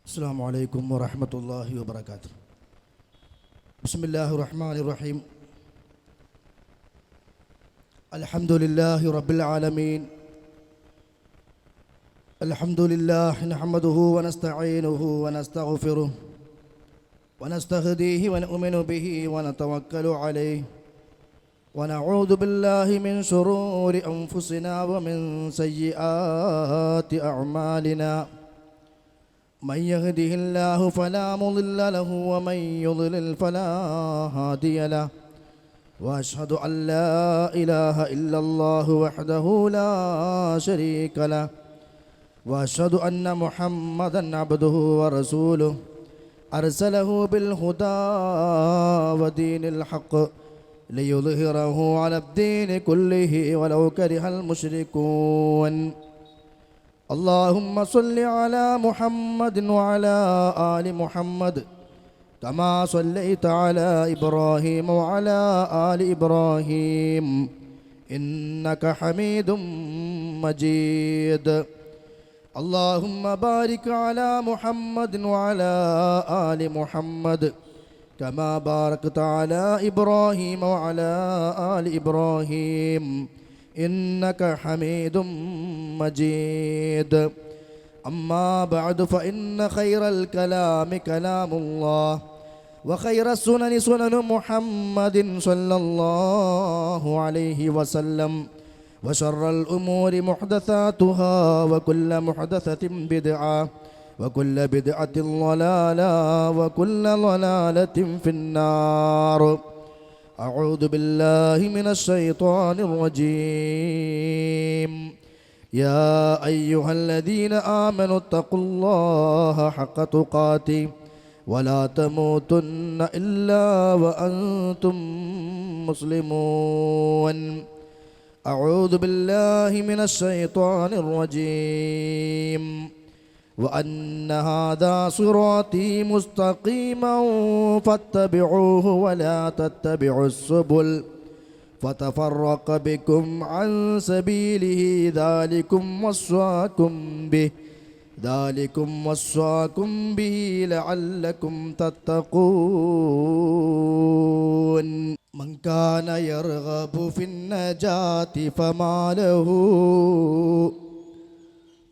السلام عليكم ورحمة الله وبركاته. بسم الله الرحمن الرحيم. الحمد لله رب العالمين. الحمد لله نحمده ونستعينه ونستغفره ونستهديه ونؤمن به ونتوكل عليه ونعوذ بالله من شرور أنفسنا ومن سيئات أعمالنا. من يهده الله فلا مضل له ومن يضلل فلا هادي له وأشهد أن لا إله إلا الله وحده لا شريك له وأشهد أن محمدا عبده ورسوله أرسله بالهدى ودين الحق ليظهره على الدين كله ولو كره المشركون. اللهم صل على محمد وعلى آل محمد كما صليت على إبراهيم وعلى آل إبراهيم إنك حميد مجيد. اللهم بارك على محمد وعلى آل محمد كما باركت على إبراهيم وعلى آل إبراهيم إنك حميد مجيد. أما بعد فإن خير الكلام كلام الله وخير السنن سنن محمد صلى الله عليه وسلم وشر الأمور محدثاتها وكل محدثة بدعة وكل بدعة ضلالة وكل ضلالة في النار. أعوذ بالله من الشيطان الرجيم. يا أيها الذين آمنوا اتقوا الله حق تقاته ولا تموتن إلا وأنتم مسلمون. أعوذ بالله من الشيطان الرجيم. وأن هذا صراطي مستقيما فاتبعوه ولا تتبعوا السبل فتفرق بكم عن سبيله ذلكم وصاكم به لعلكم تتقون. من كان يرغب في النجاة فما له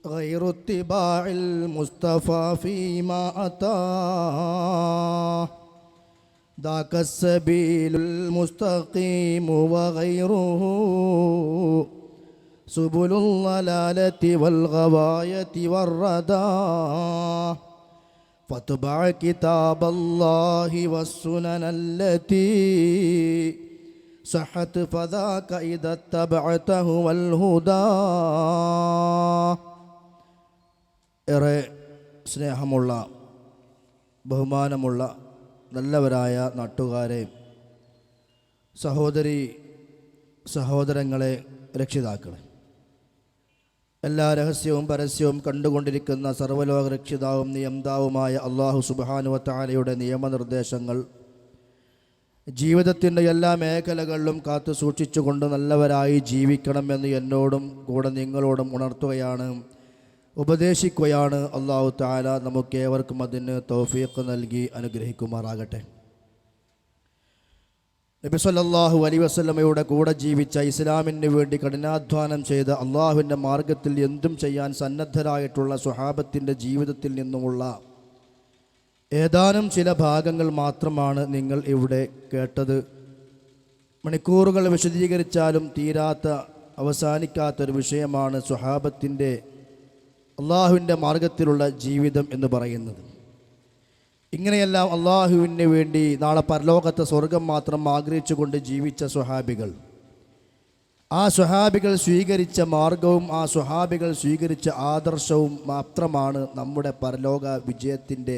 غير اتباع المصطفى فيما أتاه ذاك السبيل المستقيم وغيره سبل الضلالة والغواية والردى. فاتبع كتاب الله والسنن التي صحت فذاك إذا اتبعته والهدى. ഏറെ സ്നേഹമുള്ള ബഹുമാനമുള്ള നല്ലവരായ നാട്ടുകാരെ, സഹോദരങ്ങളെ, രക്ഷിതാക്കളെ, എല്ലാ രഹസ്യവും പരസ്യവും കണ്ടുകൊണ്ടിരിക്കുന്ന സർവ്വലോക രക്ഷിതാവും നിയന്താവുമായ അല്ലാഹു സുബ്ഹാനഹു വ തആലയുടെ നിയമനിർദ്ദേശങ്ങൾ ജീവിതത്തിൻ്റെ എല്ലാ മേഖലകളിലും കാത്തു സൂക്ഷിച്ചുകൊണ്ട് നല്ലവരായി ജീവിക്കണമെന്ന് എന്നോടും കൂടെ നിങ്ങളോടും ഉണർത്തുകയാണ്, ഉപദേശിക്കുകയാണ്. അല്ലാഹു തആല നമുക്കേവർക്കും അതിന് തൗഫീഖ് നൽകി അനുഗ്രഹിക്കുമാറാകട്ടെ. നബി സല്ലല്ലാഹു അലൈഹി വസല്ലമയുടെ കൂടെ ജീവിച്ച, ഇസ്ലാമിന് വേണ്ടി കഠിനാധ്വാനം ചെയ്ത, അള്ളാഹുവിൻ്റെ മാർഗത്തിൽ എന്തും ചെയ്യാൻ സന്നദ്ധരായിട്ടുള്ള സ്വഹാബത്തിൻ്റെ ജീവിതത്തിൽ നിന്നുമുള്ള ഏതാനും ചില ഭാഗങ്ങൾ മാത്രമാണ് നിങ്ങൾ ഇവിടെ കേട്ടത്. മണിക്കൂറുകൾ വിശദീകരിച്ചാലും തീരാത്ത, അവസാനിക്കാത്തൊരു വിഷയമാണ് സ്വഹാബത്തിൻ്റെ അള്ളാഹുവിൻ്റെ മാർഗത്തിലുള്ള ജീവിതം എന്ന് പറയുന്നത്. ഇങ്ങനെയെല്ലാം അള്ളാഹുവിന് വേണ്ടി നാളെ പരലോകത്തെ സ്വർഗം മാത്രം ആഗ്രഹിച്ചുകൊണ്ട് ജീവിച്ച സ്വഹാബികൾ, ആ സ്വഹാബികൾ സ്വീകരിച്ച മാർഗവും ആ സ്വഹാബികൾ സ്വീകരിച്ച ആദർശവും മാത്രമാണ് നമ്മുടെ പരലോക വിജയത്തിൻ്റെ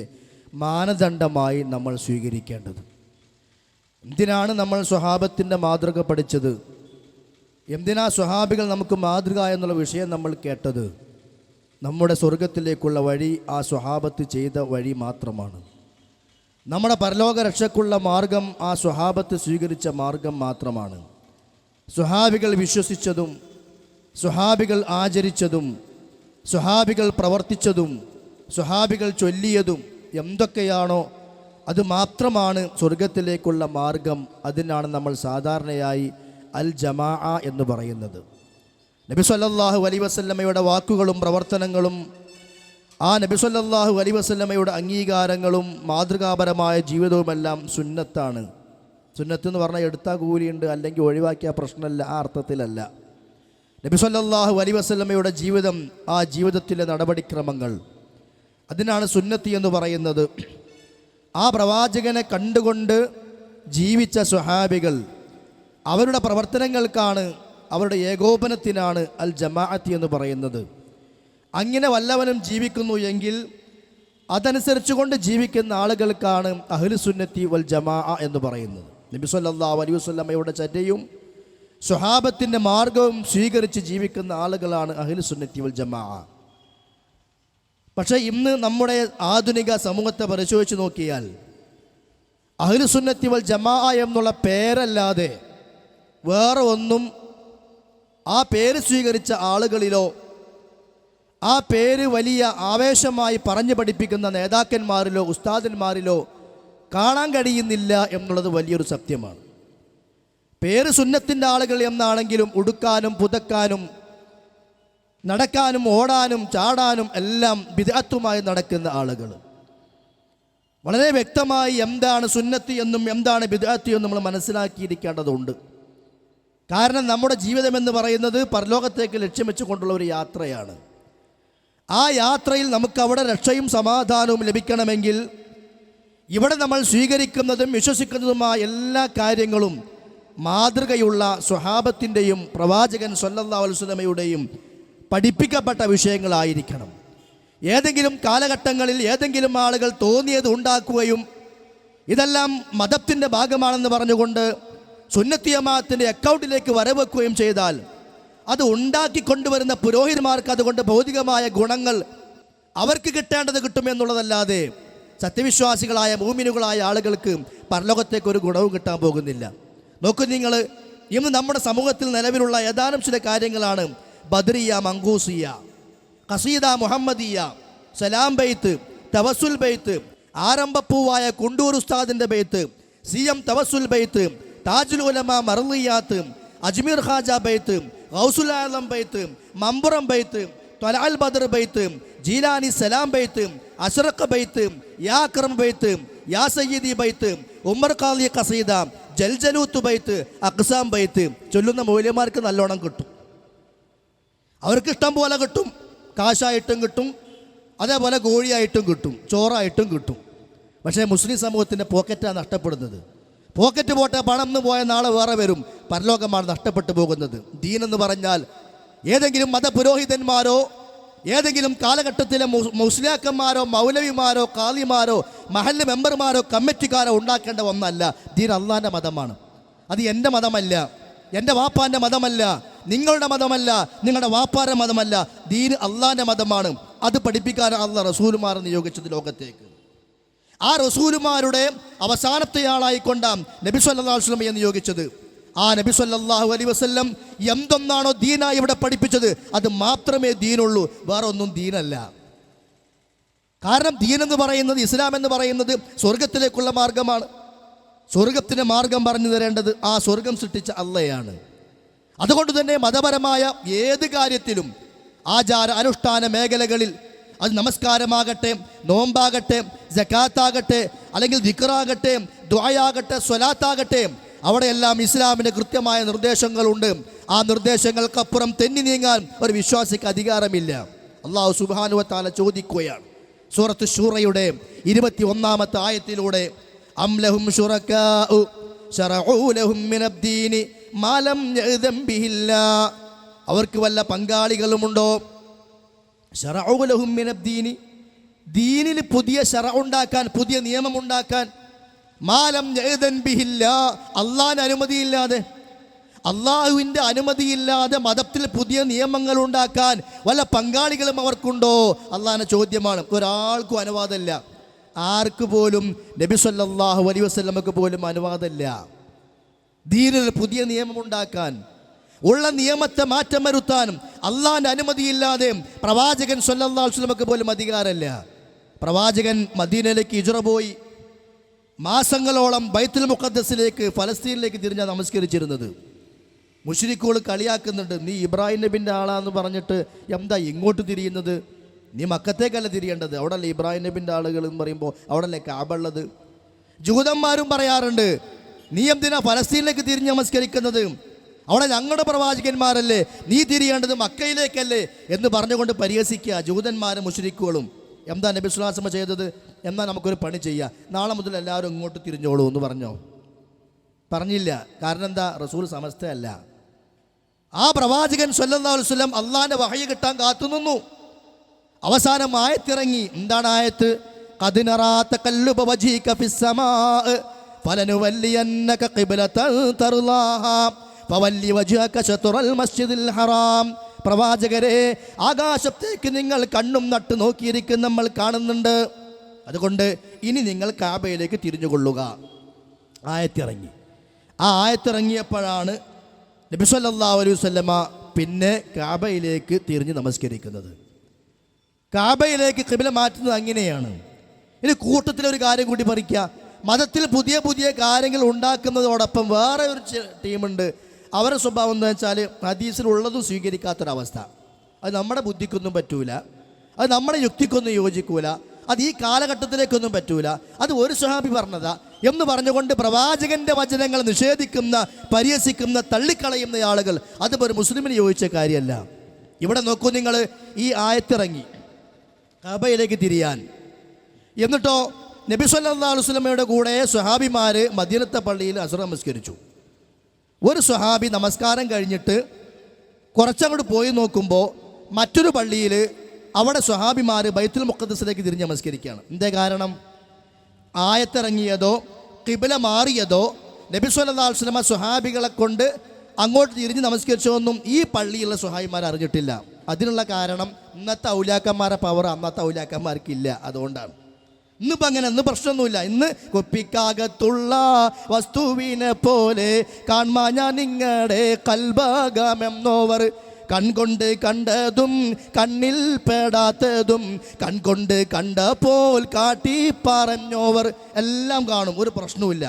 മാനദണ്ഡമായി നമ്മൾ സ്വീകരിക്കേണ്ടത്. എന്തിനാണ് നമ്മൾ സ്വഹാബത്തിൻ്റെ മാതൃക പഠിച്ചത്? എന്തിനാ സ്വഹാബികൾ നമുക്ക് മാതൃക എന്നുള്ള വിഷയം നമ്മൾ കേട്ടത്? നമ്മുടെ സ്വർഗത്തിലേക്കുള്ള വഴി ആ സ്വഹാബത്ത് ചെയ്ത വഴി മാത്രമാണ്. നമ്മുടെ പരലോക രക്ഷയ്ക്കുള്ള മാർഗം ആ സ്വഹാബത്ത് സ്വീകരിച്ച മാർഗം മാത്രമാണ്. സ്വഹാബികൾ വിശ്വസിച്ചതും സ്വഹാബികൾ ആചരിച്ചതും സ്വഹാബികൾ പ്രവർത്തിച്ചതും സ്വഹാബികൾ ചൊല്ലിയതും എന്തൊക്കെയാണോ അത് മാത്രമാണ് സ്വർഗത്തിലേക്കുള്ള മാർഗം. അതിനാണ് നമ്മൾ സാധാരണയായി അൽ ജമാഅ എന്ന് പറയുന്നത്. നബി സല്ലല്ലാഹു അലൈഹി വസല്ലമയുടെ വാക്കുകളും പ്രവർത്തനങ്ങളും ആ നബി സല്ലല്ലാഹു അലൈഹി വസല്ലമയുടെ അംഗീകാരങ്ങളും മാതൃകാപരമായ ജീവിതവുമെല്ലാം സുന്നത്താണ്. സുന്നത്ത് എന്ന് പറഞ്ഞാൽ എടുത്താൽ കൂലിയുണ്ട്, അല്ലെങ്കിൽ ഒഴിവാക്കിയ പ്രശ്നമല്ല, ആ അർത്ഥത്തിലല്ല. നബി സല്ലല്ലാഹു അലൈഹി വസല്ലമയുടെ ജീവിതം, ആ ജീവിതത്തിലെ നടപടിക്രമങ്ങൾ, അതിനാണ് സുന്നത്തി എന്ന് പറയുന്നത്. ആ പ്രവാചകനെ കണ്ടുകൊണ്ട് ജീവിച്ച സ്വഹാബികൾ, അവരുടെ പ്രവർത്തനങ്ങൾക്കാണ്, അവരുടെ ഏകോപനത്തിനാണ് അൽ ജമാഅത്തി എന്ന് പറയുന്നത്. അങ്ങനെ വല്ലവനും ജീവിക്കുന്നു എങ്കിൽ അതനുസരിച്ചുകൊണ്ട് ജീവിക്കുന്ന ആളുകൾക്കാണ് അഹ്ലു സുന്നത്തി വൽ ജമാഅ എന്ന് പറയുന്നത്. നബി സല്ലല്ലാഹു അലൈഹി വസല്ലമയുടെ ചര്യയും സ്വഹാബത്തിൻ്റെ മാർഗവും സ്വീകരിച്ച് ജീവിക്കുന്ന ആളുകളാണ് അഹ്ലു സുന്നത്തി വൽ ജമാഅ. പക്ഷേ ഇന്ന് നമ്മുടെ ആധുനിക സമൂഹത്തെ പരിശോധിച്ച് നോക്കിയാൽ അഹ്ലു സുന്നത്തി വൽ ജമാഅ എന്നുള്ള പേരല്ലാതെ വേറെ ഒന്നും ആ പേര് സ്വീകരിച്ച ആളുകളിലോ ആ പേര് വലിയ ആവേശമായി പറഞ്ഞു പഠിപ്പിക്കുന്ന നേതാക്കന്മാരിലോ ഉസ്താദന്മാരിലോ കാണാൻ കഴിയുന്നില്ല എന്നുള്ളത് വലിയൊരു സത്യമാണ്. പേര് സുന്നത്തിൻ്റെ ആളുകൾ എന്നാണെങ്കിലും ഉടുക്കാനും പുതക്കാനും നടക്കാനും ഓടാനും ചാടാനും എല്ലാം ബിദ്അത്തുമായി നടക്കുന്ന ആളുകൾ. വളരെ വ്യക്തമായി എന്താണ് സുന്നത്ത് എന്നും എന്താണ് ബിദ്അത്ത് എന്നും നമ്മൾ മനസ്സിലാക്കിയിരിക്കേണ്ടതുണ്ട്. കാരണം നമ്മുടെ ജീവിതം എന്ന് പറയുന്നത് പരലോകത്തേക്ക് ലക്ഷ്യം വെച്ചുകൊണ്ടുള്ള ഒരു യാത്രയാണ്. ആ യാത്രയിൽ നമുക്ക് അവിടെ രക്ഷയും സമാധാനവും ലഭിക്കണമെങ്കിൽ ഇവിടെ നമ്മൾ സ്വീകരിക്കുന്നതും വിശ്വസിക്കുന്നതുമായ എല്ലാ കാര്യങ്ങളും മാതൃകയുള്ള സ്വഹാബത്തിൻ്റെയും പ്രവാചകൻ സല്ലല്ലാഹു അലൈഹി വസല്ലമയുടെയും പഠിപ്പിക്കപ്പെട്ട വിഷയങ്ങളായിരിക്കണം. ഏതെങ്കിലും കാലഘട്ടങ്ങളിൽ ഏതെങ്കിലും ആളുകൾ തോന്നിയത് ഉണ്ടാക്കുകയും ഇതെല്ലാം മതത്തിൻ്റെ ഭാഗമാണെന്ന് പറഞ്ഞുകൊണ്ട് സുന്നത്തി ജമാഅത്തിൻ്റെ അക്കൗണ്ടിലേക്ക് വരവെക്കുകയും ചെയ്താൽ അത് ഉണ്ടാക്കിക്കൊണ്ടുവരുന്ന പുരോഹിതന്മാർക്ക് അതുകൊണ്ട് ഭൗതികമായ ഗുണങ്ങൾ അവർക്ക് കിട്ടേണ്ടത് കിട്ടുമെന്നുള്ളതല്ലാതെ സത്യവിശ്വാസികളായ മൂമിനുകളായ ആളുകൾക്ക് പരലോകത്തേക്ക് ഒരു ഗുണവും കിട്ടാൻ പോകുന്നില്ല. നോക്കൂ നിങ്ങൾ, ഇന്ന് നമ്മുടെ സമൂഹത്തിൽ നിലവിലുള്ള ഏതാനും ചില കാര്യങ്ങളാണ് ബദ്രിയ, മങ്കൂസിയ, ഖസീദ മുഹമ്മദിയ, സലാം ബെയ്ത്ത്, തവസുൽ ബെയ്ത്ത്, ആരംഭപ്പൂവായ കുണ്ടൂർ ഉസ്താദിൻ്റെ ബെയ്ത്ത്, CM തവസുൽ ബെയ്ത്ത്, താജുൽ ഉലമ മർളിയാത്ത്, അജ്മീർ ഖാജ ബെയ്ത്ത്, ഗൗസുൽ ആലം ബെയ്ത്ത്, മമ്പുറം ബെയ്ത്ത്, ത്വലഅൽ ബദർ ബെയ്ത്ത്, ജീലാനി സലാം ബെയ്ത്ത്, അഷ്റഖ് ബെയ്ത്ത്, യാ അക്രം ബെയ്ത്ത്, യാ സയ്യിദി ബെയ്ത്ത്, ഉമർ ഖാലി ഖസീദ, ജൽജലൂത്ത് ബെയ്ത്ത്, അഖ്സാം ബെയ്ത്ത് ചൊല്ലുന്ന മൗലവിമാർക്ക് നല്ലോണം കിട്ടും. അവർക്ക് ഇഷ്ടം പോലെ കിട്ടും. കാശായിട്ടും കിട്ടും, അതേപോലെ കോഴിയായിട്ടും കിട്ടും, ചോറായിട്ടും കിട്ടും. പക്ഷേ മുസ്ലിം സമൂഹത്തിൻ്റെ പോക്കറ്റാണ് നഷ്ടപ്പെടുന്നത്. പോക്കറ്റ് പോട്ടെ, പണം എന്ന് പോയ നാളെ വേറെ വരും, പരലോകമാണ് നഷ്ടപ്പെട്ടു പോകുന്നത്. ദീനെന്ന് പറഞ്ഞാൽ ഏതെങ്കിലും മതപുരോഹിതന്മാരോ ഏതെങ്കിലും കാലഘട്ടത്തിലെ മുസ്ലിയാക്കന്മാരോ മൗലവിമാരോ കാളിമാരോ മഹല്ല് മെമ്പർമാരോ കമ്മിറ്റിക്കാരോ ഉണ്ടാക്കേണ്ട ഒന്നല്ല. ദീൻ അള്ളാൻ്റെ മതമാണ്. അത് എൻ്റെ മതമല്ല, എൻ്റെ വാപ്പാൻ്റെ മതമല്ല, നിങ്ങളുടെ മതമല്ല, നിങ്ങളുടെ വാപ്പാരുടെ മതമല്ല. ദീൻ അള്ളാൻ്റെ മതമാണ്. അത് പഠിപ്പിക്കാൻ അള്ളാഹ് റസൂലുമാരെ നിയോഗിച്ചത് ലോകത്തേക്ക്. ആ റസൂലുമാരുടെ അവസാനത്തെ ആളായിക്കൊണ്ടാണ് നബി സല്ലല്ലാഹു അലൈഹി വസല്ലമയെ നിയോഗിച്ചത്. ആ നബി സല്ലല്ലാഹു അലൈഹി വസല്ലം എന്തൊന്നാണോ ദീനായി ഇവിടെ പഠിപ്പിച്ചത് അത് മാത്രമേ ദീനുള്ളൂ, വേറെ ഒന്നും ദീനല്ല. കാരണം ദീനെന്ന് പറയുന്നത്, ഇസ്ലാം എന്ന് പറയുന്നത് സ്വർഗത്തിലേക്കുള്ള മാർഗമാണ്. സ്വർഗത്തിന് മാർഗം പറഞ്ഞു തരേണ്ടത് ആ സ്വർഗം സൃഷ്ടിച്ച അള്ളയാണ്. അതുകൊണ്ട് തന്നെ മതപരമായ ഏത് കാര്യത്തിലും ആചാര അനുഷ്ഠാന മേഖലകളിൽ, അത് നമസ്കാരമാകട്ടെ, നോമ്പാകട്ടെ, സകാത്താകട്ടെ, അല്ലെങ്കിൽ ദിക്റാകട്ടെ, ദുആയാകട്ടെ, സ്വലാത്താകട്ടെ, അവിടെയെല്ലാം ഇസ്ലാമിൻ്റെ കൃത്യമായ നിർദ്ദേശങ്ങളുണ്ട്. ആ നിർദ്ദേശങ്ങൾക്കപ്പുറം തെന്നി നീങ്ങാൻ ഒരു വിശ്വാസിക്ക് അധികാരമില്ല. അല്ലാഹു സുബ്ഹാനഹു വ തആല ചോദിക്കുകയാണ് സൂറത്ത് ശൂറയുടെ 21-ാമത്തെ ആയത്തിലൂടെ, അം ലഹും ശുറകാഉ ശറഉ ലഹും മിനദ്ദീനി മാ ലം യഅ്ദൻ ബിഹില്ലാഹ്, അവർക്ക് വല്ല പങ്കാളികളുമുണ്ടോ? ശറഉ ലഹും മിനദ്ദീനി, ദീനിൽ പുതിയ ശറഉ ഉണ്ടാക്കാൻ, പുതിയ നിയമമുണ്ടാക്കാൻ, മാ ലം യഅ്ദൻ ബിഹില്ലാഹ്, അള്ളാഹിൻ്റെ അനുമതിയില്ലാതെ, അള്ളാഹുവിൻ്റെ അനുമതിയില്ലാതെ മതത്തിൽ പുതിയ നിയമങ്ങൾ ഉണ്ടാക്കാൻ വല്ല പങ്കാളികളും അവർക്കുണ്ടോ? അള്ളാഹിൻ്റെ ചോദ്യമാണ്. ഒരാൾക്കും അനുവാദമില്ല. ആർക്ക് പോലും, നബി സല്ലല്ലാഹു അലൈഹി വസല്ലമക്ക് പോലും അനുവാദമില്ല ദീനിൽ പുതിയ നിയമമുണ്ടാക്കാൻ. ഉള്ള നിയമത്തെ മാറ്റം വരുത്താനും അള്ളാഹിൻ്റെ അനുമതിയില്ലാതെ പ്രവാചകൻ സല്ലല്ലാഹു അലൈഹി വസല്ലമക്ക് പോലും അധികാരമില്ല. പ്രവാചകൻ മദീനയിലേക്ക് ഹിജ്റ പോയി മാസങ്ങളോളം ബൈത്തുൽ മുഖദ്ദസിലേക്ക് ഫലസ്തീനിലേക്ക് തിരിഞ്ഞാണ് നമസ്കരിച്ചിരുന്നത്. മുശ്രിക്കുകൾ കളിയാക്കുന്നുണ്ട്, നീ ഇബ്രാഹിം നബിൻ്റെ ആളാന്ന് പറഞ്ഞിട്ട് എന്താ ഇങ്ങോട്ട് തിരിയുന്നത്? നീ മക്കത്തേക്കല്ല തിരിയേണ്ടത്, അവിടെ അല്ലേ ഇബ്രാഹിം നബിൻ്റെ ആളുകൾ എന്ന് പറയുമ്പോൾ അവിടെ അല്ലേ കാബ ഉള്ളത്. ജൂതന്മാരും പറയാറുണ്ട്, നീ എന്തിനാ ഫലസ്തീനിലേക്ക് തിരിഞ്ഞ് നമസ്കരിക്കുന്നത്? അവിടെ ഞങ്ങളുടെ പ്രവാചകന്മാരല്ലേ, നീ തിരിയേണ്ടത് മക്കയിലേക്കല്ലേ എന്ന് പറഞ്ഞുകൊണ്ട് പരിഹസിക്കുക ജൂതന്മാരും മുശ്രിക്കുകളും. എന്താ നബി സ്വല്ലല്ലാഹു അലൈഹി വസല്ലം ചെയ്തത്? എന്നാൽ നമുക്കൊരു പണി ചെയ്യാം, നാളെ മുതൽ എല്ലാവരും ഇങ്ങോട്ട് തിരിഞ്ഞോളൂ എന്ന് പറഞ്ഞോ? പറഞ്ഞില്ല. കാരണം എന്താ? റസൂൽ സമസ്തയല്ല. ആ പ്രവാചകൻ സ്വല്ലല്ലാഹു അലൈഹി വസല്ലം അള്ളാഹിൻ്റെ വഹയി കിട്ടാൻ കാത്തുനിന്നു. അവസാനം ആയത്തിറങ്ങി. എന്താണ് ആയത്ത്? ഖദ് നറാ തഖല്ലുബ വജ്ഹിക ഫിസ്സമാ ഫലനുവല്ലിയന്നക ഖിബ്ലതൻ തർലാഹാ ഫവല്ലി വജ്ഹക ശത്റൽ മസ്ജിദിൽ ഹറാം. പ്രവാചകരെ, ആകാശത്തേക്ക് നിങ്ങൾ കണ്ണും നട്ട് നോക്കിയിരിക്കുന്ന നമ്മൾ കാണുന്നുണ്ട്, അതുകൊണ്ട് ഇനി നിങ്ങൾ കാബയിലേക്ക് തിരിഞ്ഞുകൊള്ളുക. ആയത്തിറങ്ങി. ആ ആയത്തിറങ്ങിയപ്പോഴാണ് നബി സല്ലല്ലാഹു അലൈഹി വസല്ലമ പിന്നെ കാബയിലേക്ക് തിരിഞ്ഞ് നമസ്കരിക്കുന്നത്. കാബയിലേക്ക് ഖിബ്ല മാറ്റുന്നത് അങ്ങനെയാണ്. ഇനി കൂട്ടത്തിലൊരു കാര്യം കൂടി പറിക്കുക. മതത്തിൽ പുതിയ പുതിയ കാര്യങ്ങൾ ഉണ്ടാക്കുന്നതോടൊപ്പം വേറെ ഒരു ടീമുണ്ട്. അവരുടെ സ്വഭാവം എന്താ വെച്ചാൽ ഹദീസിലുള്ളതും സ്വീകരിക്കാത്തൊരവസ്ഥ. അത് നമ്മുടെ ബുദ്ധിക്കൊന്നും പറ്റൂല, അത് നമ്മുടെ യുക്തിക്കൊന്നും യോജിക്കൂല, അത് ഈ കാലഘട്ടത്തിലേക്കൊന്നും പറ്റൂല, അത് ഒരു സ്വഹാബി പറഞ്ഞതാ എന്ന് പറഞ്ഞുകൊണ്ട് പ്രവാചകന്റെ വചനങ്ങൾ നിഷേധിക്കുന്ന, പരിഹസിക്കുന്ന, തള്ളിക്കളയുന്ന ആളുകൾ, അതിപ്പോൾ ഒരു മുസ്ലിമിന് യോജിച്ച കാര്യമല്ല. ഇവിടെ നോക്കൂ നിങ്ങൾ, ഈ ആയത്തിറങ്ങി കഅബയിലേക്ക് തിരിയാൻ. എന്നിട്ടോ നബി സല്ലല്ലാഹു അലൈഹി വസല്ലമയുടെ കൂടെ സ്വഹാബിമാർ മദീനത്തെ പള്ളിയിൽ അസ്ർ നമസ്കരിച്ചു. ഒരു സ്വഹാബി നമസ്കാരം കഴിഞ്ഞിട്ട് കുറച്ചങ്ങോട്ട് പോയി നോക്കുമ്പോൾ മറ്റൊരു പള്ളിയിൽ അവിടെ സ്വഹാബിമാർ ബൈത്തുൽ മുഖദ്ദസിലേക്ക് തിരിഞ്ഞ് നമസ്കരിക്കുകയാണ്. എന്തേ കാരണം? ആയത്തിറങ്ങിയതോ ഖിബ്ല മാറിയതോ നബി സല്ലല്ലാഹു അലൈഹി വസല്ലമ സ്വഹാബികളെ കൊണ്ട് അങ്ങോട്ട് തിരിഞ്ഞ് നമസ്കരിച്ചതൊന്നും ഈ പള്ളിയുള്ള സ്വഹാബിമാർ അറിഞ്ഞിട്ടില്ല. അതിനുള്ള കാരണം ഇന്നത്തെ ഔലിയാക്കന്മാരെ പവർ അന്നത്തെ ഔലിയാക്കന്മാർക്കില്ല. അതുകൊണ്ടാണ്. ഇന്നിപ്പോൾ അങ്ങനെ, ഇന്ന് പ്രശ്നമൊന്നുമില്ല. ഇന്ന് കുപ്പിക്കകത്തുള്ള വസ്തുവിനെ പോലെ കാൺമാ ഞാൻ നിങ്ങളുടെ കൽബാഗമെന്നോവർ, കൺകൊണ്ട് കണ്ടതും കണ്ണിൽ പെടാത്തതും കൺകൊണ്ട് കണ്ടപ്പോൾ കാട്ടി പറഞ്ഞോവർ എല്ലാം കാണും, ഒരു പ്രശ്നവുമില്ല.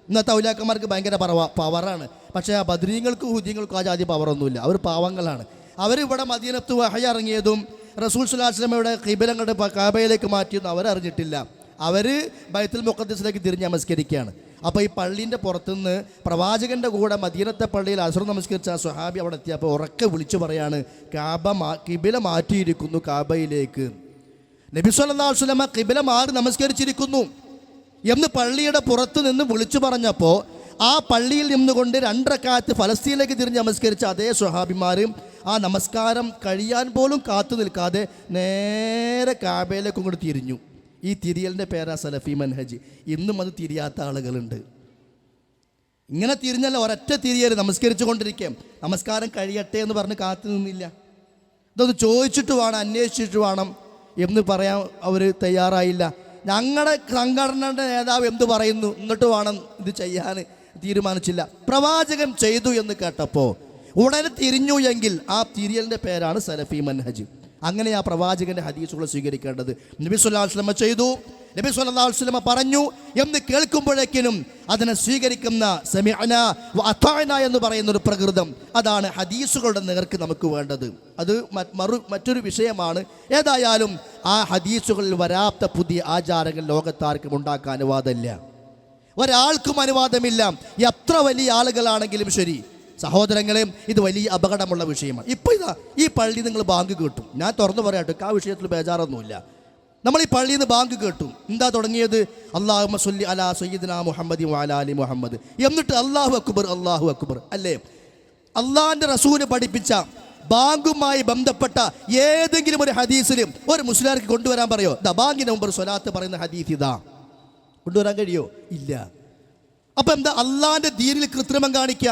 ഇന്നത്തെ ഔലിയാക്കന്മാർക്ക് ഭയങ്കര പവറാണ്. പക്ഷേ ആ ബദ്രീങ്ങൾക്കും ഹുദീങ്ങൾക്കും ആ ജാതി പവറൊന്നുമില്ല. അവർ പാവങ്ങളാണ്. അവരിവിടെ മദീനത്ത് വഹയി ഇറങ്ങിയതും റസൂൽ സ്വല്ലല്ലാഹു അലൈഹി വസല്ലമയുടെ ഖിബ്ലയുടെ കാബയിലേക്ക് മാറ്റിയൊന്നും അവരറിഞ്ഞിട്ടില്ല. അവർ ബൈത്തുൽ മുഖദ്ദസിലേക്ക് തിരിഞ്ഞ് നമസ്കരിക്കുകയാണ്. അപ്പോൾ ഈ പള്ളീൻ്റെ പുറത്തുനിന്ന് പ്രവാചകൻ്റെ കൂടെ മദീനത്തെ പള്ളിയിൽ അസ്ർ നമസ്കരിച്ച ആ സ്വഹാബി അവിടെ എത്തിയപ്പോൾ ഉറക്കെ വിളിച്ചു പറയാണ്, ഖിബ്ല മാറ്റിയിരിക്കുന്നു കാബയിലേക്ക്. നബി സല്ലല്ലാഹു അലൈഹി വസല്ലമ ഖിബ്ല മാറി നമസ്കരിച്ചിരിക്കുന്നു എന്ന് പള്ളിയുടെ പുറത്ത് നിന്ന് വിളിച്ചു പറഞ്ഞപ്പോൾ ആ പള്ളിയിൽ നിന്നുകൊണ്ട് 2 റക്അത്ത് ഫലസ്തീനിലേക്ക് തിരിഞ്ഞ് നമസ്കരിച്ച അതേ സ്വഹാബിമാരും ആ നമസ്കാരം കഴിയാൻ പോലും കാത്തു നിൽക്കാതെ നേരെ കാബയിലേക്ക് കൊണ്ട് തിരിഞ്ഞു. ഈ തിരിയലിൻ്റെ പേരാ സലഫി മൻഹജ്. ഇന്നും അത് തിരിയാത്ത ആളുകളുണ്ട്. ഇങ്ങനെ തിരിഞ്ഞല്ല, ഒരൊറ്റ തിരിയൽ നമസ്കരിച്ചു കൊണ്ടിരിക്കാം, നമസ്കാരം കഴിയട്ടെ എന്ന് പറഞ്ഞ് കാത്തു നിന്നില്ല. ഇതൊന്ന് ചോദിച്ചിട്ട് വേണം, അന്വേഷിച്ചിട്ട് വേണം എന്ന് പറയാൻ അവർ തയ്യാറായില്ല. ഞങ്ങളുടെ സംഘടനയുടെ നേതാവ് എന്ത് പറയുന്നു എന്നിട്ട് വേണം ഇത് ചെയ്യാൻ തീരുമാനിച്ചില്ല. പ്രവാചകൻ ചെയ്തു എന്ന് കേട്ടപ്പോൾ ഉടനെ തിരിഞ്ഞു എങ്കിൽ ആ തിരിയലിൻ്റെ പേരാണ് സലഫി മൻഹജ്. അങ്ങനെ ആ പ്രവാചകന്റെ ഹദീസുകൾ സ്വീകരിക്കേണ്ടത്. നബി സല്ലല്ലാഹു അലൈഹി വസല്ലം ചെയ്തു, നബി സല്ലല്ലാഹു അലൈഹി വസല്ലം പറഞ്ഞു എന്ന് കേൾക്കുമ്പോഴേക്കിനും അതിനെ സ്വീകരിക്കുന്ന സമിഅന വ അതഅന എന്ന് പറയുന്ന ഒരു പ്രകൃതം, അതാണ് ഹദീസുകളുടെ നേർക്ക് നമുക്ക് വേണ്ടത്. അത് മറ്റൊരു വിഷയമാണ്. ഏതായാലും ആ ഹദീസുകളിൽ വരാത്ത പുതിയ ആചാരങ്ങൾ ലോകത്താർക്കും ഉണ്ടാക്കാൻ അനുവാദമില്ല, ഒരാൾക്കും അനുവാദമില്ല, എത്ര വലിയ ആളുകളാണെങ്കിലും ശരി. സഹോദരങ്ങളെ, ഇത് വലിയ അപകടമുള്ള വിഷയമാണ്. ഇപ്പോൾ ഇതാ ഈ പള്ളി നിങ്ങൾ ബാങ്ക് കേട്ടു, ഞാൻ തുറന്നു പറയട്ടെ, ആ വിഷയത്തിൽ ബേജാറൊന്നുമില്ല. നമ്മൾ ഈ പള്ളിയിൽ നിന്ന് ബാങ്ക് കേട്ടു, എന്താ തുടങ്ങിയത്? അല്ലാഹുമ്മ സ്വല്ലി അലാ സയ്യിദിനാ മുഹമ്മദി വഅലാ ആലി മുഹമ്മദ്, എന്നിട്ട് അല്ലാഹു അക്ബർ അല്ലാഹു അക്ബർ അല്ലേ? അള്ളാഹിൻ്റെ റസൂല് പഠിപ്പിച്ച ബാങ്കുമായി ബന്ധപ്പെട്ട ഏതെങ്കിലും ഒരു ഹദീസിലും ഒരു മുസ്ലിംക്ക് കൊണ്ടുവരാൻ പറയോ? ബാങ്കിന് മുമ്പ് സ്വലാത്ത് പറയുന്ന ഹദീസ് ഇതാ കൊണ്ടുവരാൻ കഴിയോ? ഇല്ല. അപ്പം എന്താ? അള്ളാഹിൻ്റെ ദീനിൽ കൃത്രിമം കാണിക്കുക,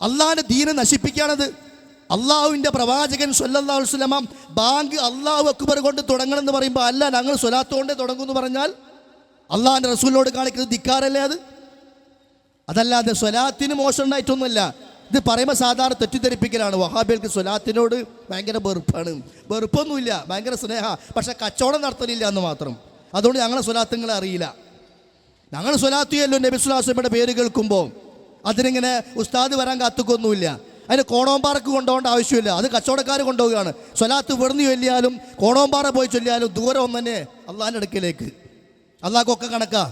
അള്ളാഹിൻ്റെ ദീനെ നശിപ്പിക്കുകയാണത്. അള്ളാഹുവിൻ്റെ പ്രവാചകൻ സ്വല്ലല്ലാഹു അലൈഹി വസല്ലം ബാങ്ക് അല്ലാഹു അക്ബർ കൊണ്ട് തുടങ്ങണമെന്ന് പറയുമ്പോൾ അല്ല, ഞങ്ങൾ സ്വലാത്ത് കൊണ്ടേ തുടങ്ങുമെന്ന് പറഞ്ഞാൽ അള്ളാഹിൻ്റെ റസൂലിനോട് കാണിക്കുന്നത് ധിക്കാരല്ലേ അത്? അതല്ലാതെ സ്വലാത്തിന് മോശം ഉണ്ടായിട്ടൊന്നുമല്ല. ഇത് പറയുമ്പോൾ സാധാരണ തെറ്റിദ്ധരിപ്പിക്കലാണ്. വഹാബികൾക്ക് സ്വലാത്തിനോട് ഭയങ്കര വെറുപ്പാണ്. വെറുപ്പൊന്നുമില്ല, ഭയങ്കര സ്നേഹ, പക്ഷെ കച്ചവടം നടത്തലില്ല എന്ന് മാത്രം. അതുകൊണ്ട് ഞങ്ങളെ സ്വലാത്തുങ്ങളെ അറിയില്ല. ഞങ്ങൾ സ്വലാത്ത് ചെയ്യല്ലോ നബി സ്വല്ലല്ലാഹു അലൈഹി വസല്ലമയുടെ പേര് കേൾക്കുമ്പോൾ. അതിനിങ്ങനെ ഉസ്താദ് വരാൻ കാത്തുക്കൊന്നുമില്ല. അതിന് കോണോമ്പാറക്ക് കൊണ്ടുപോകേണ്ട ആവശ്യമില്ല, അത് കച്ചവടക്കാർ കൊണ്ടുപോവുകയാണ്. സ്വലാത്ത് വെറുതെ ചൊല്ലിയാലും കോണോമ്പാറ പോയി ചൊല്ലിയാലും ദൂരം ഒന്ന് തന്നെ അള്ളാഹിൻ്റെ അടുക്കലേക്ക്. അള്ളാഹ്ക്കൊക്കെ കണക്കാ.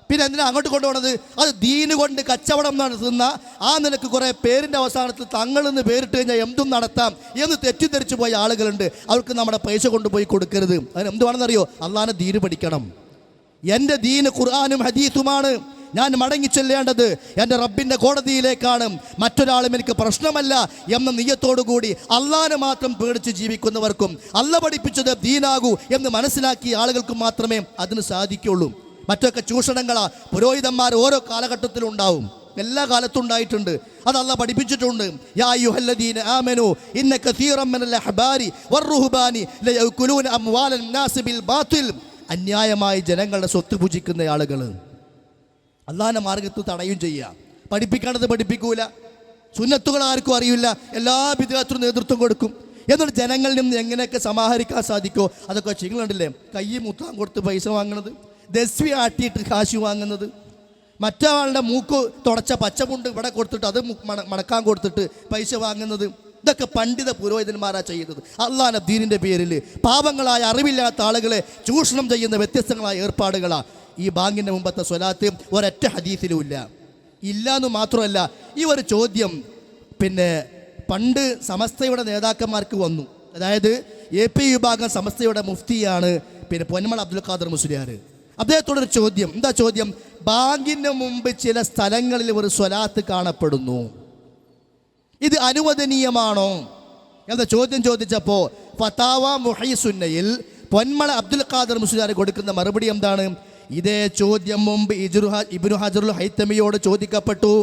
പിന്നെ എന്തിനാ അങ്ങോട്ട് കൊണ്ടുപോകണത്? അത് ദീന് കൊണ്ട് കച്ചവടം നടത്തുന്ന ആ നിലക്ക് കുറേ പേരിൻ്റെ അവസാനത്തിൽ തങ്ങളെന്ന് പേരിട്ട് കഴിഞ്ഞാൽ എന്തും നടത്താം എന്ന് തെറ്റിദ്ധരിച്ചു പോയ ആളുകളുണ്ട്. അവർക്ക് നമ്മുടെ പൈസ കൊണ്ടുപോയി കൊടുക്കരുത്. അതിന് എന്തുവാണെന്നറിയോ? അള്ളാഹിനെ ദീന് പഠിക്കണം. എൻ്റെ ദീന് ഖുർആനും ഹദീസുമാണ്. ഞാൻ മടങ്ങി ചെല്ലേണ്ടത് എൻ്റെ റബ്ബിൻ്റെ കോടതിയിലേക്കാണ്. മറ്റൊരാളും എനിക്ക് പ്രശ്നമല്ല എന്ന നിയ്യത്തോടുകൂടി അള്ളാഹിനെ മാത്രം പേടിച്ച് ജീവിക്കുന്നവർക്കും അള്ളാഹ് പഠിപ്പിച്ചത് ദീനാകൂ എന്ന് മനസ്സിലാക്കിയ ആളുകൾക്ക് മാത്രമേ അതിന് സാധിക്കുള്ളൂ. മറ്റൊക്കെ ചൂഷണങ്ങളാ പുരോഹിതന്മാർ ഓരോ കാലഘട്ടത്തിലും ഉണ്ടാവും, എല്ലാ കാലത്തും ഉണ്ടായിട്ടുണ്ട്. അത് അള്ളാഹ് പഠിപ്പിച്ചിട്ടുണ്ട്. യാ അയ്യുഹല്ലദീന ആമനൂ ഇന്ന കസീറൻ മിനൽ അഹ്ബാരി വറുഹ്ബാനി ലയഅകുലൂന അംവാലൻ നാസ് ബിൽ ബാത്തിൽ. അന്യായമായി ജനങ്ങളുടെ സ്വത്ത് പൂജിക്കുന്ന ആളുകൾ അള്ളാഹിന്റെ മാർഗത്തിൽ തടയും ചെയ്യുക. പഠിപ്പിക്കേണ്ടത് പഠിപ്പിക്കൂല, സുന്നത്തുകൾ ആർക്കും അറിയില്ല, എല്ലാ ബിദ്അത്തിനും നേതൃത്വം കൊടുക്കും. എന്നിട്ട് ജനങ്ങളിൽ നിന്ന് എങ്ങനെയൊക്കെ സമാഹരിക്കാൻ സാധിക്കുമോ അതൊക്കെ ചെയ്യുന്നുണ്ടല്ലേ. കൈ മുത്താൻ കൊടുത്ത് പൈസ വാങ്ങുന്നത്, ദസ്വി ആട്ടിയിട്ട് കാശ് വാങ്ങുന്നത്, മറ്റൊരാളുടെ മൂക്ക് തുടച്ച പച്ചമുണ്ട് ഇവിടെ കൊടുത്തിട്ട് അത് മടക്കാൻ കൊടുത്തിട്ട് പൈസ വാങ്ങുന്നത്, ഇതൊക്കെ പണ്ഡിത പുരോഹിതന്മാരാ ചെയ്യുന്നത്. അള്ളാഹിന്റെ ദീനിൻ്റെ പേരിൽ പാവങ്ങളായ അറിവില്ലാത്ത ആളുകളെ ചൂഷണം ചെയ്യുന്ന വ്യത്യസ്തങ്ങളായ ഏർപ്പാടുകളാണ്. ഈ ബാങ്കിൻ്റെ മുമ്പത്തെ സ്വലാത്ത് ഒരൊറ്റ ഹദീസിലും ഇല്ല എന്ന് മാത്രമല്ല, ഈ ഒരു ചോദ്യം പിന്നെ പണ്ട് സമസ്തയുടെ നേതാക്കന്മാർക്ക് വന്നു. അതായത് AP വിഭാഗം സമസ്തയുടെ മുഫ്തിയാണ് പിന്നെ പൊന്മള അബ്ദുൽ ഖാദർ മുസ്ലിയാർ. അദ്ദേഹത്തോടൊരു ചോദ്യം. എന്താ ചോദ്യം? ബാങ്കിന് മുമ്പ് ചില സ്ഥലങ്ങളിൽ ഒരു സ്വലാത്ത് കാണപ്പെടുന്നു, ഇത് അനുവദനീയമാണോ എന്ന ചോദ്യം ചോദിച്ചപ്പോൾ ഫതാവ മുഹയ്യസുന്നയിൽ പൊന്മള അബ്ദുൽ ഖാദർ മുസ്ലിയാർ കൊടുക്കുന്ന മറുപടി എന്താണ്? ഇതേ ചോദ്യം മുമ്പ് ഇബ്നു ഹജറുൽ ഹൈത്തമിയോട് ചോദിക്കപ്പെട്ടു.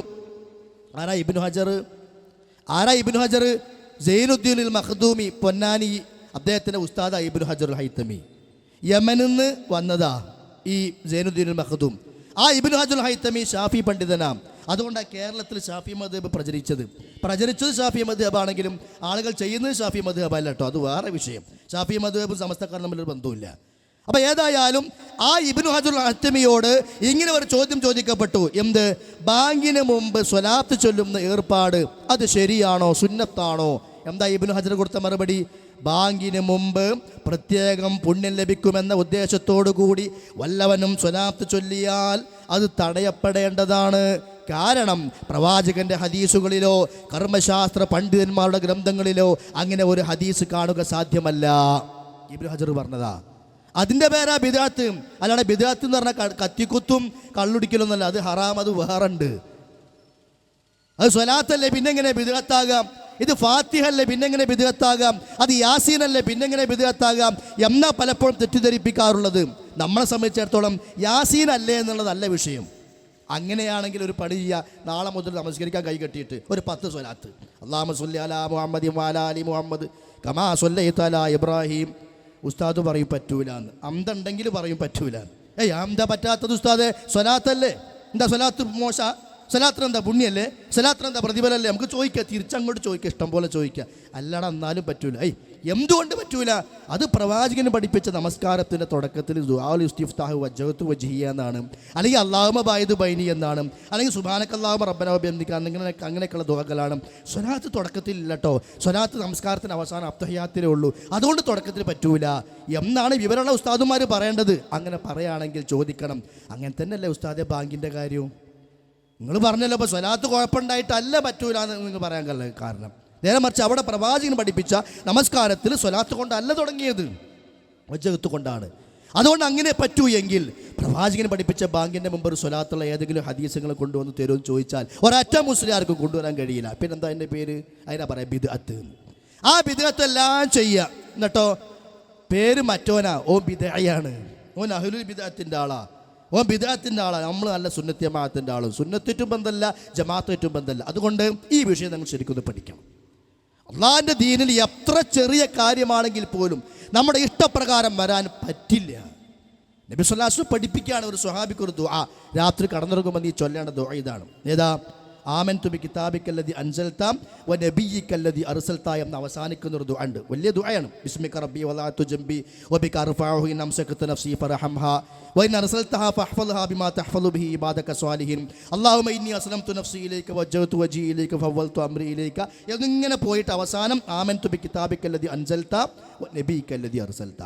ആരാ ഇബ്നു ഹജർ? സൈനുദ്ദീനുൽ മഖ്ദൂമി പൊന്നാനി, അദ്ദേഹത്തിൻ്റെ ഉസ്താദ ഇബ്നു ഹജറുൽ ഹൈത്തമി. യമനിൽ നിന്ന് വന്നതാ ഈ സൈനുദ്ദീനുൽ മഖ്ദൂം. ആ ഇബ്നു ഹജറുൽ ഹൈത്തമി ഷാഫി പണ്ഡിതനാം. അതുകൊണ്ടാണ് കേരളത്തിൽ ഷാഫി മദ്ഹബ് പ്രചരിച്ചത് ഷാഫി മദ്ഹബ് ആണെങ്കിലും ആളുകൾ ചെയ്യുന്നത് ഷാഫി മദ്ഹബ് അല്ല കേട്ടോ, അത് വേറെ വിഷയം. ഷാഫി മദ്ഹബും സമസ്തക്കാരും തമ്മിലൊരു ബന്ധവുമില്ല. അപ്പോൾ ഏതായാലും ആ ഇബ്നു ഹജറുൽ ഹൈത്തമിയോട് ഇങ്ങനെ ഒരു ചോദ്യം ചോദിക്കപ്പെട്ടു. എന്ത്? ബാങ്കിന് മുമ്പ് സ്വലാത്ത് ചൊല്ലുന്ന ഏർപ്പാട് അത് ശരിയാണോ, സുന്നത്താണോ? എന്താ ഇബ്നു ഹജർ കൊടുത്ത മറുപടി? ബാങ്കിന് മുമ്പ് പ്രത്യേകം പുണ്യം ലഭിക്കുമെന്ന ഉദ്ദേശത്തോടു കൂടി വല്ലവനും സ്വലാത്ത് ചൊല്ലിയാൽ അത് തടയപ്പെടേണ്ടതാണ്. കാരണം പ്രവാചകന്റെ ഹദീസുകളിലോ കർമ്മശാസ്ത്ര പണ്ഡിതന്മാരുടെ ഗ്രന്ഥങ്ങളിലോ അങ്ങനെ ഒരു ഹദീസ് കാണുക സാധ്യമല്ല. ഇബ്നു ഹജർ പറഞ്ഞതാ. അതിൻ്റെ പേരാ ബിദ്അത്ത്. അല്ലാതെ ബിദ്അത്ത് എന്ന് പറഞ്ഞാൽ കത്തിക്കുത്തും കള്ളുടിക്കലൊന്നല്ല, അത് ഹറാം, അത് വേറുണ്ട്. അത് സ്വലാത്തല്ലേ, പിന്നെങ്ങനെ ബിദ്അത്താകാം? ഇത് ഫാത്തിഹല്ലേ, പിന്നെങ്ങനെ ബിദ്അത്താകാം? അത് യാസീനല്ലേ, പിന്നെങ്ങനെ ബിദ്അത്താകാം എന്നാ പലപ്പോഴും തെറ്റിദ്ധരിപ്പിക്കാറുള്ളത്. നമ്മളെ സംബന്ധിച്ചിടത്തോളം യാസീൻ അല്ലേ എന്നുള്ളതല്ല വിഷയം. അങ്ങനെയാണെങ്കിൽ ഒരു പണി ചെയ്യുക, നാളെ മുതൽ നമസ്കരിക്കാൻ കൈ കെട്ടിയിട്ട് ഒരു 10 സ്വലാത്ത്. അല്ലാഹുമ്മ സ്വല്ലി അലാ മുഹമ്മദി വഅലാ ആലി മുഹമ്മദ് കമാ സ്വല്ലൈത അലാ ഇബ്രാഹിം. ഉസ്താദ് പറയും പറ്റൂലെന്ന്, അന്തുണ്ടെങ്കിൽ പറയും പറ്റൂലെന്ന്. എന്താ പറ്റാത്തത് ഉസ്താദെ? സ്വലാത്തല്ലേ. എന്താ സ്വലാത്ത് മോശ? സ്വലാത്തിന് എന്താ പുണ്യല്ലേ? സ്വലാത്തിന് എന്താ പ്രതിഫലല്ലേ? നമുക്ക് ചോദിക്കുക, തിരിച്ചങ്ങോട്ട് ചോദിക്കുക, ഇഷ്ടം പോലെ ചോദിക്കുക. അല്ലാതെ എന്നാലും പറ്റൂല. എന്തുകൊണ്ട് പറ്റൂല? അത് പ്രവാചകന് പഠിപ്പിച്ച നമസ്കാരത്തിൻ്റെ തുടക്കത്തിൽ ദുആഉൽ ഇസ്തിഫ്താഹ് വജ്ഹതു വജ്ഹിയ എന്നാണ്, അല്ലെങ്കിൽ അല്ലാഹുമ്മ ബായിദ് ബൈനി എന്നാണ്, അല്ലെങ്കിൽ സുബ്ഹാനക്കല്ലാഹുമ്മ റബ്ബനാ വബിഹംദിക, അങ്ങനെയൊക്കെയുള്ള ദുആകളാണ്. സ്വലാത്ത് തുടക്കത്തിൽ ഇല്ല കേട്ടോ. സ്വലാത്ത് നമസ്കാരത്തിന് അവസാനം അത്തഹിയാത്തിലേ ഉള്ളൂ. അതുകൊണ്ട് തുടക്കത്തിൽ പറ്റൂല എന്നാണ് വിവരമുള്ള ഉസ്താദുമാർ പറയേണ്ടത്. അങ്ങനെ പറയുകയാണെങ്കിൽ ചോദിക്കണം, അങ്ങനെ തന്നെയല്ലേ ഉസ്താദെ ബാങ്കിൻ്റെ കാര്യവും? നിങ്ങൾ പറഞ്ഞല്ലോ ഇപ്പോൾ സ്വലാത്ത് കുഴപ്പമുണ്ടായിട്ടല്ല പറ്റൂല എന്ന് നിങ്ങൾ പറയാൻ കാരണം. നേരെ മറിച്ച് അവിടെ പ്രവാചകൻ പഠിപ്പിച്ച നമസ്കാരത്തിൽ സ്വലാത്ത് കൊണ്ടല്ല തുടങ്ങിയത്, വജ്ഹത്ത് കൊണ്ടാണ്. അതുകൊണ്ട് അങ്ങനെ പറ്റൂ എങ്കിൽ പ്രവാചകൻ പഠിപ്പിച്ച ബാങ്കിൻ്റെ മുമ്പ് ഒരു സ്വലാത്തുള്ള ഏതെങ്കിലും ഹദീസുകൾ കൊണ്ടുവന്ന് തരുമെന്ന് ചോദിച്ചാൽ ഒരൊറ്റ മുസ്ലിയാർക്കും കൊണ്ടുവരാൻ കഴിയില്ല. പിന്നെന്താ അതിൻ്റെ പേര്? അതിനാ പറയാം ബിദ്അത്ത്. ആ ബിദ്അത്ത് എല്ലാം ചെയ്യുക. എന്നിട്ടോ പേര് മറ്റോനാ, ഓ ബിദ്അയാണ്, ഓൻ അഹ്ലുൽ ബിദ്അത്തിൻ്റെ ആളാ, ഓൻ ബിദ്അത്തിൻ്റെ ആളാണ്. നമ്മൾ നല്ല സുന്നത്ത് ജമാഅത്തിൻ്റെ ആളും. സുന്നത്തേറ്റും ബന്ധമല്ല, ജമാഅത്തേറ്റും ബന്ധമല്ല. അതുകൊണ്ട് ഈ വിഷയം നമ്മൾ ശരിക്കും പഠിക്കണം. അള്ളാഹിൻ്റെ ദീനിൽ എത്ര ചെറിയ കാര്യമാണെങ്കിൽ പോലും നമ്മുടെ ഇഷ്ടപ്രകാരം വരാൻ പറ്റില്ല. നബി സല്ലല്ലാഹു അലൈഹി വസല്ലം പഠിപ്പിക്കുകയാണ് ഒരു സ്വഹാബിക്ക് ഒരു ദുആ, രാത്രി കടന്നുറങ്ങുമ്പോൾ നീ ചൊല്ലേണ്ട ദുആ ഇതാണ്. ഏതാ? ആമൻതു ബി കിതാബിക്കല്ലദി അൻസൽത വ നബിയിക്കല്ലദി അർസൽത എന്ന അവസാനിക്കുന്ന ഒരു ദുആ ഉണ്ട്. വലിയ ദുആയാണ്. ബിസ്മിക റബ്ബി വദഅതു ജംബി വബിക അർഫഉഹു ഇൻ അംസകത നഫ്സി ഫർഹംഹാ വഇൻ അർസൽതഹാ ഫഹ്ഫദ്ഹാ ബിമാ തഹ്ഫദു ബിഹി ഇബാദക സ്വാലിഹീൻ അല്ലാഹുമ്മ ഇന്നി അസ്ലംതു നഫ്സി ഇലൈക വജ്ജഹ്തു വജ്ഹി ഇലൈക ഫവ്വൽതു അംരി ഇലൈക എന്നിങ്ങനെ പോയിട്ട് അവസാനം ആമൻതു ബി കിതാബിക്കല്ലദി അൻസൽത വ നബിയിക്കല്ലദി അർസൽത.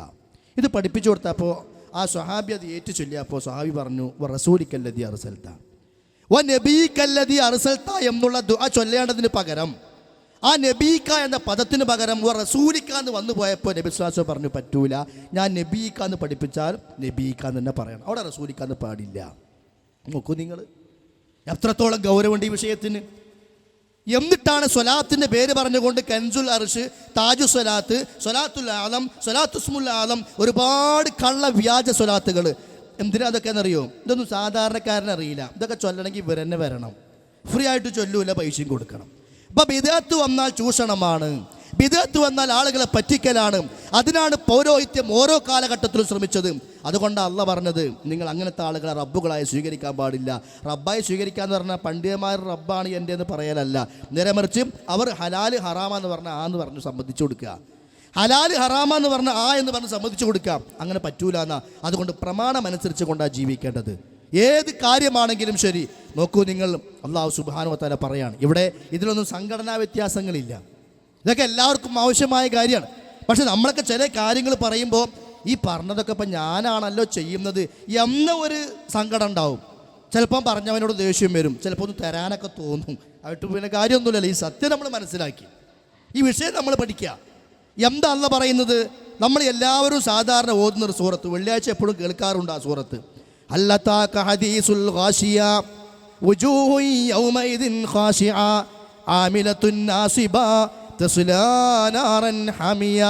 ഇത് പഠിപ്പിച്ചു കൊടുത്തപ്പോൾ ആ സ്വഹാബി അത് ഏറ്റു ചൊല്ലിയപ്പോൾ സ്വഹാബി പറഞ്ഞു വ റസൂലിക്കല്ലദി അർസൽത വ നബിയിക്കല്ലദി അർസൽത എന്നുള്ള ദുആ ചൊല്ലേണ്ടതിന് പകരം ആ നബീക്ക എന്ന പദത്തിന് പകരം വ റസൂലിക്ക എന്ന് വന്നു പോയപ്പോൾ നബി സ്വല്ലല്ലാഹു അലൈഹി വസല്ലം പറഞ്ഞു പറ്റൂല, ഞാൻ നബീക്ക എന്ന് പഠിപ്പിച്ചാൽ നബീക്ക എന്ന് തന്നെ പറയണം, അവിടെ റസൂലിക്ക എന്ന് പാടില്ല. നോക്കൂ നിങ്ങൾ എത്രത്തോളം ഗൗരവമുണ്ട് ഈ വിഷയത്തിന്. എന്നിട്ടാണ് സ്വലാത്തിൻ്റെ പേര് പറഞ്ഞുകൊണ്ട് കൻസുൽ അർഷ്, താജു സ്വലാത്ത്, സ്വലാത്തുൽ ആലം, സ്വലാത്തുസ്മുൽ ആലം, ഒരുപാട് കള്ള വ്യാജ സ്വലാത്തുകൾ. എന്തിനാ അതൊക്കെ എന്നറിയോ? ഇതൊന്നും സാധാരണക്കാരനറിയില്ല. ഇതൊക്കെ ചൊല്ലണമെങ്കിൽ ഇവർ തന്നെ വരണം, ഫ്രീ ആയിട്ട് ചൊല്ലൂല, പൈസയും കൊടുക്കണം. അപ്പം ബിദ്അത്ത് വന്നാൽ ചൂഷണമാണ്, ബിദ്അത്ത് വന്നാൽ ആളുകളെ പറ്റിക്കലാണ്. അതിനാണ് പൗരോഹിത്യം ഓരോ കാലഘട്ടത്തിലും ശ്രമിച്ചത്. അതുകൊണ്ടാണ് അള്ളാഹ് പറഞ്ഞത് നിങ്ങൾ അങ്ങനത്തെ ആളുകളെ റബ്ബുകളായി സ്വീകരിക്കാൻ പാടില്ല. റബ്ബായി സ്വീകരിക്കാന്ന് പറഞ്ഞാൽ പണ്ഡിതന്മാർ റബ്ബാണ് എൻ്റെ എന്ന് പറയലല്ല, നേരെ മറിച്ച് അവർ ഹലാല് ഹറാമെന്ന് പറഞ്ഞാൽ ആ എന്ന് പറഞ്ഞ് സമ്മതിച്ചു കൊടുക്കുക, ഹലാല് ഹറാമെന്ന് പറഞ്ഞാൽ ആ എന്ന് പറഞ്ഞ് സമ്മതിച്ചു കൊടുക്കുക. അങ്ങനെ പറ്റൂല എന്നാ. അതുകൊണ്ട് പ്രമാണം അനുസരിച്ച് കൊണ്ടാണ് ജീവിക്കേണ്ടത്. ഏത് കാര്യമാണെങ്കിലും ശരി. നോക്കൂ നിങ്ങൾ, അല്ലാഹു സുബ്ഹാനഹു വ തആല പറയാണ്, ഇവിടെ ഇതിലൊന്നും സംഘടനാ വ്യത്യാസങ്ങളില്ല, ഇതൊക്കെ എല്ലാവർക്കും ആവശ്യമായ കാര്യമാണ്. പക്ഷെ നമ്മളൊക്കെ ചില കാര്യങ്ങൾ പറയുമ്പോൾ ഈ പറഞ്ഞതൊക്കെ ഇപ്പം ഞാനാണല്ലോ ചെയ്യുന്നത് എന്ന ഒരു സങ്കടം ഉണ്ടാവും. ചിലപ്പം പറഞ്ഞവനോട് ദേഷ്യം വരും, ചിലപ്പോൾ ഒന്ന് തരാനൊക്കെ തോന്നും. ആയിട്ട് പിന്നെ കാര്യമൊന്നുമില്ലല്ലോ. ഈ സത്യം നമ്മൾ മനസ്സിലാക്കി ഈ വിഷയം നമ്മൾ പഠിക്കുക. എന്താ അല്ലാഹ് പറയുന്നത്? നമ്മൾ എല്ലാവരും സാധാരണ ഓതുന്നൊരു സൂറത്ത്, വെള്ളിയാഴ്ച എപ്പോഴും കേൾക്കാറുണ്ട് ആ സൂറത്ത്. അല്ലതാക ഹദീസുൽ ഖാശിയ വുജൂഹു യൗമഇദിൻ ഖാശിഅ ആമിലത്തുൻ നാസിബ തസ്ലാ നാറൻ ഹമിയ.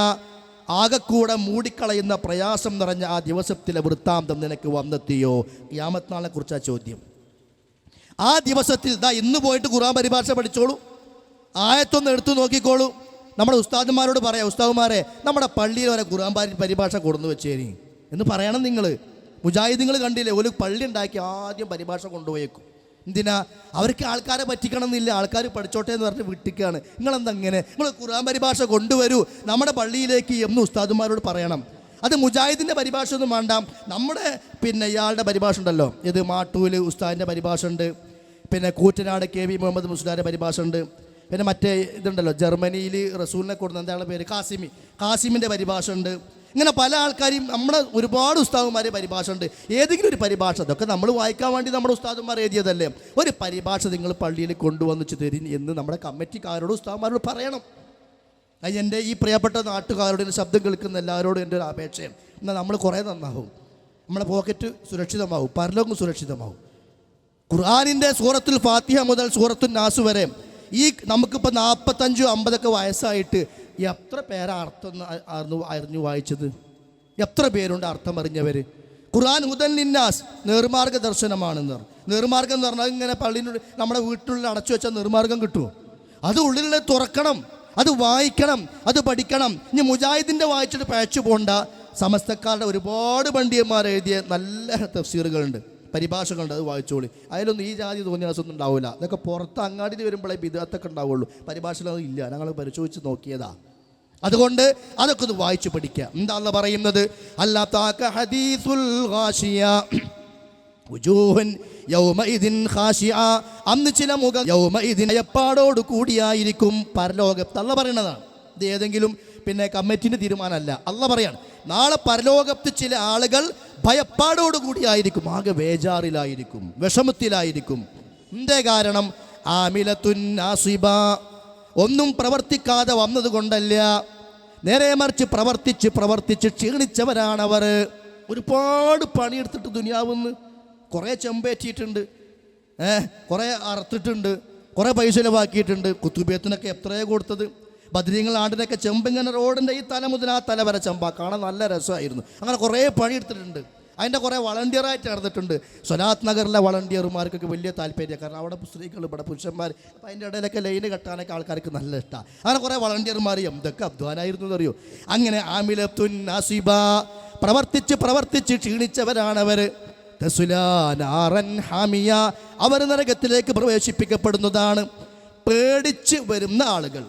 ആകെക്കൂടെ മൂടിക്കളയുന്ന പ്രയാസം നിറഞ്ഞ ആ ദിവസത്തിലെ വൃത്താന്തം നിനക്ക് വന്നെത്തിയോ? ഖിയാമത്ത് നാളിനെ കുറിച്ചാ ചോദ്യം. ആ ദിവസത്തിൽ ഇന്ന് പോയിട്ട് ഖുർആൻ പരിഭാഷ പഠിച്ചോളൂ, ആയത്തൊന്ന് എടുത്തു നോക്കിക്കോളൂ. നമ്മുടെ ഉസ്താദുമാരോട് പറയാം, ഉസ്താദുമാരെ നമ്മുടെ പള്ളിയിൽ വരെ ഖുർആൻ പരിഭാഷ കൊടുന്നു വെച്ചേരി എന്ന് പറയണം. നിങ്ങൾ മുജാഹിദുകൾ കണ്ടില്ലേ, ഒരു പള്ളി ഉണ്ടാക്കി ആദ്യം പരിഭാഷ കൊണ്ടുപോയേക്കും. എന്തിനാ? അവർക്ക് ആൾക്കാരെ പറ്റിക്കണം എന്നില്ല, ആൾക്കാർ പഠിച്ചോട്ടെ എന്ന് പറഞ്ഞ് വിട്ടിക്കാണ്. നിങ്ങളെന്താ അങ്ങനെ? നിങ്ങൾ ഖുർആൻ പരിഭാഷ കൊണ്ടുവരൂ നമ്മുടെ പള്ളിയിലേക്ക് എന്ന് ഉസ്താദുമാരോട് പറയണം. അത് മുജാഹിദിൻ്റെ പരിഭാഷ ഒന്നും വേണ്ട, നമ്മുടെ ഇയാളുടെ പരിഭാഷ ഉണ്ടല്ലോ, ഇത് മാട്ടൂല് ഉസ്താദിൻ്റെ പരിഭാഷ ഉണ്ട്, പിന്നെ കൂറ്റനാട് KV മുഹമ്മദ് മുസ്ലിയാരുടെ പരിഭാഷ ഉണ്ട്, പിന്നെ മറ്റേ ഇതുണ്ടല്ലോ ജർമ്മനിയിൽ റസൂലിനെ കൊടുക്കുന്ന എന്താണ് പേര്, കാസിമിൻ്റെ പരിഭാഷ ഉണ്ട്. ഇങ്ങനെ പല ആൾക്കാരും നമ്മുടെ ഒരുപാട് ഉസ്താദുമാരെ പരിഭാഷ ഉണ്ട്. ഏതെങ്കിലും ഒരു പരിഭാഷ, അതൊക്കെ നമ്മൾ വായിക്കാൻ വേണ്ടി നമ്മുടെ ഉസ്താദുമാർ എഴുതിയതല്ലേ, ഒരു പരിഭാഷ നിങ്ങൾ പള്ളിയിൽ കൊണ്ടുവന്നിച്ച് തരും എന്ന് നമ്മുടെ കമ്മിറ്റിക്കാരോട് ഉസ്താദുമാരോട് പറയണം. അത് എൻ്റെ ഈ പ്രിയപ്പെട്ട നാട്ടുകാരുടെ ശബ്ദം കേൾക്കുന്ന എല്ലാവരോടും എൻ്റെ ഒരു അപേക്ഷയാണ്. എന്നാൽ നമ്മൾ കുറേ നന്നാവും, നമ്മളെ പോക്കറ്റ് സുരക്ഷിതമാവും, പരലോകം സുരക്ഷിതമാവും. ഖുർആനിൻ്റെ സൂറത്തുൽ ഫാത്തിഹ മുതൽ സൂറത്തുൽ നാസ് വരെ ഈ നമുക്കിപ്പോൾ 45-50 വയസ്സായിട്ട് എത്ര പേരാ അർത്ഥം അറിഞ്ഞു വായിച്ചത്? എത്ര പേരുണ്ട് അർത്ഥം അറിഞ്ഞവർ? ഖുർആൻ ഹുദൻ ലിന്നാസ്, നേർമാർഗ ദർശനമാണെന്ന്. നേർമാർഗം എന്ന് പറഞ്ഞാൽ ഇങ്ങനെ പള്ളിയിലുള്ള നമ്മുടെ വീട്ടിലുള്ള അടച്ചു വെച്ചാൽ നേർമാർഗം കിട്ടുമോ? അത് ഉള്ളിലുള്ള തുറക്കണം, അത് വായിക്കണം, അത് പഠിക്കണം. ഇനി മുജാഹിദിൻ്റെ വായിച്ചിട്ട് പഴച്ചു പോണ്ട. സമസ്തക്കാരുടെ ഒരുപാട് പണ്ഡിതന്മാർ എഴുതിയ നല്ല തഫ്സീറുകളുണ്ട്, പരിഭാഷകളുണ്ട്, അത് വായിച്ചോളി. അതിലൊന്നും ഈ ജാതി തോന്നിയാസൊന്നും ഉണ്ടാവില്ല. അതൊക്കെ പുറത്ത് അങ്ങാടിയിൽ വരുമ്പോഴേ ബിദ്അത്തൊക്കെ ഉണ്ടാവുള്ളൂ. പരിഭാഷയിലൊന്നും ഇല്ല, ഞങ്ങൾ പരിശോധിച്ച് നോക്കിയതാ. അതുകൊണ്ട് അതൊക്കെ ഒന്ന് വായിച്ചു പഠിക്കുക. എന്താ അല്ലാഹ് പറയുന്നത്? അല്ലാതാക ഹദീസുൽ ഖാശിയ വുജൂഹുൻ യൗമഇദിൻ ഖാശിഅ. അന്ന് ചില മുഖം യൗമഇദിൻ ഭയപ്പാടോട് കൂടിയായിരിക്കും. പരലോകത്ത് അല്ലാഹ് പറയുന്നതാണ്. ഇത് ഏതെങ്കിലും കമ്മിറ്റിൻ്റെ തീരുമാനമല്ല. അല്ലാഹ് പറയാണ്, നാളെ പരലോകത്ത് ചില ആളുകൾ ഭയപ്പാടോടുകൂടിയായിരിക്കും, ആകെ വേജാറിലായിരിക്കും, വിഷമത്തിലായിരിക്കും. എന്തേ കാരണം? ആമിലത്തുൻ നാസിബ, ഒന്നും പ്രവർത്തിക്കാതെ വന്നത് കൊണ്ടല്ല, നേരെ മറിച്ച് പ്രവർത്തിച്ച് ക്ഷീണിച്ചവരാണവർ. ഒരുപാട് പണിയെടുത്തിട്ട് ദുനിയാവുന്ന് കുറേ ചെമ്പേറ്റിയിട്ടുണ്ട്, കുറേ അറുത്തിട്ടുണ്ട്, കുറേ പൈസ ചിലവാക്കിയിട്ടുണ്ട്. കുത്തുബിയത്തിനൊക്കെ എത്രയോ കൊടുത്തത്. ബദ്രീങ്ങൾ ആണ്ടിനൊക്കെ ചെമ്പിങ്ങനെ റോഡിൻ്റെ ഈ തല മുതൽ ആ തല വരെ ചെമ്പാ, കാണാൻ നല്ല രസമായിരുന്നു. അങ്ങനെ കുറേ പണിയെടുത്തിട്ടുണ്ട്. അതിൻ്റെ കുറേ വളണ്ടിയറായിട്ട് നടന്നിട്ടുണ്ട്. സ്വലാത്ത് നഗറിലെ വളണ്ടിയർമാർക്കൊക്കെ വലിയ താല്പര്യം, കാരണം അവിടെ സ്ത്രീകൾ, ഇവിടെ പുരുഷന്മാർ. അപ്പം അതിൻ്റെ ഇടയിലൊക്കെ ലൈന് കെട്ടാനൊക്കെ ആൾക്കാർക്ക് നല്ല ഇഷ്ടമാണ്. അങ്ങനെ കുറേ വളണ്ടിയർമാർ എന്തൊക്കെ അധ്വാനായിരുന്നു എന്നറിയോ. അങ്ങനെ ആമിലത്തുൻ നാസിബ, പ്രവർത്തിച്ച് ക്ഷീണിച്ചവരാണവർ. തസ്ലാ നാറൻ ഹാമിയ, അവർ നരകത്തിലേക്ക് പ്രവേശിപ്പിക്കപ്പെടുന്നതാണ്. പേടിച്ച് വരുന്ന ആളുകൾ,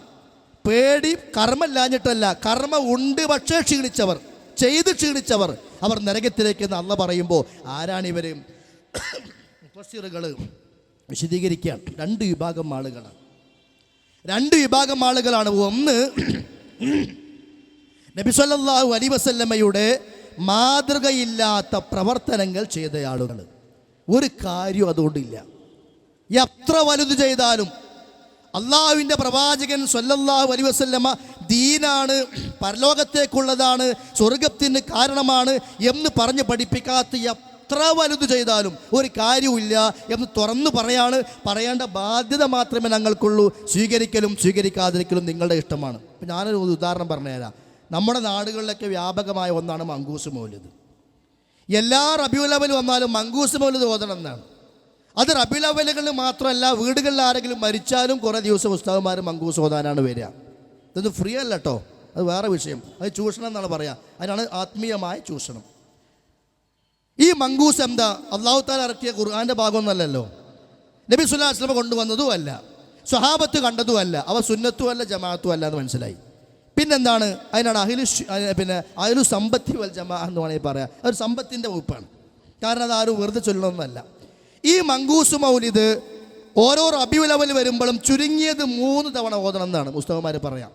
പേടി കർമ്മമില്ലാഞ്ഞിട്ടല്ല, കർമ്മ ഉണ്ട് പക്ഷേ ക്ഷീണിച്ചവർ, ചെയ്ത് ക്ഷീണിച്ചവർ, അവർ നരകത്തിലേക്ക് എന്ന് അള്ളാഹ് പറയുമ്പോൾ ആരാണിവർ? മുഫസ്സിറുകൾ വിശദീകരിക്കുകയാണ്. രണ്ട് വിഭാഗം ആളുകളാണ്. ഒന്ന്, നബി സല്ലല്ലാഹു അലൈഹി വസല്ലമയുടെ മാതൃകയില്ലാത്ത പ്രവർത്തനങ്ങൾ ചെയ്ത ആളുകൾ. ഒരു കാര്യം അതുകൊണ്ടില്ല. എത്ര വലുത് ചെയ്താലും അള്ളാഹുവിൻ്റെ പ്രവാചകൻ സല്ലല്ലാഹു അലൈഹി വസല്ലമ ദീനാണ്, പരലോകത്തേക്കുള്ളതാണ്, സ്വർഗത്തിന് കാരണമാണ് എന്ന് പറഞ്ഞ് പഠിപ്പിക്കാത്ത എത്ര വലുത് ചെയ്താലും ഒരു കാര്യമില്ല എന്ന് തുറന്നു പറയേണ്ട ബാധ്യത മാത്രമേ ഞങ്ങൾക്കുള്ളൂ. സ്വീകരിക്കലും സ്വീകരിക്കാതിരിക്കലും നിങ്ങളുടെ ഇഷ്ടമാണ്. ഇപ്പം ഞാനൊരു ഉദാഹരണം പറഞ്ഞുതരാം. നമ്മുടെ നാടുകളിലൊക്കെ വ്യാപകമായ ഒന്നാണ് മങ്കൂസ് മൗലിദ്. എല്ലാ റബീഉൽ അവ്വൽ വന്നാലും മങ്കൂസ് മൗലിദ് ഓതണം എന്നാണ്. അത് റബീഉൽ അവ്വലുകളിൽ മാത്രമല്ല, വീടുകളിൽ ആരെങ്കിലും മരിച്ചാലും കുറേ ദിവസം ഉസ്താദുമാർ മങ്കൂസ് ഓതാനാണ് വരിക. ഇതൊന്നും ഫ്രീ അല്ല കേട്ടോ, അത് വേറെ വിഷയം. അത് ചൂഷണം എന്നാണ് പറയുക. അതിനാണ് ആത്മീയമായ ചൂഷണം. ഈ മങ്കൂസ് എന്താ? അല്ലാഹു തആല ഇറക്കിയ ഖുർആന്റെ ഭാഗമൊന്നുമല്ലല്ലോ, നബി സല്ലല്ലാഹു അലൈഹി വസല്ലം കൊണ്ടുവന്നതും അല്ല, സ്വഹാബത്ത് കണ്ടതും അല്ല, അവ സുന്നത്തും അല്ല, ജമാഅത്തും അല്ല എന്ന് മനസ്സിലായി. പിന്നെന്താണ്? അതിനാണ് അഹ്ലു സമ്പത്തി വൽ ജമാഅ എന്ന് വേണമെങ്കിൽ പറയാം. അതൊരു സമ്പത്തിൻ്റെ വകുപ്പാണ്. കാരണം അത് ആരും വെറുതെ ചൊല്ലണമെന്നല്ല. ഈ മങ്കൂസ് മൗലിദ് ഓരോ റബീഉൽ അവ്വൽ വരുമ്പോഴും ചുരുങ്ങിയത് 3 തവണ ഓതണം എന്നാണ് മുസ്തഫമാർ പറയാം.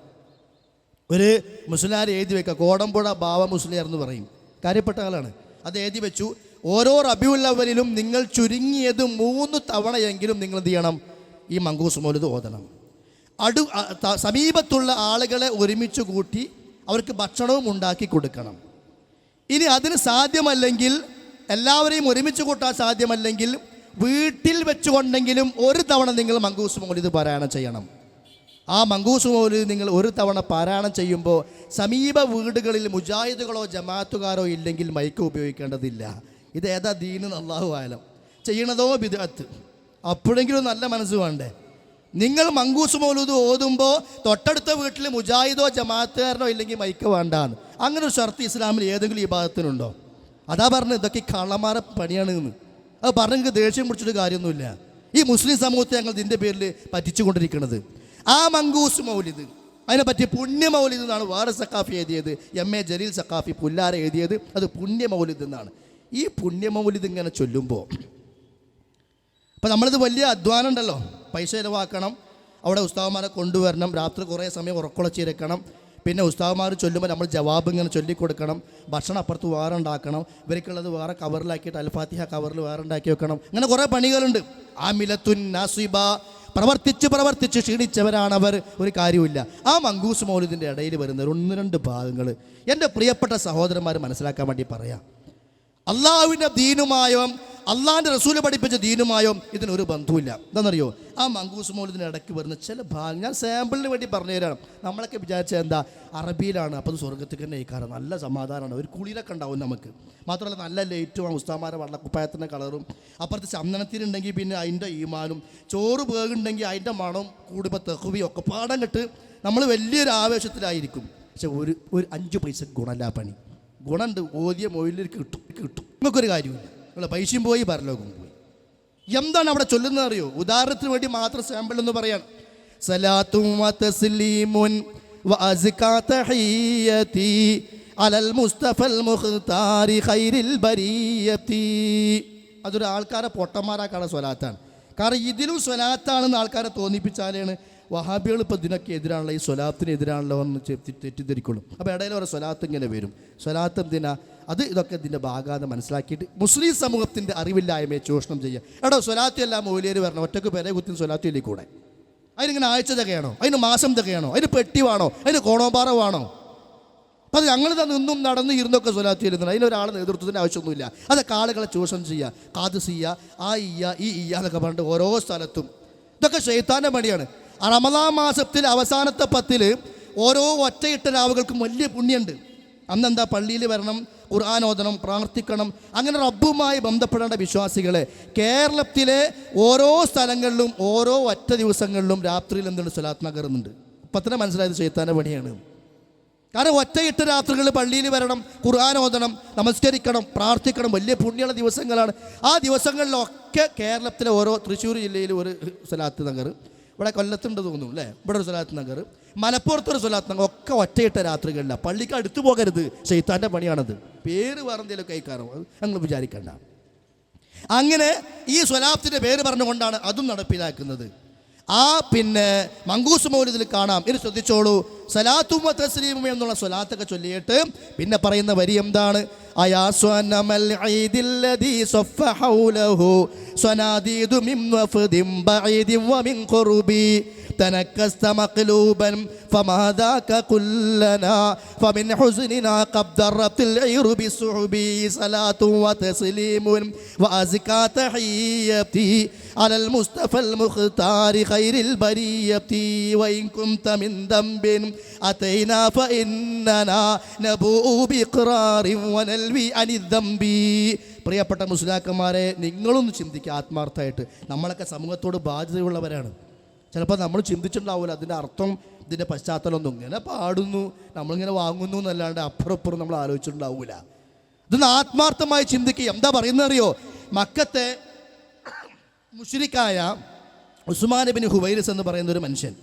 ഒരു മുസ്ലിയാർ എഴുതി വെക്കുക, കോടമ്പുഴ ബാവ മുസ്ലിയാർ എന്ന് പറയും, കാര്യപ്പെട്ട ആളാണ്. അത് എഴുതി വെച്ചു, ഓരോ റബീഉൽ അവ്വലിലും നിങ്ങൾ ചുരുങ്ങിയത് 3 തവണയെങ്കിലും നിങ്ങൾ എന്ത് ചെയ്യണം? ഈ മങ്കൂസ് മൗലിദ് ഓതണം. സമീപത്തുള്ള ആളുകളെ ഒരുമിച്ച് കൂട്ടി അവർക്ക് ഭക്ഷണവും ഉണ്ടാക്കി കൊടുക്കണം. ഇനി അതിന് സാധ്യമല്ലെങ്കിൽ, എല്ലാവരെയും ഒരുമിച്ച് കൂട്ടാൻ സാധ്യമല്ലെങ്കിൽ, വീട്ടിൽ വെച്ചുകൊണ്ടെങ്കിലും 1 തവണ നിങ്ങൾ മങ്കൂസ് മൗലിദ് പാരായണം ചെയ്യണം. ആ മങ്കൂസ് മൗലിദ് നിങ്ങൾ 1 തവണ പാരായണം ചെയ്യുമ്പോൾ സമീപ വീടുകളിൽ മുജാഹിദുകളോ ജമാഅത്തുകാരോ ഇല്ലെങ്കിൽ മൈക്ക് ഉപയോഗിക്കേണ്ടതില്ല. ഇത് ഏതാ ദീന്? അല്ലാഹു ആലം. ചെയ്യണതോ ബിദ്അത്ത്. അപ്പോഴെങ്കിലും നല്ല മനസ്സ് വേണ്ടേ? നിങ്ങൾ മങ്കൂസ് മൗലൂദ് ഓതുമ്പോൾ തൊട്ടടുത്ത വീട്ടിൽ മുജാഹിദോ ജമാഅത്തുകാരനോ ഇല്ലെങ്കിൽ മൈക്ക് വേണ്ടാന്ന്. അങ്ങനെ ഒരു ഷർത്ത് ഇസ്ലാമിൽ ഏതെങ്കിലും വിഭാഗത്തിനുണ്ടോ? അതാ പറഞ്ഞത് ഇതൊക്കെ കള്ളന്മാരെ പണിയാണ് എന്ന്. അത് പറഞ്ഞെങ്കിൽ ദേഷ്യം പിടിച്ചിട്ട് കാര്യമൊന്നുമില്ല. ഈ മുസ്ലിം സമൂഹത്തെ ഞങ്ങൾ ഇതിൻ്റെ പേരിൽ പറ്റിച്ചുകൊണ്ടിരിക്കുന്നത്. ആ മങ്കൂസ് മൗലിദ്, അതിനെപ്പറ്റി പുണ്യ മൗലിദ് എന്നാണ് വേറെ സഖാഫി എഴുതിയത്, MA ജലീൽ സഖാഫി പുല്ലാര എഴുതിയത്. അത് പുണ്യ മൗലിദ് എന്നാണ്. ഈ പുണ്യ മൗലിദ് ഇങ്ങനെ ചൊല്ലുമ്പോൾ അപ്പോൾ നമ്മളിത് വലിയ അധ്വാനം ഉണ്ടല്ലോ, പൈസ ചിലവാക്കണം, അവിടെ ഉസ്താദന്മാരെ കൊണ്ടുവരണം, രാത്രി കുറേ സമയം ഉറക്കുളച്ചിരിക്കണം, പിന്നെ ഉസ്താദന്മാർ ചൊല്ലുമ്പോൾ നമ്മൾ ജവാബ് ഇങ്ങനെ ചൊല്ലിക്കൊടുക്കണം, ഭക്ഷണം അപ്പുറത്ത് വേറെ ഉണ്ടാക്കണം, ഇവർക്കുള്ളത് വേറെ കവറിലാക്കിയിട്ട് അൽഫാത്തിഹ കവറിൽ വേറെ ഉണ്ടാക്കി വെക്കണം. അങ്ങനെ കുറേ പണികളുണ്ട്. ആമിലത്തുൻ നാസിബ, പ്രവർത്തിച്ച് ക്ഷീണിച്ചവരാണവർ, ഒരു കാര്യമില്ല. ആ മങ്കൂസ് മൗലിദിൻ്റെ ഇടയിൽ വരുന്ന 1-2 ഭാഗങ്ങൾ എൻ്റെ പ്രിയപ്പെട്ട സഹോദരന്മാർ മനസ്സിലാക്കാൻ വേണ്ടി പറയാം. അള്ളാഹുവിൻ്റെ ദീനുമായോ അള്ളാഹിൻ്റെ റസൂൽ പഠിപ്പിച്ച ദീനുമായോ ഇതിനൊരു ബന്ധവുമില്ല. എന്താണെന്നറിയോ? ആ മങ്കൂസ് മൗലിദിന് ഇടയ്ക്ക് വരുന്ന ചില ഭാഗം ഞാൻ സാമ്പിളിന് വേണ്ടി പറഞ്ഞു തരാം. നമ്മളൊക്കെ വിചാരിച്ചാൽ എന്താ, അറബിയിലാണ്, അപ്പോൾ അത് സ്വർഗത്തിൽ തന്നെ ഇക്കാരം, നല്ല സമാധാനമാണ്, ഒരു കുളിരൊക്കെ ഉണ്ടാവും നമുക്ക്. മാത്രമല്ല നല്ല ലൈറ്റും ആ ഉസ്താമാരെ വള്ളക്കുപ്പായത്തിൻ്റെ കളറും, അപ്പുറത്ത് ചന്ദനത്തിനുണ്ടെങ്കിൽ പിന്നെ അതിൻ്റെ ഈമാനും, ചോറ് വേഗുണ്ടെങ്കിൽ അതിൻ്റെ മണം കൂടുമ്പോൾ തെഹുവിയും ഒക്കെ പാടം കെട്ട് നമ്മൾ വലിയൊരു ആവേശത്തിലായിരിക്കും. പക്ഷെ ഒരു 5 പൈസ ഗുണമില്ല പണി. ഗുണമുണ്ട്, ഓതിയ മൊയിലിൽ കിട്ടും. നമുക്കൊരു കാര്യമില്ല. നിങ്ങൾ പൈസയും പോയി, പരലോകം പോയി. എന്താണ് അവിടെ ചൊല്ലുന്നത് അറിയോ? ഉദാഹരണത്തിന് വേണ്ടി മാത്രം സാമ്പിൾ എന്ന് പറയാൻ, സലാത്തും വതസ്ലീമുൻ വഅസ്കാ തഹിയ്യതി അലൽ മുസ്തഫൽ മുഖ്താരി ഖൈറിൽ ബരിയതി. അതൊരു ആൾക്കാരെ പൊട്ടന്മാരാക്കാനുള്ള സ്വലാത്താണ്. കാരണം ഇതിലും സ്വലാത്താണെന്ന് ആൾക്കാരെ തോന്നിപ്പിച്ചാലാണ് വഹാബികൾ ഇപ്പോൾ ഇതിനൊക്കെ എതിരാണല്ലോ, ഈ സ്വലാത്തിന് എതിരാണല്ലോ എന്ന് തെറ്റിദ്ധരിക്കുള്ളൂ. അപ്പോൾ ഇടയിൽ ഒരു സ്വലാത്ത് ഇങ്ങനെ വരും. സ്വലാത്ത് എന്തിനാ? അത് ഇതൊക്കെ ഇതിൻ്റെ ഭാഗാതെ മനസ്സിലാക്കിയിട്ട് മുസ്ലിം സമൂഹത്തിൻ്റെ അറിവില്ലായ്മയെ ചൂഷണം ചെയ്യുക. എടോ, സ്വലാത്ത് എല്ലാം മൗലിയർ വരണം, ഒറ്റക്ക് പേരെ കുത്തിന് സ്വലാത്ത് ഇല്ലേ കൂടെ? അതിനിങ്ങനെ ആഴ്ച തികയാണോ? അതിന് മാസം തികയാണോ? അതിന് പെട്ടി വേണോ? അതിന് കോണോമ്പാറ വേണോ? അപ്പോൾ അത് ഞങ്ങൾ നിന്നും നടന്ന് ഇരുന്നൊക്കെ സ്വലാത്ത് ചെല്ലുന്നുണ്ട്. അതിനൊരാളെ നേതൃത്വത്തിൻ്റെ ആവശ്യമൊന്നുമില്ല. അതൊക്കെ ആളുകളെ ചൂഷണം ചെയ്യുക, കാദ്സിയ്യ, ആ ഇയ്യ, ഈ ഇയ്യ എന്നൊക്കെ പറഞ്ഞിട്ട് ഓരോ സ്ഥലത്തും. ഇതൊക്കെ ശൈത്താൻ്റെ പണിയാണ്. റമദാൻ മാസത്തിൽ അവസാനത്തെ 10 ഓരോ ഒറ്റയിട്ട രാവുകൾക്കും വലിയ പുണ്യമുണ്ട്. അന്നെന്താ, പള്ളിയിൽ വരണം, ഖുർആൻ ഓതണം, പ്രാർത്ഥിക്കണം. അങ്ങനെ റബ്ബുമായി ബന്ധപ്പെടേണ്ട വിശ്വാസികളെ കേരളത്തിലെ ഓരോ സ്ഥലങ്ങളിലും ഓരോ ഒറ്റ ദിവസങ്ങളിലും രാത്രിയിൽ എന്തുണ്ട്, സ്വലാത്ത് നഗറുന്നുണ്ട്. ഇപ്പം തന്നെ മനസ്സിലായത് ശൈത്താൻ്റെ പണിയാണ്. കാരണം ഒറ്റയിട്ട രാത്രികളിൽ പള്ളിയിൽ വരണം, ഖുർആൻ ഓതണം, നമസ്കരിക്കണം, പ്രാർത്ഥിക്കണം. വലിയ പുണ്യമുള്ള ദിവസങ്ങളാണ്. ആ ദിവസങ്ങളിലൊക്കെ കേരളത്തിലെ ഓരോ തൃശ്ശൂർ ജില്ലയിൽ ഒരു സ്വലാത്ത് നഗർ, ഇവിടെ കൊല്ലത്തുണ്ട് തോന്നുന്നു അല്ലേ, ഇവിടെ ഒരു സ്വലാത്ത് നഗർ, മലപ്പുറത്തൊരു സ്വലാത്ത് നഗർ, ഒക്കെ ഒറ്റയിട്ട രാത്രികളിലാണ്. പള്ളിക്ക് അടുത്ത് പോകരുത്, ശൈത്താൻ്റെ പണിയാണത്. പേര് വേറെന്തെങ്കിലും കൈക്കാറോ അത് ഞങ്ങൾ വിചാരിക്കണ്ട. അങ്ങനെ ഈ സ്വലാത്തിൻ്റെ പേര് പറഞ്ഞുകൊണ്ടാണ് അതും നടപ്പിലാക്കുന്നത്. ആ പിന്നെ മങ്കൂസ് മൗലിദിൽ കാണാം. ഇത് ശ്രദ്ധിച്ചോളൂ. സലാത്തും തസ്ലീമും എന്നുള്ള സ്വലാത്തൊക്കെ ചൊല്ലിയിട്ട് പിന്നെ പറയുന്ന വരി എന്താണ്? അയാസ്വനമൽ ഈദില്ലദീ സഫ ഹൗലഹു സ്വനാദീദു മിൻ വഫദിൻ ബഈദിൻ വമിൻ ഖുർബി تنكست مقلوبا فما ذاك كلنا فمن حزننا قد ضربت العير بالصعب صلاة وتسليم وأزكى تحيتي على المصطفى المختار خير البرية وإن كنت من ذنب أتينا فإننا نبوء بإقرار ونلوي عن الذنب. പ്രിയപ്പെട്ട മുസ്ലിയാക്കന്മാരെ, നിങ്ങളൊന്ന് ചിന്തിക്കുക ആത്മാർത്ഥമായിട്ട്. നമ്മളൊക്കെ സമൂഹത്തോട് ബാധ്യതയുള്ളവരാണ്. ചിലപ്പോൾ നമ്മൾ ചിന്തിച്ചിട്ടുണ്ടാവില്ല അതിൻ്റെ അർത്ഥം, ഇതിൻ്റെ പശ്ചാത്തലമൊന്നും. ഇങ്ങനെ പാടുന്നു, നമ്മളിങ്ങനെ വാങ്ങുന്നു എന്നല്ലാണ്ട് അപ്പുറപ്പുറം നമ്മൾ ആലോചിച്ചിട്ടുണ്ടാവില്ല. ഇതൊന്ന് ആത്മാർത്ഥമായി ചിന്തിക്കുക. എന്താ പറയുന്നറിയോ? മക്കത്തെ മുശ്രിക്കായ ഉസ്മാൻ ഇബ്നു ഹുവൈരിസ് എന്ന് പറയുന്ന ഒരു മനുഷ്യൻ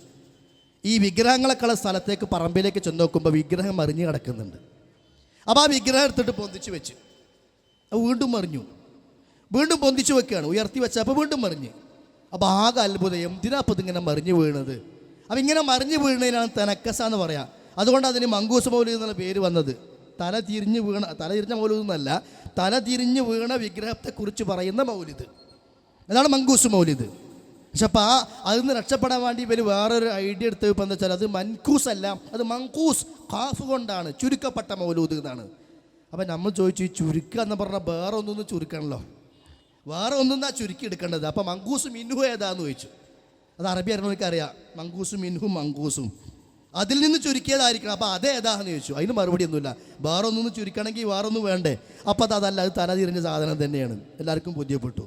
ഈ വിഗ്രഹങ്ങളൊക്കെയുള്ള സ്ഥലത്തേക്ക്, പറമ്പിലേക്ക് ചെന്ന് നോക്കുമ്പോൾ വിഗ്രഹം മറിഞ്ഞ് കിടക്കുന്നുണ്ട്. അപ്പോൾ ആ വിഗ്രഹം എടുത്തിട്ട് പൊന്തിച്ച് വെച്ച്, വീണ്ടും മറിഞ്ഞു, വീണ്ടും പൊന്തിച്ച് വെക്കുകയാണ്, ഉയർത്തി വെച്ചപ്പോൾ വീണ്ടും മറിഞ്ഞ്. അപ്പോൾ ആകെ അത്ഭുതം, എന്തിനാ അപ്പോൾ ഇതിങ്ങനെ മറിഞ്ഞു വീണത്? അപ്പം ഇങ്ങനെ മറിഞ്ഞു വീണതിനാണ് തനക്കസ എന്ന് പറയാം. അതുകൊണ്ട് അതിന് മങ്കൂസ് മൗലിദ് എന്നുള്ള പേര് വന്നത്. തല തിരിഞ്ഞ് മൗലിദ് എന്നല്ല, തല തിരിഞ്ഞ് വീണ വിഗ്രഹത്തെക്കുറിച്ച് പറയുന്ന മൗലിദ്, അതാണ് മങ്കൂസ് മൗലിദ്. പക്ഷെ അപ്പോൾ അതിൽ നിന്ന് രക്ഷപ്പെടാൻ വേണ്ടി ഇവർ വേറൊരു ഐഡിയ എടുത്ത് ഇപ്പം എന്താ വെച്ചാൽ അത് മൻകൂസ് അല്ല, അത് മങ്കൂസ്, ഖാഫ് കൊണ്ടാണ്, ചുരുക്കപ്പെട്ട മൗലൂദ് എന്നാണ്. അപ്പം നമ്മൾ ചോദിച്ചു, ഈ ചുരുക്കുക എന്ന് പറഞ്ഞാൽ വേറെ ഒന്നൊന്നും ചുരുക്കണല്ലോ, വേറെ ഒന്നും ചുരുക്കി എടുക്കേണ്ടത്. അപ്പം മങ്കൂസ് മിൻഹു ഏതാന്ന് ചോദിച്ചു. അത് അറബി അറിയണമെങ്കിൽ അറിയാം, മങ്കൂസും മിൻഹും മങ്കൂസും അതിൽ നിന്ന് ചുരുക്കിയതായിരിക്കണം. അപ്പോൾ അതേതാന്ന് ചോദിച്ചു. അതിന് മറുപടി ഒന്നുമില്ല. വേറെ ഒന്നും ചുരുക്കണമെങ്കിൽ വേറെ ഒന്നും വേണ്ടേ? അപ്പോൾ അതല്ല, അത് തല തിരിഞ്ഞ സാധനം തന്നെയാണ്, എല്ലാവർക്കും ബോധ്യപ്പെട്ടു.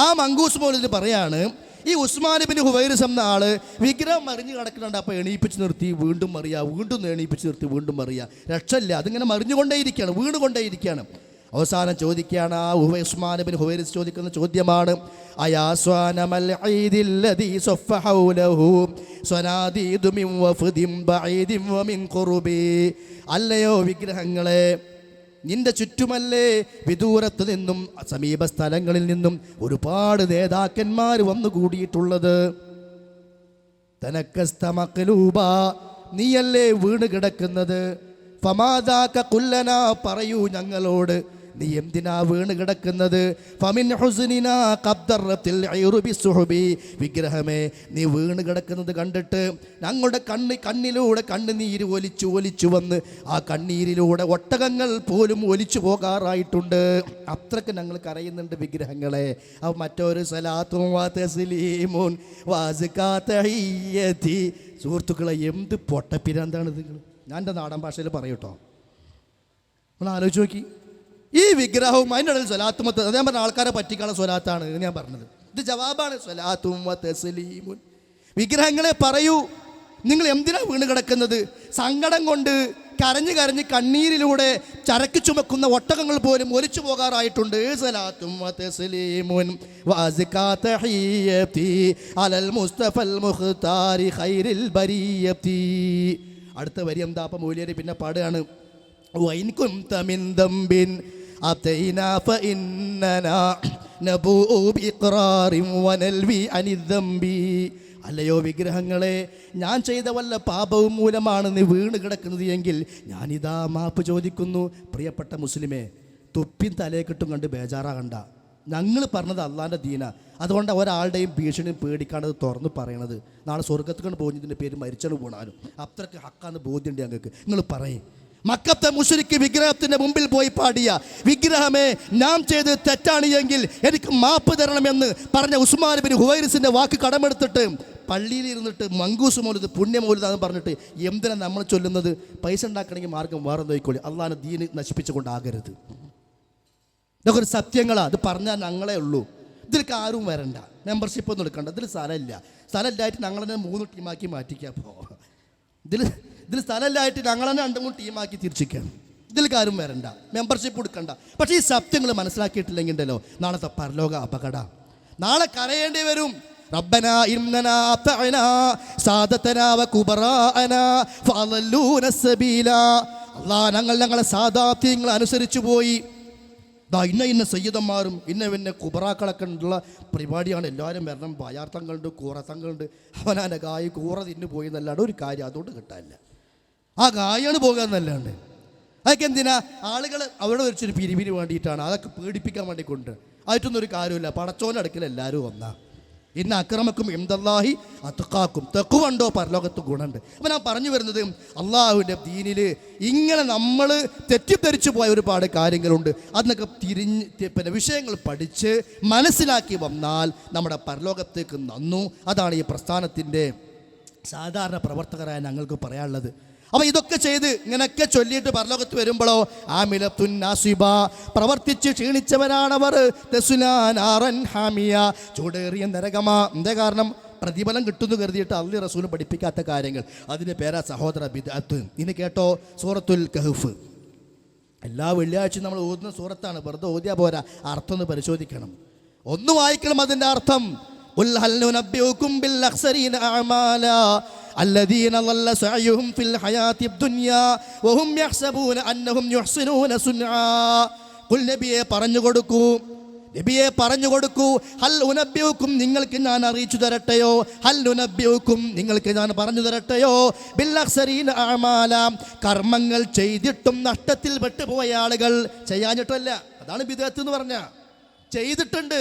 ആ മങ്കൂസ് മൗലിദിൽ പറയാണ്, ഈ ഉസ്മാൻ ഇബ്നു ഹുവൈരിസ് എന്ന ആള് വിഗ്രഹം മറിഞ്ഞ് കിടക്കുന്നുണ്ട്. അപ്പോൾ എണീപ്പിച്ച് നിർത്തി, വീണ്ടും മറിയുക, വീണ്ടും എണീപ്പിച്ച് നിർത്തി, വീണ്ടും മറിയുക, രക്ഷയില്ല. അതിങ്ങനെ മറിഞ്ഞുകൊണ്ടേയിരിക്കുകയാണ്, വീണുകൊണ്ടേയിരിക്കുകയാണ്. അവസാനം ചോദിക്കുകയാണ്, ആ ഉസ്മാൻ ഇബ്നു ഹുവൈരിസ് ചോദിക്കുന്ന ചോദ്യമാണ്, അയാസ്വാനമൽ ഈദില്ലദീ സഫ ഹൗലഹു സ്വനാദീദു മിൻ വഫദിൻ ബഈദിൻ വമിൻ ഖുർബി. അല്ലയോ വിഗ്രഹങ്ങളെ, നിന്റെ ചുറ്റുമല്ലേ വിദൂരത്ത് നിന്നും സമീപ സ്ഥലങ്ങളിൽ നിന്നും ഒരുപാട് നേതാക്കന്മാർ വന്നു കൂടിയിട്ടുള്ളത്. തനക്കസ്ത മഖ്ലൂബ, നീയല്ലേ വീണ് കിടക്കുന്നത്. ഫമാദാക കുല്ലനാ, പറയൂ ഞങ്ങളോട്, നീ എന്തിനാ വീണ് കിടക്കുന്നത്. ഫമിൻ ഹുസ്നിനാ ഖദ്ദറത്തിൽ ഐറു ബിസ്സുഹബി, വിഗ്രഹമേ നീ വീണ് കിടക്കുന്നത് കണ്ടിട്ട് ഞങ്ങളുടെ കണ്ണിലൂടെ കണ്ണുനീര് ഒലിച്ചു വന്ന് ആ കണ്ണീരിലൂടെ ഒട്ടകങ്ങൾ പോലും ഒലിച്ചു പോകാറായിട്ടുണ്ട്. അത്രക്ക് ഞങ്ങൾ കരയുന്നുണ്ട് വിഗ്രഹങ്ങളെ. അപ്പോൾ മറ്റൊരു സലാത്തും തസ്ലീമുൻ വഅസ്കാ തഹിയ്യതി. സുഹൃത്തുക്കളെ, എന്ത് പൊട്ടപ്പിരാന്താണ് നിങ്ങൾ. ഞാൻ എൻ്റെ നാടൻ ഭാഷയിൽ പറയൂട്ടോ, നിങ്ങൾ ആലോചിച്ച് നോക്കി. ഈ വിഗ്രഹവും അതിൻ്റെ ഇടയിൽ സ്വലാത്തും അതേ പറഞ്ഞ ആൾക്കാരെ പറ്റിക്കാനുള്ള സ്വലാത്താണ് ഞാൻ പറഞ്ഞത്. ഇത് ജവാബാണ്. സ്വലാത്തും തസ്ലീമുൻ. വിഗ്രഹങ്ങളെ പറയൂ, നിങ്ങൾ എന്തിനാ വീണ് കിടക്കുന്നത്? സങ്കടം കൊണ്ട് കരഞ്ഞ് കരഞ്ഞ് കണ്ണീരിലൂടെ ചരക്ക് ചുമക്കുന്ന ഒട്ടകങ്ങൾ പോലും ഒലിച്ചു പോകാറായിട്ടുണ്ട്. സ്വലാത്തും തസ്ലീമുൻ വഅസ്കാ തഹിയ്യതി അലൽ മുസ്തഫൽ മുഖ്താരി ഖൈറിൽ ബരിയതി. അടുത്ത വരി എന്താ? അപ്പം മൂല്യര് പിന്നെ പാടുകയാണ്, വഇൻ കുൻത മിൻ ദംബിൻ അതൈനാ ഫഇന്നനാ നബൂഉ ബിഇഖ്റാറിൻ വനൽവി അനിദ്ദംബി. അല്ലയോ വിഗ്രഹങ്ങളെ, ഞാൻ ചെയ്ത വല്ല പാപവും മൂലമാണ് നീ വീണ് കിടക്കുന്നത് എങ്കിൽ ഞാനിതാ മാപ്പ് ചോദിക്കുന്നു. പ്രിയപ്പെട്ട മുസ്ലിമേ, തൊപ്പിൻ തലയെ കിട്ടും കണ്ട് ബേജാറാകണ്ട. ഞങ്ങൾ പറഞ്ഞത് അള്ളാൻ്റെ ദീന. അതുകൊണ്ട് ഒരാളുടെയും ഭീഷണിയും പേടിക്കാണ്ടത് തുറന്ന് പറയണത്. നാളെ സ്വർഗത്തിൽ കൊണ്ട് പോകുന്നതിൻ്റെ പേര് മരിച്ചത് പോണാലും അത്രയ്ക്ക് ഹക്കാന്ന് ബോധ്യമുണ്ട് ഞങ്ങൾക്ക്. നിങ്ങൾ പറയും, മക്കത്തെ മുശ്രിക്ക് വിഗ്രഹത്തിൻ്റെ മുമ്പിൽ പോയി പാടിയ, വിഗ്രഹമേ ഞാൻ ചെയ്ത് തെറ്റാണ് എങ്കിൽ എനിക്ക് മാപ്പ് തരണമെന്ന് പറഞ്ഞ ഉസ്മാൻ ഇബ്നു ഹുവൈരിസിൻ്റെ വാക്ക് കടമെടുത്തിട്ട് പള്ളിയിൽ ഇരുന്നിട്ട് മങ്കൂസ് മൗലിദ് പുണ്യമൗലിദാന്ന് പറഞ്ഞിട്ട് എന്തിനാണ് നമ്മൾ ചൊല്ലുന്നത്? പൈസ ഉണ്ടാക്കണമെങ്കിൽ മാർഗം വേറെ നോക്കിക്കോളി. അള്ളാഹുവിൻ്റെ ദീന് നശിപ്പിച്ചുകൊണ്ടാകരുത്. ഇതൊക്കെ ഒരു സത്യങ്ങളാണ്. അത് പറഞ്ഞാൽ ഞങ്ങളേ ഉള്ളൂ. ഇതിലേക്ക് ആരും വരണ്ട, മെമ്പർഷിപ്പ് ഒന്നും എടുക്കണ്ട. ഇതിൽ സ്ഥലമില്ല. സ്ഥലമില്ലായിട്ട് ഞങ്ങളെ 3 ടീമാക്കി മാറ്റിക്കാൻ ഇതിൽ ഇതിൽ സ്ഥലമില്ലായിട്ട് ഞങ്ങൾ തന്നെ രണ്ടും കൂടി ടീമാക്കി തിരിച്ചിരിക്കുകയാണ്. ഇതിൽ കാര്യം വരണ്ട, മെമ്പർഷിപ്പ് കൊടുക്കണ്ട. പക്ഷേ ഈ സത്യങ്ങൾ മനസ്സിലാക്കിയിട്ടില്ലെങ്കിൽ ഉണ്ടല്ലോ നാളത്തെ പരലോക അപകട. നാളെ കരയേണ്ടി വരും. റബ്ബന ഇന്നനാ അത്അനാ സാദതനാ വകുബറാഅനാ ഫഅളല്ലൂന സബീല. അല്ലാഹ് ഞങ്ങളെ സാദാത്യങ്ങൾ അനുസരിച്ചു പോയി. ഇന്ന സയ്യിദന്മാരും ഇന്ന കുബറാക്കളൊക്കെ ഉള്ള പരിപാടിയാണ്. എല്ലാവരും വരണം, ബയാർത്ഥങ്ങളുണ്ട്, കൂറത്തങ്ങളുണ്ട്. അവനാൻ്റെ കായ് കൂറ തിന്നു പോയി എന്നല്ലാണ്ട് ഒരു കാര്യം അതുകൊണ്ട് കിട്ടാനില്ല. ആ കായാണ് പോകുക എന്നല്ലാണ്ട് അതൊക്കെ എന്തിനാ? ആളുകൾ അവിടെ വെച്ചൊരു പിരിവിന് വേണ്ടിയിട്ടാണ്, അതൊക്കെ പേടിപ്പിക്കാൻ വേണ്ടി കൊണ്ട്. ആയിട്ടൊന്നും ഒരു കാര്യമില്ല. പടച്ചോൻ്റെ അടുക്കൽ എല്ലാവരും ഒന്നാ. ഇന്ന അക്രമക്കും എന്തല്ലാഹി അത്ഖാക്കും, തെക്കുവണ്ടോ പരലോകത്ത് ഗുണമുണ്ട്. അപ്പം ഞാൻ പറഞ്ഞു വരുന്നത്, അള്ളാഹുവിൻ്റെ ദീനിൽ ഇങ്ങനെ നമ്മൾ തെറ്റിദ്ധരിച്ചു പോയ ഒരുപാട് കാര്യങ്ങളുണ്ട്. അതിനൊക്കെ വിഷയങ്ങൾ പഠിച്ച് മനസ്സിലാക്കി വന്നാൽ നമ്മുടെ പരലോകത്തേക്ക് നന്നു. അതാണ് ഈ പ്രസ്ഥാനത്തിൻ്റെ സാധാരണ പ്രവർത്തകരായ ഞങ്ങൾക്ക് പറയാനുള്ളത്. അപ്പം ഇതൊക്കെ ചെയ്ത് ഇങ്ങനെയൊക്കെ ചൊല്ലിയിട്ട് പരലോകത്ത് വരുമ്പോഴോ ആമിലത്തുൻ നാസിബ, പ്രവർത്തിച്ച് ക്ഷീണിച്ചവരാണവർ, തെസുനാനാറൻ ഹാമിയ, ചൂടേറിയ നരകമാ. എന്താ കാരണം? പ്രതിഫലം കിട്ടുന്നു കരുതിയിട്ട് അള്ളി റസൂലും പഠിപ്പിക്കാത്ത കാര്യങ്ങൾ. അതിൻ്റെ പേരാ സഹോദര ബിദ്അത്ത്. ഇനി കേട്ടോ, സൂറത്തുൽ കഹ്ഫ് എല്ലാ വെള്ളിയാഴ്ചയും നമ്മൾ ഓതുന്ന സൂറത്താണ്. വെറുതെ ഓതിയാ പോരാ, അർത്ഥം ഒന്ന് പരിശോധിക്കണം, ഒന്ന് വായിക്കണം അതിൻ്റെ അർത്ഥം. ഖുൽ ഹൽ നുനബ്ബിഉകും ബിൽ അഖ്സരീന അഅമാല الذين ضل سعيهم في الحياة الدنيا وهم يحسبون أنهم يحسنون صنعا. ഖുൽ നബിയെ പറഞ്ഞു കൊടുക്കൂ, ഹൽ ഉനബ്ബിഉകും നിങ്ങൾക്ക് ഞാൻ അറിയിച്ചു തരട്ടെയോ, ഹൽ ഉനബ്ബിഉകും നിങ്ങൾക്ക് ഞാൻ പറഞ്ഞു തരട്ടെയോ, ബിൽ അഖ്സരീന അഅമാല, കർമ്മങ്ങൾ ചെയ്തിട്ടും നഷ്ടത്തിൽ പെട്ടുപോയ ആളുകൾ. ചെയ്യാഞ്ഞിട്ടല്ല, അതാണ് ബിദ്അത്ത് എന്ന് പറഞ്ഞ. ചെയ്തിട്ടുണ്ട്,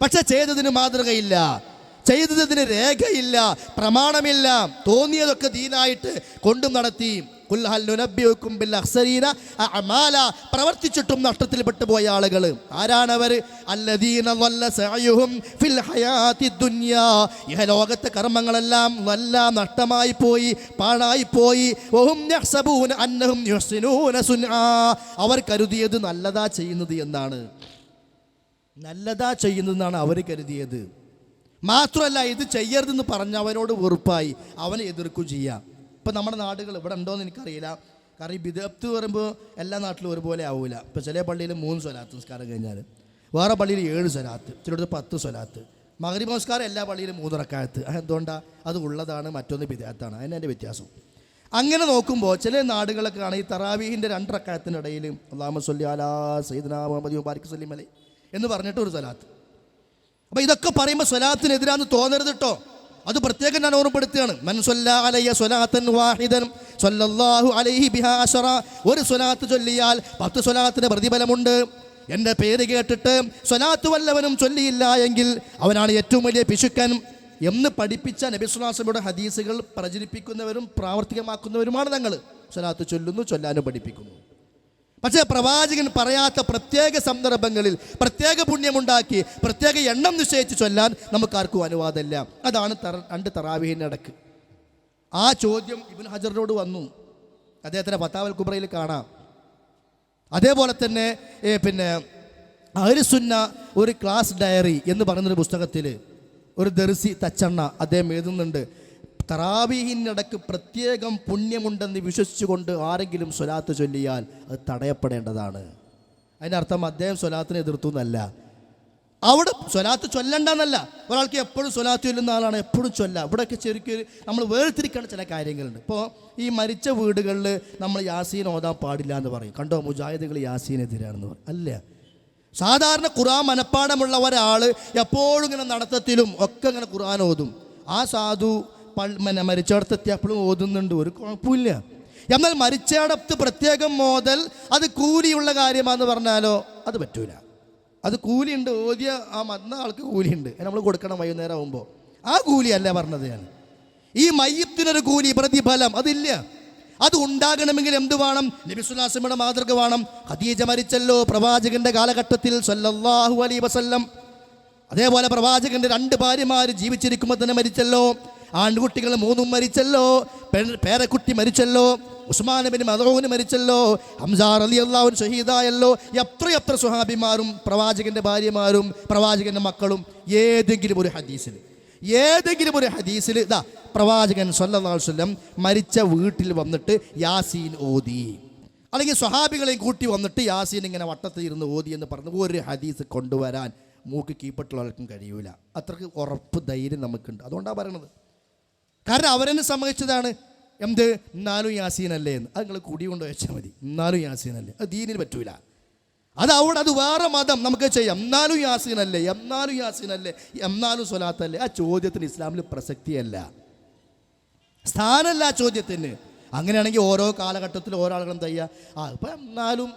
പക്ഷെ ചെയ്തതിന് മാതൃകയില്ല, ചെയ്തതിന് രേഖയില്ല, പ്രമാണമില്ല, തോന്നിയതൊക്കെ ദീനായിട്ട് കൊണ്ടും നടത്തി. ഖുൽ ഹൽ നുനബ്ബിഉകും ബിൽ അഖ്സരീന അഅമാല, പ്രവർത്തിച്ചിട്ടും നഷ്ടത്തിൽപ്പെട്ടു പോയ ആളുകൾ. ആരാണവർ? അല്ലദീന ളല്ല സഅയുഹും ഫിൽ ഹയാത്തി ദുനിയാ, ഇഹലോകത്തെ കർമ്മങ്ങളെല്ലാം നഷ്ടമായി പോയി, പാഴായി പോയി. വഹും യഹ്സബൂന അന്നഹും യുഹ്സിനൂന സുൻആ, അവർ കരുതിയത് നല്ലതാ ചെയ്യുന്നത് എന്നാണ്, നല്ലതാ ചെയ്യുന്നതെന്നാണ് അവർ കരുതിയത്. മാത്രമല്ല, ഇത് ചെയ്യരുതെന്ന് പറഞ്ഞ് അവനോട് വെറുപ്പായി, അവനെ എതിർക്കും ചെയ്യാം. ഇപ്പം നമ്മുടെ നാടുകൾ ഇവിടെ ഉണ്ടോയെന്ന് എനിക്കറിയില്ല. കാരണം ഈ ബിദ്അത്ത് പറയുമ്പോൾ എല്ലാ നാട്ടിലും ഒരുപോലെ ആവില്ല. ഇപ്പോൾ ചില പള്ളിയിൽ 3 സ്വലാത്ത് നിസ്കാരം കഴിഞ്ഞാൽ, വേറെ പള്ളിയിൽ 7 സ്വലാത്ത്, ചിലടത്ത് 10 സ്വലാത്ത്. മഗ്‌രിബ് നമസ്കാരം എല്ലാ പള്ളിയിലും 3 റക്അത്ത്. എന്തുകൊണ്ടാണ്? അത് ഉള്ളതാണ്, മറ്റൊന്ന് ബിദ്അത്താണ്. അതിൻ്റെ വ്യത്യാസം. അങ്ങനെ നോക്കുമ്പോൾ ചില നാടുകളൊക്കെ ആണ് ഈ തറാവീഹിൻ്റെ 2 റക്അത്തിനിടയിൽ അല്ലാഹുമ്മ സ്വല്ലി അലാ സയ്യിദിനാ മുഹമ്മദ് വബാരിക് വസല്ലിം അലൈഹി എന്ന് പറഞ്ഞിട്ട് ഒരു സ്വലാത്ത്. അപ്പോൾ ഇതൊക്കെ പറയുമ്പോൾ സ്വലാത്തിനെതിരാന്ന് തോന്നരുത് കേട്ടോ. അത് പ്രത്യേകം ഞാൻ ഓർമ്മപ്പെടുത്തുകയാണ്. മൻ സ്വല്ലാ അലയ്യ സ്വലാത്തൻ വാഹിദൻ സ്വല്ലല്ലാഹു അലൈഹി ബിഹാ അശറ, ഒരു സ്വലാത്ത് ചൊല്ലിയാൽ 10 സ്വലാത്തിന് പ്രതിഫലമുണ്ട്. എൻ്റെ പേര് കേട്ടിട്ട് സ്വലാത്ത് വല്ലവനും ചൊല്ലിയില്ല എങ്കിൽ അവനാണ് ഏറ്റവും വലിയ പിശുക്കൻ എന്ന് പഠിപ്പിച്ച നബി സ്വല്ലല്ലാഹു അലൈഹി വസല്ലമയുടെ ഹദീസുകൾ പ്രചരിപ്പിക്കുന്നവരും പ്രാവർത്തികമാക്കുന്നവരുമാണ് ഞങ്ങൾ. സ്വലാത്ത് ചൊല്ലുന്നു, ചൊല്ലാനും പഠിപ്പിക്കുന്നു. പക്ഷേ പ്രവാചകൻ പറയാത്ത പ്രത്യേക സന്ദർഭങ്ങളിൽ പ്രത്യേക പുണ്യമുണ്ടാക്കി പ്രത്യേക എണ്ണം നിശ്ചയിച്ച് ചൊല്ലാൻ നമുക്കാർക്കും അനുവാദമില്ല. അതാണ് 2 തറാവീഹിൻ്റെ ഇടക്ക്. ആ ചോദ്യം ഇബ്നു ഹജറിനോട് വന്നു, അദ്ദേഹത്തിൻ്റെ ഫതാവൽ കുബ്രയിൽ കാണാം. അതേപോലെ തന്നെ അഹ്ലുസുന്ന ഒരു ക്ലാസ് ഡയറി എന്ന് പറയുന്നൊരു പുസ്തകത്തിൽ ഒരു ദർസി തച്ചണ്ണ അദ്ദേഹം എഴുതുന്നുണ്ട്, തറാവീഹിനിടക്ക് പ്രത്യേകം പുണ്യമുണ്ടെന്ന് വിശ്വസിച്ചുകൊണ്ട് ആരെങ്കിലും സ്വലാത്ത് ചൊല്ലിയാൽ അത് തടയപ്പെടേണ്ടതാണ്. അതിനർത്ഥം അദ്ദേഹം സ്വലാത്തിനെ എതിർത്തു എന്നല്ല, അവിടെ സ്വലാത്ത് ചൊല്ലണ്ടെന്നല്ല. ഒരാൾക്ക് എപ്പോഴും സ്വലാത്ത് ചൊല്ലുന്ന ആളാണ്, എപ്പോഴും ചൊല്ലാം. ഇവിടെയൊക്കെ ശരിക്കും നമ്മൾ വേർതിരിക്കേണ്ട ചില കാര്യങ്ങളുണ്ട്. ഇപ്പോൾ ഈ മരിച്ച വീടുകളിൽ നമ്മൾ യാസീൻ ഓതാൻ പാടില്ല എന്ന് പറയും. കണ്ടോ, മുജാഹിദുകൾ യാസീനെതിരാണെന്ന് പറയും. അല്ല, സാധാരണ ഖുർആൻ മനപ്പാടമുള്ള ഒരാൾ എപ്പോഴും ഇങ്ങനെ നടത്തത്തിലും ഒക്കെ ഇങ്ങനെ ഖുർആൻ ഓതും. ആ സാധു മരിച്ചിടത്തെത്തിയപ്പോഴും ഓതുന്നുണ്ട്, ഒരു കുഴപ്പമില്ല. എന്നാൽ മരിച്ചിടത്ത് പ്രത്യേകം മോദൽ അത് കൂലിയുള്ള കാര്യമാണെന്ന് പറഞ്ഞാലോ അത് പറ്റൂല. അത് കൂലിയുണ്ട്, ഓതിയ ആ മന്ന ആൾക്ക് കൂലിയുണ്ട്, നമ്മൾ കൊടുക്കണം വൈകുന്നേരം ആകുമ്പോൾ. ആ കൂലിയല്ല പറഞ്ഞത് ഞാൻ. ഈ മയ്യിത്തിനൊരു കൂലി പ്രതിഫലം അതില്ല. അത് ഉണ്ടാകണമെങ്കിൽ എന്ത് വേണം? നബി സല്ലല്ലാഹു അലൈഹി വസല്ലമയുടെ മാതൃക വേണം. ഖദീജ മരിച്ചല്ലോ പ്രവാചകന്റെ കാലഘട്ടത്തിൽ സല്ലല്ലാഹു അലൈഹി വസല്ലം. അതേപോലെ പ്രവാചകന്റെ 2 ഭാര്യമാർ ജീവിച്ചിരിക്കുമ്പോൾ തന്നെ മരിച്ചല്ലോ. ആൺകുട്ടികൾ 3 മരിച്ചല്ലോ, പേരക്കുട്ടി മരിച്ചല്ലോ, ഉസ്മാൻ ബിൻ മദ്ഊൻ മരിച്ചല്ലോ, ഹംസ റളിയല്ലാഹു അൻഹു ഷഹീദായല്ലോ. എത്ര സ്വഹാബിമാരും പ്രവാചകന്റെ ഭാര്യമാരും പ്രവാചകന്റെ മക്കളും ഏതെങ്കിലും ഒരു ഹദീസിൽ ഏതെങ്കിലും ഒരു ഹദീസിൽ ഇതാ പ്രവാചകൻ സല്ലല്ലാഹു അലൈഹി വസല്ലം മരിച്ച വീട്ടിൽ വന്നിട്ട് യാസീൻ ഓതി, അല്ലെങ്കിൽ സ്വഹാബികളെയും കൂട്ടി വന്നിട്ട് യാസീൻ ഇങ്ങനെ വട്ടത്തിൽ ഇരുന്ന് ഓതി എന്ന് പറഞ്ഞ് ഒരു ഹദീസ് കൊണ്ടുവരാൻ മൂക്ക് കീപ്പട്ടുള്ളവർക്കും കഴിയൂല. അത്രക്ക് ഉറപ്പ് ധൈര്യം നമുക്കുണ്ട്. അതുകൊണ്ടാണ് പറയണത്. കാരണം അവരെന്നെ സമ്മതിച്ചതാണ്. എന്ത് എന്നാലും യാസീനല്ലേ എന്ന്. അത് നിങ്ങൾ കുടി കൊണ്ട് വെച്ചാൽ മതി. എന്നാലും യാസീനല്ലേ, അത് ദീനിന് പറ്റൂല. അത് അവിടെ അത് വേറെ മതം നമുക്ക് ചെയ്യാം. എന്നാലും യാസീനല്ലേ, എന്നാലും യാസീനല്ലേ, എന്നാലും സ്വലാത്തല്ലേ. ആ ചോദ്യത്തിന് ഇസ്ലാമിൽ പ്രസക്തിയല്ല, സ്ഥാനമല്ല ആ ചോദ്യത്തിന്. അങ്ങനെയാണെങ്കിൽ ഓരോ കാലഘട്ടത്തിൽ ഓരോ ആളുകളും തയ്യാ ഇപ്പം എന്നാലും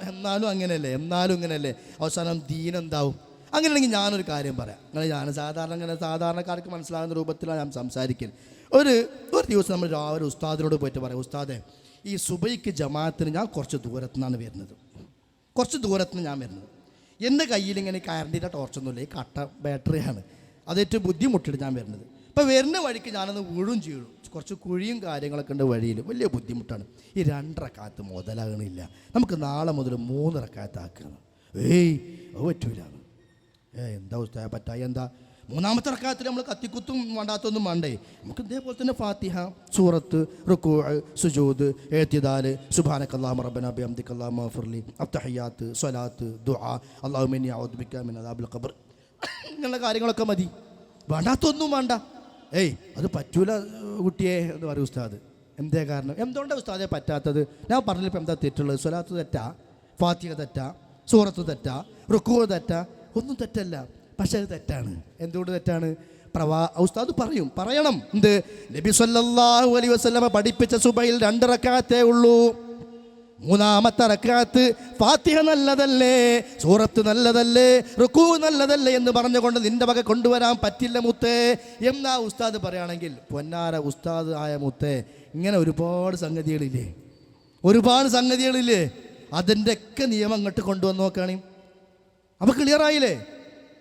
അങ്ങനെയല്ലേ, എന്നാലും ഇങ്ങനെയല്ലേ, അവസാനം ദീനെന്താവും. അങ്ങനെയാണെങ്കിൽ ഞാനൊരു കാര്യം പറയാം. ഞാൻ സാധാരണക്കാർക്ക് മനസ്സിലാകുന്ന രൂപത്തിലാണ് ഞാൻ സംസാരിക്കുന്നത്. ഒരു ദിവസം നമ്മൾ രാവിലെ ഉസ്താദിനോട് പോയിട്ട് പറയാം, ഉസ്താദെ ഈ സുബൈക്ക് ജമാഅത്തിന് ഞാൻ കുറച്ച് ദൂരത്തു നിന്നാണ് വരുന്നത്, ഞാൻ വരുന്നത്. എൻ്റെ കയ്യിൽ ഇങ്ങനെ കറണ്ടിൻ്റെ ടോർച്ചൊന്നുമില്ല, ഈ കട്ട ബാറ്ററിയാണ്, അതേറ്റവും ബുദ്ധിമുട്ടിട്ട് ഞാൻ വരുന്നത്. ഇപ്പോൾ വരുന്ന വഴിക്ക് ഞാനൊന്ന് വീഴും ചെയ്യും, കുറച്ച് കുഴിയും കാര്യങ്ങളൊക്കെ ഉണ്ട് വഴിയിൽ, വലിയ ബുദ്ധിമുട്ടാണ്. ഈ 2 റക്അത്ത് മുതലാകണില്ല, നമുക്ക് നാളെ മുതൽ 3 റക്അത്ത് ആക്കണം. അത് പറ്റൂല. എന്താ ഉസ്താദ് പറ്റായി? എന്താ 3ാമത്തെ റക്അത്തിൽ നമ്മൾ കത്തിക്കുത്തും വേണ്ടാത്തൊന്നും വേണ്ടേ? നമുക്ക് ഇതേപോലെ തന്നെ ഫാത്തിഹ, സൂറത്ത്, റുകൂഅ്, സുജൂദ്, ഇഅ്തിദാൽ, സുബ്ഹാനക്കല്ലാഹുമ്മ റബ്ബനാ ബിഹംദിക അല്ലാഹുമ്മ ഗഫിർലി, അത്തഹിയ്യാത്ത്, സ്വലാത്ത്, ദുആ, അല്ലാഹുമ്മ ഇന്നി അഊദു ബിക മിൻ അദാബിൽ ഖബർ, ഇങ്ങനെയുള്ള കാര്യങ്ങളൊക്കെ മതി. വേണ്ടാത്തൊന്നും വേണ്ട. അത് പറ്റൂല കുട്ടിയെ എന്ന് പറയും ഉസ്താദ്. എന്തേ കാരണം? എന്തുകൊണ്ടാണ് ഉസ്താദെ പറ്റാത്തത്? ഞാൻ പറഞ്ഞിപ്പോൾ എന്താ തെറ്റുള്ളത്? സ്വലാത്ത് തെറ്റാ, ഫാത്തിഹ തെറ്റാ, സൂറത്ത് തെറ്റാ, റുകൂഅ് തെറ്റാ? ഒന്നും തെറ്റല്ല, പക്ഷെ അത് തെറ്റാണ്. എന്തുകൊണ്ട് തെറ്റാണ്? ഉസ്താദ് പറയണം. എന്ത്? നബി സല്ലല്ലാഹു അലൈഹി വസല്ലമ പഠിപ്പിച്ച സുബഹിൽ 2 റക്അത്തേ ഉള്ളൂ. 3ാമത്തെ റക്അത്ത് ഫാത്തിഹ നല്ലതല്ലേ, സൂറത്ത് നല്ലതല്ലേ, റുകൂഅ് നല്ലതല്ലേ എന്ന് പറഞ്ഞുകൊണ്ട് നിന്റെ വക കൊണ്ടുവരാൻ പറ്റില്ല മുത്തേ എന്നാ ഉസ്താദ് പറയുകയാണെങ്കിൽ, പൊന്നാര ഉസ്താദ് ആയ മുത്തേ, ഇങ്ങനെ ഒരുപാട് സംഗതികളില്ലേ, അതിൻ്റെയൊക്കെ നിയമം അങ്ങോട്ട് കൊണ്ടുവന്ന് നോക്കുകയാണെങ്കിൽ അപ്പോൾ ക്ലിയറായില്ലേ?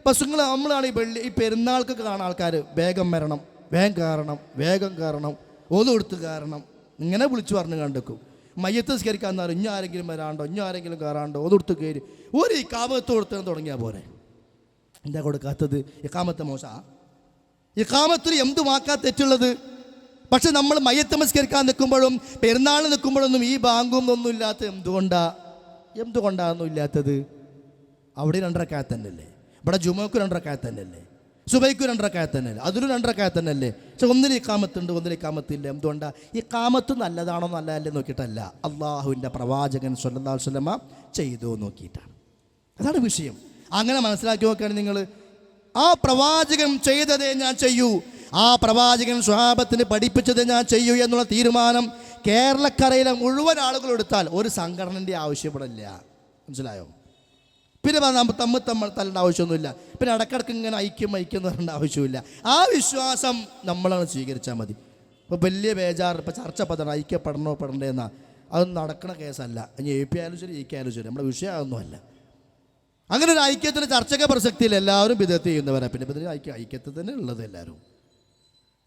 ബസ്സുകൾ നമ്മളാണ് ഈ പെരുന്നാൾക്കൊക്കെ കാണാൻ ആൾക്കാർ വേഗം വരണം, വേഗം കയറണം, ഓതുകൊടുത്ത് കയറണം, ഇങ്ങനെ വിളിച്ചു പറഞ്ഞ് കണ്ടെക്കും. മയ്യത്ത് നിസ്കരിക്കാൻ എന്നാലും ഇനി ആരെങ്കിലും വരാണ്ടോ, ഇനി ആരെങ്കിലും കയറാണ്ടോ, ഓതുകൊടുത്ത് കയറി ഒരു ഇഖാമത്ത് കൊടുത്ത് തുടങ്ങിയാൽ പോരെ. എന്താ കൊടുക്കാത്തത്? ഇഖാമത്തെ ഇഖാമത്തിൽ എന്തുമാക്കാ തെറ്റുള്ളത്? പക്ഷെ നമ്മൾ മയ്യത്ത് നിസ്കരിക്കാൻ നിൽക്കുമ്പോഴും പെരുന്നാളിന് നിൽക്കുമ്പോഴൊന്നും ഈ ബാങ്കും ഒന്നും ഇല്ലാത്ത എന്തുകൊണ്ടാണെന്നും ഇല്ലാത്തത്? അവിടെ 2 റക്അത്ത് തന്നെയല്ലേ, ഇവിടെ ജുമുഅക്ക് 2 റക്അത്ത് തന്നെയല്ലേ, സുബൈക്ക് 2 റക്അത്ത് തന്നെയല്ലേ, അതിലും 2 റക്അത്ത് തന്നെയല്ലേ. പക്ഷെ ഒന്നിൽ ഇഖാമത്തുണ്ട്, ഒന്നിൽ ഇഖാമത്തില്ല. എന്തുകൊണ്ടാണ്? ഇഖാമത്ത് നല്ലതാണോ നല്ലതല്ലേ നോക്കിയിട്ടല്ല, അള്ളാഹുവിൻ്റെ പ്രവാചകൻ സ്വല്ലല്ലാഹു അലൈഹി വസല്ലമ ചെയ്തു നോക്കിയിട്ടാണ്. അതാണ് വിഷയം. അങ്ങനെ മനസ്സിലാക്കി നോക്കുകയാണ് നിങ്ങൾ. ആ പ്രവാചകൻ ചെയ്തതേ ഞാൻ ചെയ്യൂ, ആ പ്രവാചകൻ സ്വഹാബത്തിന് പഠിപ്പിച്ചത് ഞാൻ ചെയ്യൂ എന്നുള്ള തീരുമാനം കേരളക്കരയിലെ മുഴുവൻ ആളുകൾ എടുത്താൽ ഒരു സംഘടനൻ്റെ ആവശ്യപ്പെടില്ല. മനസ്സിലായോ? പിന്നെ തമ്മിൽ തല്ലേണ്ട ആവശ്യമൊന്നുമില്ല. പിന്നെ ഇടക്കിടക്ക് ഇങ്ങനെ ഐക്യം എന്ന് പറയേണ്ട ആവശ്യമില്ല. ആ വിശ്വാസം നമ്മളാണ് സ്വീകരിച്ചാൽ മതി. ഇപ്പോൾ വലിയ ബേജാറ്, ഇപ്പോൾ ചർച്ച പതണം, പെടണ്ടേന്നാ, അതൊന്നും നടക്കണ കേസല്ല. ഇനി AP ആയാലും ശരി, EK ആയാലും ശരി, നമ്മുടെ വിഷയം അതൊന്നുമല്ല. അങ്ങനെ ഒരു ഐക്യത്തിന് ചർച്ചയ്ക്ക് പ്രസക്തിയില്ല. എല്ലാവരും ബിദഅത്ത് ചെയ്യുന്നവരാണ്. പിന്നെ ഐക്യത്തിൽ തന്നെ ഉള്ളത് എല്ലാവരും.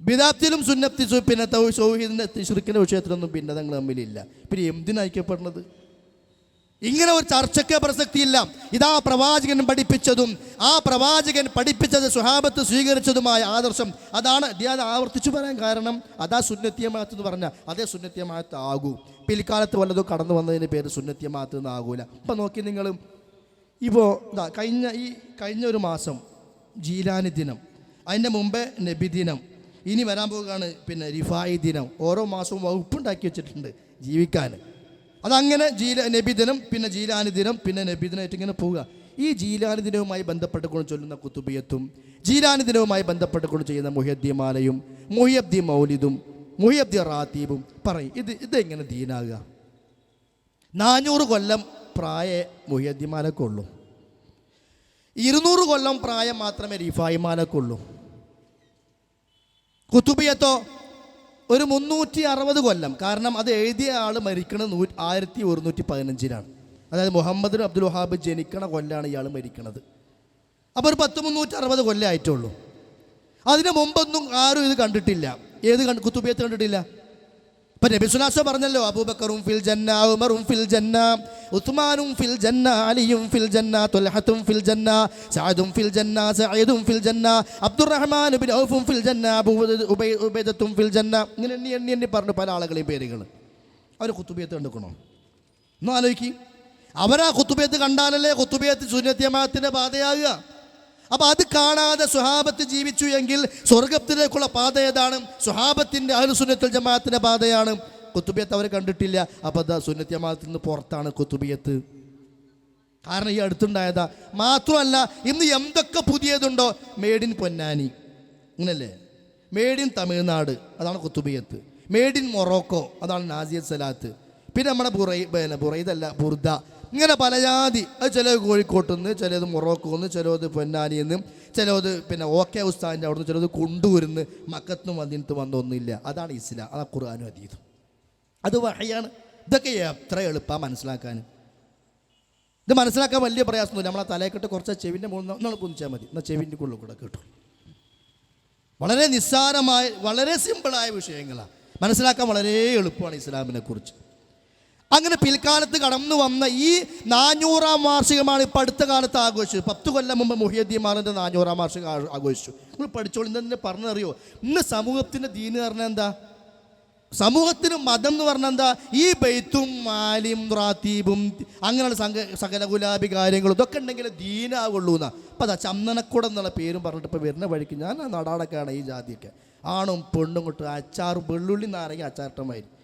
ബിദഅത്തിലും സുന്നത്തി പിന്നെ തൗഹീദിൻ്റെ ശിർക്കിൻ്റെ വിഷയത്തിലൊന്നും ഭിന്നതകൾ തമ്മിലില്ല. പിന്നെ എന്തിനാ ഐക്യപ്പെടുന്നത്? ഇങ്ങനെ ഒരു ചർച്ചയ്ക്ക് പ്രസക്തിയില്ല. ഇതാ പ്രവാചകൻ പഠിപ്പിച്ചതും ആ പ്രവാചകൻ പഠിപ്പിച്ചത് സ്വഹാബത്ത് സ്വീകരിച്ചതുമായ ആദർശം അതാണ്. ഞാൻ ആവർത്തിച്ചു പറയാൻ കാരണം അതാ സുന്നത്തിയമാത്ത് എന്ന് പറഞ്ഞാൽ അതേ സുന്നത്തിയമാത്ത് ആകൂ. പിൽക്കാലത്ത് വല്ലതും കടന്നു വന്നതിന് പേര് സുന്നത്തിയമാത്ത് എന്ന് ആകൂല. ഇപ്പം നോക്കി നിങ്ങൾ, ഇപ്പോൾ കഴിഞ്ഞ ഒരു മാസം ജീലാനി ദിനം, അതിൻ്റെ മുമ്പേ നബിദിനം, ഇനി വരാൻ പോകുകയാണ് പിന്നെ റിഫായി ദിനം. ഓരോ മാസവും വകുപ്പുണ്ടാക്കി വെച്ചിട്ടുണ്ട് ജീവിക്കാൻ. അതങ്ങനെ നബിദിനം, പിന്നെ ജീലാനി ദിനം, പിന്നെ നബിദിനമായിട്ട് ഇങ്ങനെ പോവുക. ഈ ജീലാനി ദിനവുമായി ബന്ധപ്പെട്ടുകൊണ്ട് ചൊല്ലുന്ന കുത്തുബിയത്തും ജീലാനി ദിനവുമായി ബന്ധപ്പെട്ടുകൊണ്ട് ചെയ്യുന്ന മുഹിയദ്ദീമാലയും മുഹിയബ്ദി മൗലിദും മുഹിയബ്ദി റാത്തീബും പറയും. ഇതെങ്ങനെ ദീനാകുക? 400 കൊല്ലം പ്രായ മുഹിയദ്ദീമാലക്കുള്ളൂ, 200 കൊല്ലം പ്രായം മാത്രമേ റിഫായിമാലക്കുള്ളൂ. കുത്തുബിയത്തോ ഒരു 360 കൊല്ലം. കാരണം അത് എഴുതിയ ആൾ മരിക്കണത് 1115-ലാണ്. അതായത് മുഹമ്മദ് അബ്ദുൽ വഹാബ് ജനിക്കണ കൊല്ലാണ് ഇയാൾ മരിക്കണത്. അപ്പോൾ ഒരു 360 കൊല്ലം ആയിട്ടുള്ളൂ. അതിന് മുമ്പൊന്നും ആരും ഇത് കണ്ടിട്ടില്ല. കുത്തുബിയത്ത് കണ്ടിട്ടില്ല. ഇപ്പൊ നബി സ്വല്ലല്ലാഹു അലൈഹി വസല്ലം പറഞ്ഞല്ലോ, അബൂബക്കറും ഫിൽ ജന്ന, ഉമറും ഫിൽ ജന്ന, ഉസ്മാനും ഫിൽ ജന്ന, അലിയും ഫിൽ ജന്ന, തുൽഹത്തും ഫിൽ ജന്ന, സഅദും ഫിൽ ജന്ന, സഈദും ഫിൽ ജന്ന, അബ്ദുറഹ്മാൻ ഇബ്നു ഔഫും ഫിൽ ജന്ന, ഉബൈദത്തും ഫിൽ ജന്ന. ഇങ്ങനെ എണ്ണി പറഞ്ഞു പല ആളുകളെയും പേരുകൾ. അവർ ഖുതുബിയത്ത് കണ്ടുക്കണോ? ഒന്ന് ആലോചിക്കും. അവരാ ഖുതുബിയത്ത് കണ്ടാലല്ലേ ഖുതുബിയത്ത് സുന്നത്ത് ജമാഅത്തിന്റെ പാതയാകുക. അപ്പൊ അത് കാണാതെ സ്വഹാബത്ത് ജീവിച്ചു എങ്കിൽ സ്വർഗത്തിലേക്കുള്ള പാത ഏതാണ്? സ്വഹാബത്തിന്റെ അഹ്ലുസുന്നത്തുൽ ജമാഅത്തിന്റെ പാതയാണ്. ഖുതുബിയത്ത് അവർ കണ്ടിട്ടില്ല. അപ്പൊ അതാ സുന്നത്ത് ജമാഅത്തിൽ നിന്ന് പുറത്താണ് ഖുതുബിയത്ത്. കാരണം ഈ അടുത്തുണ്ടായതാ. മാത്രമല്ല, ഇന്ന് എന്തൊക്കെ പുതിയതുണ്ടോ, മെയ്ഡ് ഇൻ പൊന്നാനി, അങ്ങനല്ലേ, മെയ്ഡ് ഇൻ തമിഴ്നാട്, അതാണ് ഖുതുബിയത്ത്, മെയ്ഡ് ഇൻ മൊറോക്കോ, അതാണ് നാസിയത്ത് സലാത്ത്, പിന്നെ നമ്മുടെ ബുറൈദല്ല ബുർദ, ഇങ്ങനെ പല ജാതി. അത് ചിലത് കോഴിക്കോട്ട് നിന്ന്, ചിലത് മൊറോക്കോ നിന്ന്, ചിലത് പൊന്നാനിയിൽ നിന്നും, ചിലത് പിന്നെ ഓക്കെ ഉസ്താദിൻ്റെ അവിടെ നിന്ന്, ചിലത് കൊണ്ടുവരുന്ന് മക്കത്തുനിന്ന് മദീനത്ത് വന്നൊന്നുമില്ല. അതാണ് ഇസ്ലാം, അതാണ് ഖുർആനും ഹദീസും. അത് വഹയാണ്. ഇതൊക്കെ എത്ര എളുപ്പമാണ് മനസ്സിലാക്കാൻ. ഇത് മനസ്സിലാക്കാൻ വലിയ പ്രയാസമൊന്നുമില്ല. നമ്മളെ തലയെക്കെട്ട് കുറച്ച് ചെവിൻ്റെ മുകളിൽ നമ്മൾ കുന്നിച്ചാൽ മതി, എന്നാൽ ചെവിൻ്റെ ഉള്ളിൽ കൂടെ കിട്ടും. വളരെ നിസ്സാരമായ, വളരെ സിമ്പിളായ വിഷയങ്ങളാണ്. മനസ്സിലാക്കാൻ വളരെ എളുപ്പമാണ് ഇസ്ലാമിനെ കുറിച്ച്. അങ്ങനെ പിൽക്കാലത്ത് കടന്നു വന്ന ഈ 400-ാം വാർഷികമാണ് ഇപ്പം അടുത്ത കാലത്ത് ആഘോഷിച്ചത്. 10 കൊല്ലം മുമ്പ് മുഹിയുദ്ദീൻ മാലിന്റെ 400-ാം വാർഷികം ആഘോഷിച്ചു. നിങ്ങൾ പഠിച്ചോളൂ. ഇന്നെ പറഞ്ഞറിയോ, ഇന്ന് സമൂഹത്തിൻ്റെ ദീന് പറഞ്ഞാൽ എന്താ? സമൂഹത്തിന് മതം എന്ന് പറഞ്ഞാൽ എന്താ? ഈ ബെയ്ത്തും മാലിം റാത്തീബും അങ്ങനെയുള്ള സകല ഗുലാബി കാര്യങ്ങളും ഇതൊക്കെ ഉണ്ടെങ്കിൽ ദീനാവുള്ളൂ എന്നാ. അപ്പം അതാ ചന്ദനക്കുടം എന്നുള്ള പേരും പറഞ്ഞിട്ട് ഇപ്പോൾ വരുന്ന വഴിക്ക് ഞാൻ നടാടൊക്കെയാണ് ഈ ജാതിയൊക്കെ. ആണും പെണ്ണും കൊണ്ട് അച്ചാറും വെള്ളുള്ളി നാരങ്ങ അച്ചാറിട്ടമായിരുന്നു.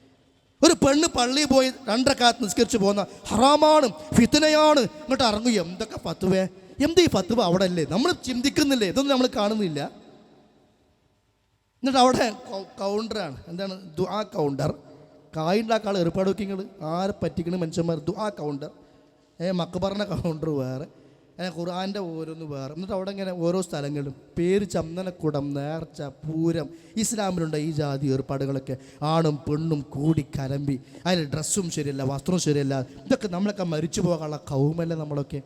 ഒരു പെണ്ണ് പള്ളിയിൽ പോയി 2 റക്അത്ത് നിസ്കരിച്ച് പോകുന്ന ഹറാമാണ്, ഫിത്നയാണ്. ഇങ്ങോട്ട് ഇറങ്ങും. എന്തൊക്കെ ഫത്വേ, എന്ത് ഈ ഫത്വ അവിടെ അല്ലേ, നമ്മൾ ചിന്തിക്കുന്നില്ലേ, ഇതൊന്നും നമ്മൾ കാണുന്നില്ല. എന്നിട്ട് അവിടെ കൗണ്ടറാണ്, എന്താണ് ദുആ കൗണ്ടർ. കായുണ്ടാക്കാൾ ഏർപ്പാട് വെക്കിങ്ങൾ ആരെ പറ്റിക്കണ മനുഷ്യന്മാർ. ദുആ കൗണ്ടർ, മക്ബറിൻ്റെ കൗണ്ടർ വേറെ, ഖുർആൻ്റെ ഓരോന്ന് വേറെ. എന്നിട്ട് അവിടെ ഇങ്ങനെ ഓരോ സ്ഥലങ്ങളും പേര്, ചന്ദനക്കുടം, നേർച്ച, പൂരം. ഇസ്ലാമിലുണ്ട് ഈ ജാതി ഏർപ്പാടുകളൊക്കെ. ആണും പെണ്ണും കൂടി കലമ്പി, അതിൽ ഡ്രസ്സും ശരിയല്ല, വസ്ത്രവും ശരിയല്ല. ഇതൊക്കെ നമ്മളൊക്കെ മരിച്ചു പോകാനുള്ള കൗമല്ലേ നമ്മളൊക്കെ.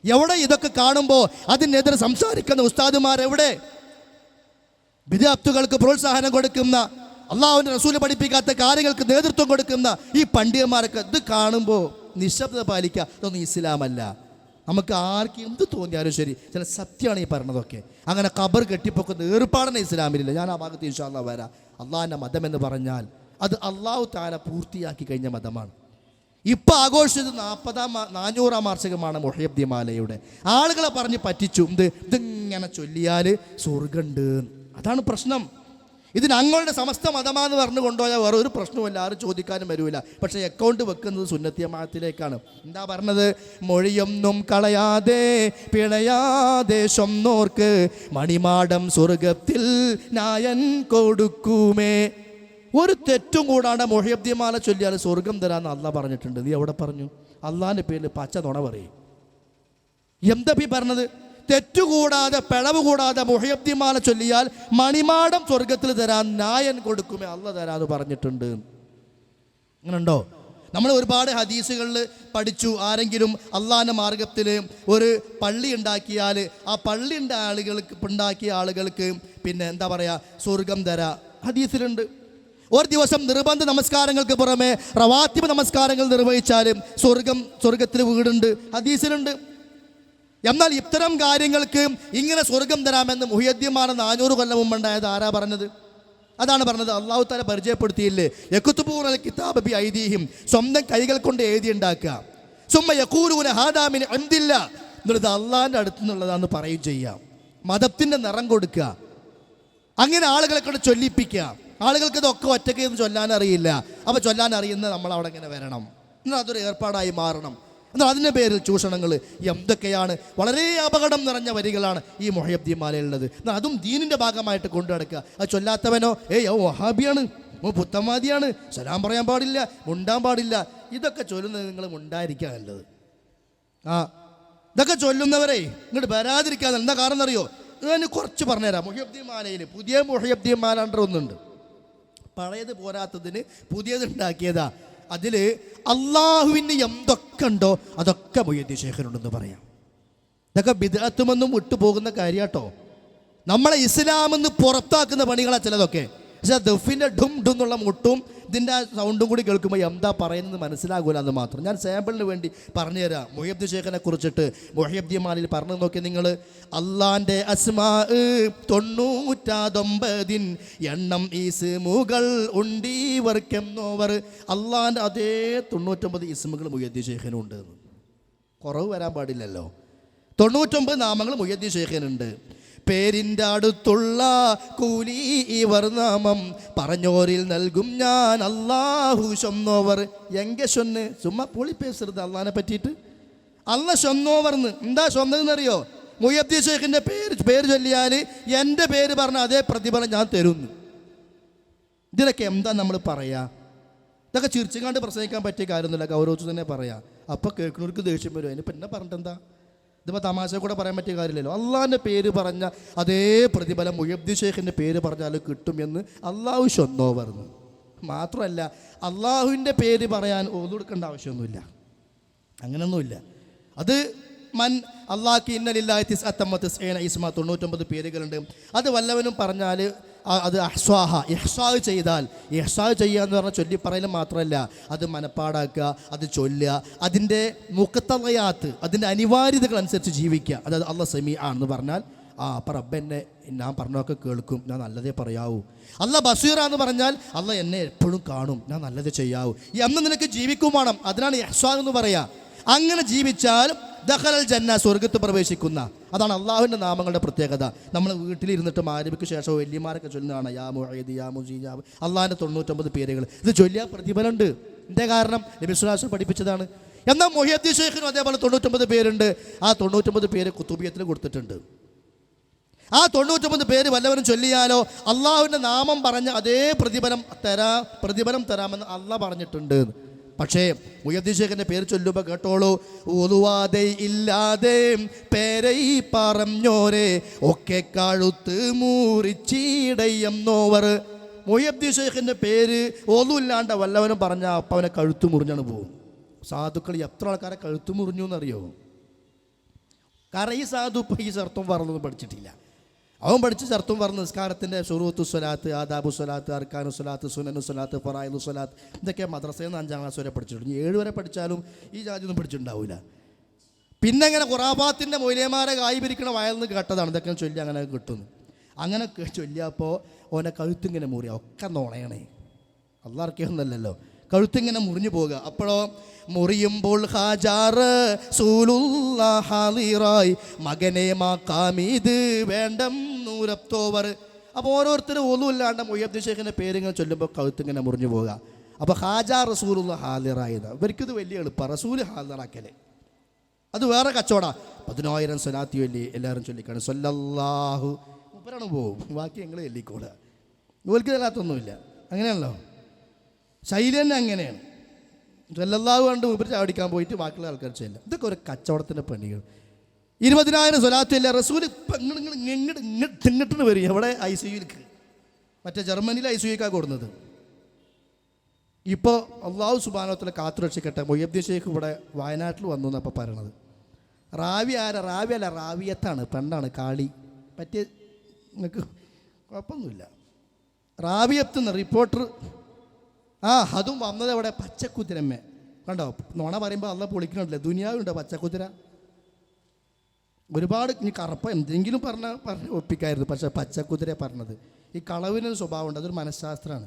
എവിടെ ഇതൊക്കെ കാണുമ്പോൾ അതിനെതിരെ സംസാരിക്കുന്ന ഉസ്താദുമാരെവിടെ? ബിദ്അത്തുകൾക്ക് പ്രോത്സാഹനം കൊടുക്കുന്ന, അള്ളാഹുവിൻ്റെ റസൂൽ പഠിപ്പിക്കാത്ത കാര്യങ്ങൾക്ക് നേതൃത്വം കൊടുക്കുന്ന ഈ പണ്ഡിതന്മാരൊക്കെ ഇത് കാണുമ്പോൾ നിശബ്ദത പാലിക്കുക. ഇതൊന്നും ഇസ്ലാമല്ല. നമുക്ക് ആർക്കും എന്ത് തോന്നിയാലും ശരി, ചില സത്യമാണ് ഈ പറഞ്ഞതൊക്കെ. അങ്ങനെ ഖബർ കെട്ടിപ്പൊക്കുന്ന ഏർപ്പാടിന് ഇസ്ലാമിലില്ല. ഞാൻ ആ ഭാഗത്ത് ഇൻഷാ അല്ലാഹ് വരാം. അള്ളാഹിൻ്റെ മതം എന്ന് പറഞ്ഞാൽ അത് അള്ളാഹു തആല പൂർത്തിയാക്കി കഴിഞ്ഞ മതമാണ്. ഇപ്പം ആഘോഷിച്ചത് 400-ാം വാർഷികമാണ് മുഹയ്യദ്ദീൻ മാലയുടെ. ആളുകളെ പറഞ്ഞ് പറ്റിച്ചു. ഇതിങ്ങനെ ചൊല്ലിയാൽ സ്വർഗമുണ്ട്, അതാണ് പ്രശ്നം. ഇത് ഞങ്ങളുടെ സമസ്ത മതമാണെന്ന് പറഞ്ഞു കൊണ്ടുപോയാൽ വേറെ ഒരു പ്രശ്നവുമില്ല, ആരും ചോദിക്കാനും വരില്ല. പക്ഷേ അക്കൗണ്ട് വെക്കുന്നത് സുന്നത്ത് ജമാഅത്തിലേക്കാണ്. എന്താ പറഞ്ഞത്? മൊഴിയൊന്നും കളയാതെ പിഴയാതെ സ്വന്നോർക്ക് മണിമാടം സ്വർഗത്തിൽ നായൻ കൊടുക്കുമേ. ഒരു തെറ്റും കൂടാണ്ട് മുഹയ്യദ്ദീൻ മാല ചൊല്ലിയാൽ സ്വർഗം തരാമെന്ന് അള്ളാഹ് പറഞ്ഞിട്ടുണ്ട്. നീ എവിടെ പറഞ്ഞു? അള്ളാഹിൻ്റെ പേരിൽ പച്ച നുണ പറയും. എന്താ പറഞ്ഞത്? തെറ്റുകൂടാതെ പിഴവ് കൂടാതെ മുഹയ്യദ്ദീൻ മാല ചൊല്ലിയാൽ മണിമാടം സ്വർഗത്തിൽ തരാൻ നായൻ കൊടുക്കുമേ അള്ളാഹ് തരാന്ന് പറഞ്ഞിട്ടുണ്ട്. അങ്ങനെ ഉണ്ടോ? നമ്മൾ ഒരുപാട് ഹദീസുകളിൽ പഠിച്ചു. ആരെങ്കിലും അള്ളാഹിൻ്റെ മാർഗത്തിൽ ഒരു പള്ളി ഉണ്ടാക്കിയാൽ ആ പള്ളിൻ്റെ ഉണ്ടാക്കിയ ആളുകൾക്ക് പിന്നെ എന്താ പറയുക, സ്വർഗം തരാ ഹദീസിലുണ്ട്. ഒരു ദിവസം നിർബന്ധ നമസ്കാരങ്ങൾക്ക് പുറമെ റവാത്തിബ് നമസ്കാരങ്ങൾ നിർവഹിച്ചാലും സ്വർഗത്തിൽ വീടുണ്ട്, ഹദീസിലുണ്ട്. എന്നാൽ ഇത്തരം കാര്യങ്ങൾക്ക് ഇങ്ങനെ സ്വർഗം തരാമെന്ന് മുഹയ്യദ്ദീൻ മാല 400 കൊല്ലം മുമ്പുണ്ടായത് ആരാ പറഞ്ഞത്? അതാണ് പറഞ്ഞത്. അള്ളാഹു തആല പരിചയപ്പെടുത്തിയില്ലേ, യക്തുബൂനൽ കിതാബ ബി ഐദീഹിം, സ്വന്തം കൈകൾ കൊണ്ട് എഴുതി ഉണ്ടാക്കുക. സുമ്മ യഖൂലൂന ഹാദാ മിൻ ഇൻദില്ലാ, എന്നുള്ളത് അള്ളാഹിൻ്റെ അടുത്ത് നിന്നുള്ളതാണെന്ന് പറയുകയും ചെയ്യാം. മതത്തിൻ്റെ നിറം കൊടുക്കുക, അങ്ങനെ ആളുകളെ കൊണ്ട് ചൊല്ലിപ്പിക്കുക. ആളുകൾക്ക് ഇതൊക്കെ ഒറ്റയ്ക്ക് എന്ന് ചൊല്ലാൻ അറിയില്ല. അപ്പോൾ ചൊല്ലാൻ അറിയുന്ന നമ്മൾ അവിടെ ഇങ്ങനെ വരണം, എന്നാൽ അതൊരു ഏർപ്പാടായി മാറണം. എന്നാൽ അതിൻ്റെ പേരിൽ ചൂഷണങ്ങൾ എന്തൊക്കെയാണ്. വളരെ അപകടം നിറഞ്ഞ വരികളാണ് ഈ മുഹയ്യദ്ദീൻ മാലയിലുള്ളത്. എന്നാൽ അതും ദീനിൻ്റെ ഭാഗമായിട്ട് കൊണ്ടു നടക്കുക. അത് ചൊല്ലാത്തവനോ വഹാബിയാണ്, പുത്തമാദിയാണ്, സലാം പറയാൻ പാടില്ല, മുണ്ടാൻ പാടില്ല. ഇതൊക്കെ ചൊല്ലുന്നത് നിങ്ങൾ മുണ്ടായിരിക്കുക നല്ലത്. ഇതൊക്കെ ചൊല്ലുന്നവരെ ഇങ്ങോട്ട് വരാതിരിക്കുക. എന്താ കാരണം എന്നറിയോ? ഞാൻ കുറച്ച് പറഞ്ഞുതരാം. മുഹയ്യദ്ദീൻ മാലയിൽ പുതിയ മുഹയ്യദ്ദീൻ മാല ഒന്നുണ്ട്. പഴയത് പോരാത്തതിന് പുതിയത് ഉണ്ടാക്കിയതാ. അതിൽ അള്ളാഹുവിന് എന്തൊക്കെ ഉണ്ടോ അതൊക്കെ മുഹയ്യദ്ദീൻ ശൈഖിനുണ്ടെന്ന് പറയാം. ഇതൊക്കെ ബിദ്അത്തുമെന്നും വിട്ടുപോകുന്ന കാര്യാട്ടോ. നമ്മളെ ഇസ്ലാമെന്ന് പുറത്താക്കുന്ന പണികളാണ് ചിലതൊക്കെ. പക്ഷെ ദഫിൻ്റെ ഡും ഡും എന്നുള്ള മുട്ടും ഇതിൻ്റെ ആ സൗണ്ടും കൂടി കേൾക്കുമ്പോൾ എന്താ പറയുന്നത് മനസ്സിലാകൂല എന്ന് മാത്രം. ഞാൻ സാമ്പിളിന് വേണ്ടി പറഞ്ഞു തരാം. മുഹയ്യദ്ദീൻ ഷേഖിനെ കുറിച്ചിട്ട് മുഹയ്യദ്ദീൻ മാലിൽ പറഞ്ഞു നോക്കി നിങ്ങൾ. അള്ളാൻ്റെ അസ്മാ 99 എണ്ണം ഈസ്മുകൾ ഉണ്ടീവർക്കെന്നോവർ. അള്ളാൻ്റെ അതേ 99 ഇസ്മുകൾ മുഹയ്യദ്ദീൻ ഷേഖിനുണ്ട്. കുറവ് വരാൻ പാടില്ലല്ലോ. 99 നാമങ്ങൾ മുഹയ്യദ്ദീൻ ഷേഖിനുണ്ട്. പേരിൻ്റെ അടുത്തുള്ള കൂലി ഇവർ നാമം പറഞ്ഞോരിൽ നൽകും ഞാൻ അല്ലാഹു ചൊന്നോവർ. എങ്കെ ചൊന്ന് ചുമ്മാ പൊളി പേസരുത് അള്ളാഹിനെ പറ്റിയിട്ട്. അല്ല ചൊന്നോവർന്ന് എന്താ ചൊന്നതെന്നറിയോ? മുഹയ്യദ്ദീൻ ഷേഖിൻ്റെ പേര് ചൊല്ലിയാൽ എൻ്റെ പേര് പറഞ്ഞ അതേ പ്രതിഫലം ഞാൻ തരുന്നു. ഇതിനൊക്കെ എന്താ നമ്മൾ പറയുക? ഇതൊക്കെ ചിരിച്ചുകാണ്ട് പ്രസംഗിക്കാൻ പറ്റിയ കാര്യമൊന്നുമില്ല, ഗൗരവത്തിൽ തന്നെ പറയാം. അപ്പോൾ കേൾക്കുന്നവർക്ക് ദേഷ്യം വരും. അതിനിപ്പോൾ എന്നെ പറഞ്ഞിട്ട് എന്താ? ഇതിപ്പോൾ തമാശ കൂടെ പറയാൻ പറ്റിയ കാര്യമില്ലല്ലോ. അള്ളാഹിൻ്റെ പേര് പറഞ്ഞ അതേ പ്രതിഫലം മുഹയ്യദ്ദീൻ ഷേഖിൻ്റെ പേര് പറഞ്ഞാൽ കിട്ടും എന്ന് അള്ളാഹു ചൊന്നോവർന്ന്. മാത്രമല്ല അള്ളാഹുവിൻ്റെ പേര് പറയാൻ ഓതു കൊടുക്കേണ്ട ആവശ്യമൊന്നുമില്ല, അങ്ങനെയൊന്നുമില്ല. അത് അള്ളാഹ്ക്ക് ഇന്നലില്ലാഹി 99 പേരുകളുണ്ട്. അത് വല്ലവനും പറഞ്ഞാൽ അത് ഇഹ്സാ ചെയ്താൽ, ഇഹ്സാ ചെയ്യുക എന്ന് പറഞ്ഞാൽ ചൊല്ലി പറയലും മാത്രമല്ല, അത് മനപ്പാടാക്കുക, അത് ചൊല്ലുക, അതിൻ്റെ മുഖത്തളയാത്ത്, അതിൻ്റെ അനിവാര്യതകൾ അനുസരിച്ച് ജീവിക്കുക. അതായത് അള്ളാഹ് സമീ ആണെന്ന് പറഞ്ഞാൽ അപ്പം റബ്ബെന്നെ ഞാൻ പറഞ്ഞതൊക്കെ കേൾക്കും, ഞാൻ നല്ലതേ പറയാവൂ. അള്ളാഹ് ബസീറ എന്ന് പറഞ്ഞാൽ അള്ളാഹ് എന്നെ എപ്പോഴും കാണും, ഞാൻ നല്ലത് ചെയ്യാവൂ. എന്ന് നിനക്ക് ജീവിക്കും വേണം. അതിനാണ് ഇഹ്സാ എന്ന് പറയുക. അങ്ങനെ ജീവിച്ചാൽ ദഖലൽ ജന്ന, സ്വർഗത്ത് പ്രവേശിക്കുന്ന. അതാണ് അള്ളാഹുവിൻ്റെ നാമങ്ങളുടെ പ്രത്യേകത. നമ്മൾ വീട്ടിലിരുന്നിട്ട് മാരിബിക്ക് ശേഷം വല്യമാരൊക്കെ ചൊല്ലുന്നതാണ് യാ മുഈദ് യാ മുജീബ്, അള്ളാഹിൻ്റെ 99 പേരുകൾ. ഇത് ചൊല്ലിയാൽ പ്രതിഫലമുണ്ട്. ഇതിൻ്റെ കാരണം നബി സ്വല്ലല്ലാഹു അലൈഹി വസല്ലം പഠിപ്പിച്ചതാണ്. എന്നാൽ മുഹയ്യദ്ദീൻ ഷേഖിനും അതേപോലെ 99 പേരുണ്ട്. ആ 99 പേര് കുത്തുബിയത്തിൽ കൊടുത്തിട്ടുണ്ട്. ആ 99 പേര് വല്ലവരും ചൊല്ലിയാലോ അള്ളാഹുവിൻ്റെ നാമം പറഞ്ഞ അതേ പ്രതിഫലം തരാമെന്ന് അള്ളാഹ് പറഞ്ഞിട്ടുണ്ട്. പക്ഷേ മുഹയ്യദ്ദീൻ ഷേഖിൻ്റെ പേര് ചൊല്ലുമ്പോൾ കേട്ടോളൂ, ഒതുവാതെ ഇല്ലാതെ പേരൈ പറഞ്ഞോരെ ഒക്കെ കഴുത്ത് മുറിച്ചിടയെന്നോവർ. മുഹയ്യദ്ദീൻ ഷേഖിൻ്റെ പേര് ഒന്നുമില്ലാണ്ട് വല്ലവനും പറഞ്ഞാൽ അപ്പം അവനെ കഴുത്ത് മുറിഞ്ഞാണ് പോകും. സാധുക്കൾ എത്ര ആൾക്കാരെ കഴുത്ത് മുറിഞ്ഞു എന്നറിയോ? കാരണം ഈ സാധു ഇപ്പം ഈ ചർത്തും പറഞ്ഞൊന്നും പഠിച്ചിട്ടില്ല. അവൻ പഠിച്ച് ചർത്തും പറഞ്ഞ് നിസ്കാരത്തിൻ്റെ ശുറൂത്തു സ്വലാത്ത്, ആദാബു സ്വലാത്ത്, അർക്കാനു സ്വലാത്ത്, സുനനു സ്വലാത്ത്, ഫറായിദു സ്വലാത്ത്, ഇതൊക്കെ മദ്രസയിൽ നിന്ന് 5ാം ക്ലാസ് വരെ പഠിച്ചിട്ടുണ്ട്. 7 വരെ പഠിച്ചാലും ഈ ജാതിയൊന്നും പഠിച്ചിട്ടുണ്ടാവില്ല. പിന്നെ അങ്ങനെ ഖുറാഫാത്തിൻ്റെ മൊയ്ലിയമാരെ കായ് പിരിക്കണ വയലിൽ കേട്ടതാണ് ഇതൊക്കെ ചൊല്ലി അങ്ങനെ കിട്ടുന്നു. അങ്ങനെ ചൊല്ലിയപ്പോൾ ഓനെ കഴുത്തിങ്ങനെ മുറിയ ഒക്കെ നോണയണേ. അള്ളാർക്കൊന്നല്ലല്ലോ, കഴുത്തിങ്ങനെ മുറിഞ്ഞു പോകുക. അപ്പോഴോ മുറിയുമ്പോൾ ഹാജാറ് സൂലുള്ളാഹിറായി മകനെ മാക്കാമീത് വേണ്ടം നൂരത്തോവർ. അപ്പോൾ ഓരോരുത്തരും ഒന്നുമില്ലാണ്ട് മുഹയ്യദ്ദീൻ ഷേഖിൻ്റെ പേരിങ്ങനെ ചൊല്ലുമ്പോൾ കഴുത്തിങ്ങനെ മുറിഞ്ഞു പോകുക. അപ്പോൾ ഹാജാ റസൂലുള്ളാഹി ഹാലിറായത് ഇവർക്കിത് വലിയ എളുപ്പമാണ്. റസൂൽ ഹാലിറാക്കല് അത് വേറെ കച്ചവട. 10,000 സ്വലാത്തി ചൊല്ലി എല്ലാവരും ചൊല്ലിക്കാണ് സ്വല്ലല്ലാഹു മൂപ്പരാണ് പോകും, ബാക്കി ഞങ്ങൾ ചൊല്ലിക്കോളുക. ഇവർക്ക് ചെല്ലാത്തൊന്നുമില്ല. അങ്ങനെയാണല്ലോ ശൈലി തന്നെ അങ്ങനെയാണ്. സ്വല്ലല്ലാഹു കണ്ട് മൂപ്പര് ചാടിക്കാൻ പോയിട്ട് ബാക്കിയുള്ള ആൾക്കാർ ചെല്ലും. ഇതൊക്കെ ഒരു കച്ചവടത്തിൻ്റെ പണികൾ. 20,000 സ്വലാത്ത് ഇല്ല. റസൂൽ ഇപ്പം ഇങ്ങോട്ട് വരും. എവിടെ? ICUലേക്ക്, മറ്റേ ജർമ്മനിയിൽ ICUക്കാണ് കൊടുക്കുന്നത്. ഇപ്പോൾ അള്ളാഹു സുബ്ഹാനഹു വ തആല കാത്തുരക്ഷിക്കട്ടെ. മുഹയ്യദ്ദീൻ ഷേഖ് ഇവിടെ വയനാട്ടിൽ വന്നു എന്നപ്പോൾ പറയണത്. റാവി അല്ല റാവിയത്താണ്, പെണ്ണാണ്, കാളി. പറ്റിയ നിങ്ങൾക്ക് കുഴപ്പമൊന്നുമില്ല. റാവിയത്ത് നിന്ന് റിപ്പോർട്ടർ അതും വന്നത് എവിടെ? പച്ചക്കുതിരമ്മേ. കണ്ടോ, നോണ പറയുമ്പോൾ അള്ള പൊളിക്കണല്ലേ. ദുനിയാവുണ്ടോ പച്ചക്കുതിര? ഒരുപാട് ഇനി കറുപ്പ എന്തെങ്കിലും പറഞ്ഞ് ഒപ്പിക്കായിരുന്നു. പക്ഷേ പച്ചക്കുതിര പറഞ്ഞത്. ഈ കളവിനൊരു സ്വഭാവമുണ്ട്, അതൊരു മനഃശാസ്ത്രമാണ്.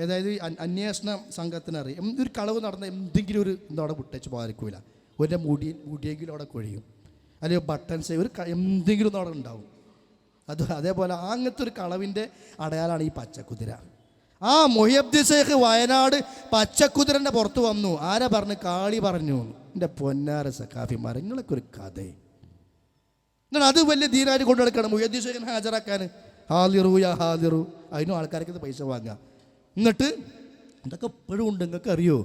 അതായത് അന്വേഷണ സംഘത്തിനറിയാം ഒരു കളവ് നടന്ന എന്തെങ്കിലും ഒരു അവിടെ വിട്ടേച്ച് പോകാതിരിക്കില്ല. ഒരു മുടിയെങ്കിലും അവിടെ കൊഴിയും, അല്ലെങ്കിൽ ബട്ടൺസ് എന്തെങ്കിലും ഒന്നും അവിടെ ഉണ്ടാവും. അതേപോലെ അങ്ങനത്തെ ഒരു കളവിൻ്റെ അടയാളമാണ് ഈ പച്ചക്കുതിര. മുഹയ്യദ്ദീൻ ഷേഖ് വയനാട് പച്ചക്കുതിരൻ്റെ പുറത്ത് വന്നു. ആരാ പറഞ്ഞു? കാളി പറഞ്ഞു. എൻ്റെ പൊന്നാര സഖാഫിമാർ, നിങ്ങളൊക്കെ ഒരു കഥ. എന്നിട്ട് അത് വലിയ ദീനായിട്ട് കൊണ്ടു നടക്കണം മുഹയ്യദ്ദീൻ ഷേഖിനെ ഹാജരാക്കാൻ. ഹാലിറു യാ ഹാലിറു, അതിനും ആൾക്കാർക്ക് ഇത് പൈസ വാങ്ങുക. എന്നിട്ട് ഇതൊക്കെ ഇപ്പോഴും ഉണ്ട്. നിങ്ങൾക്ക് അറിയോ,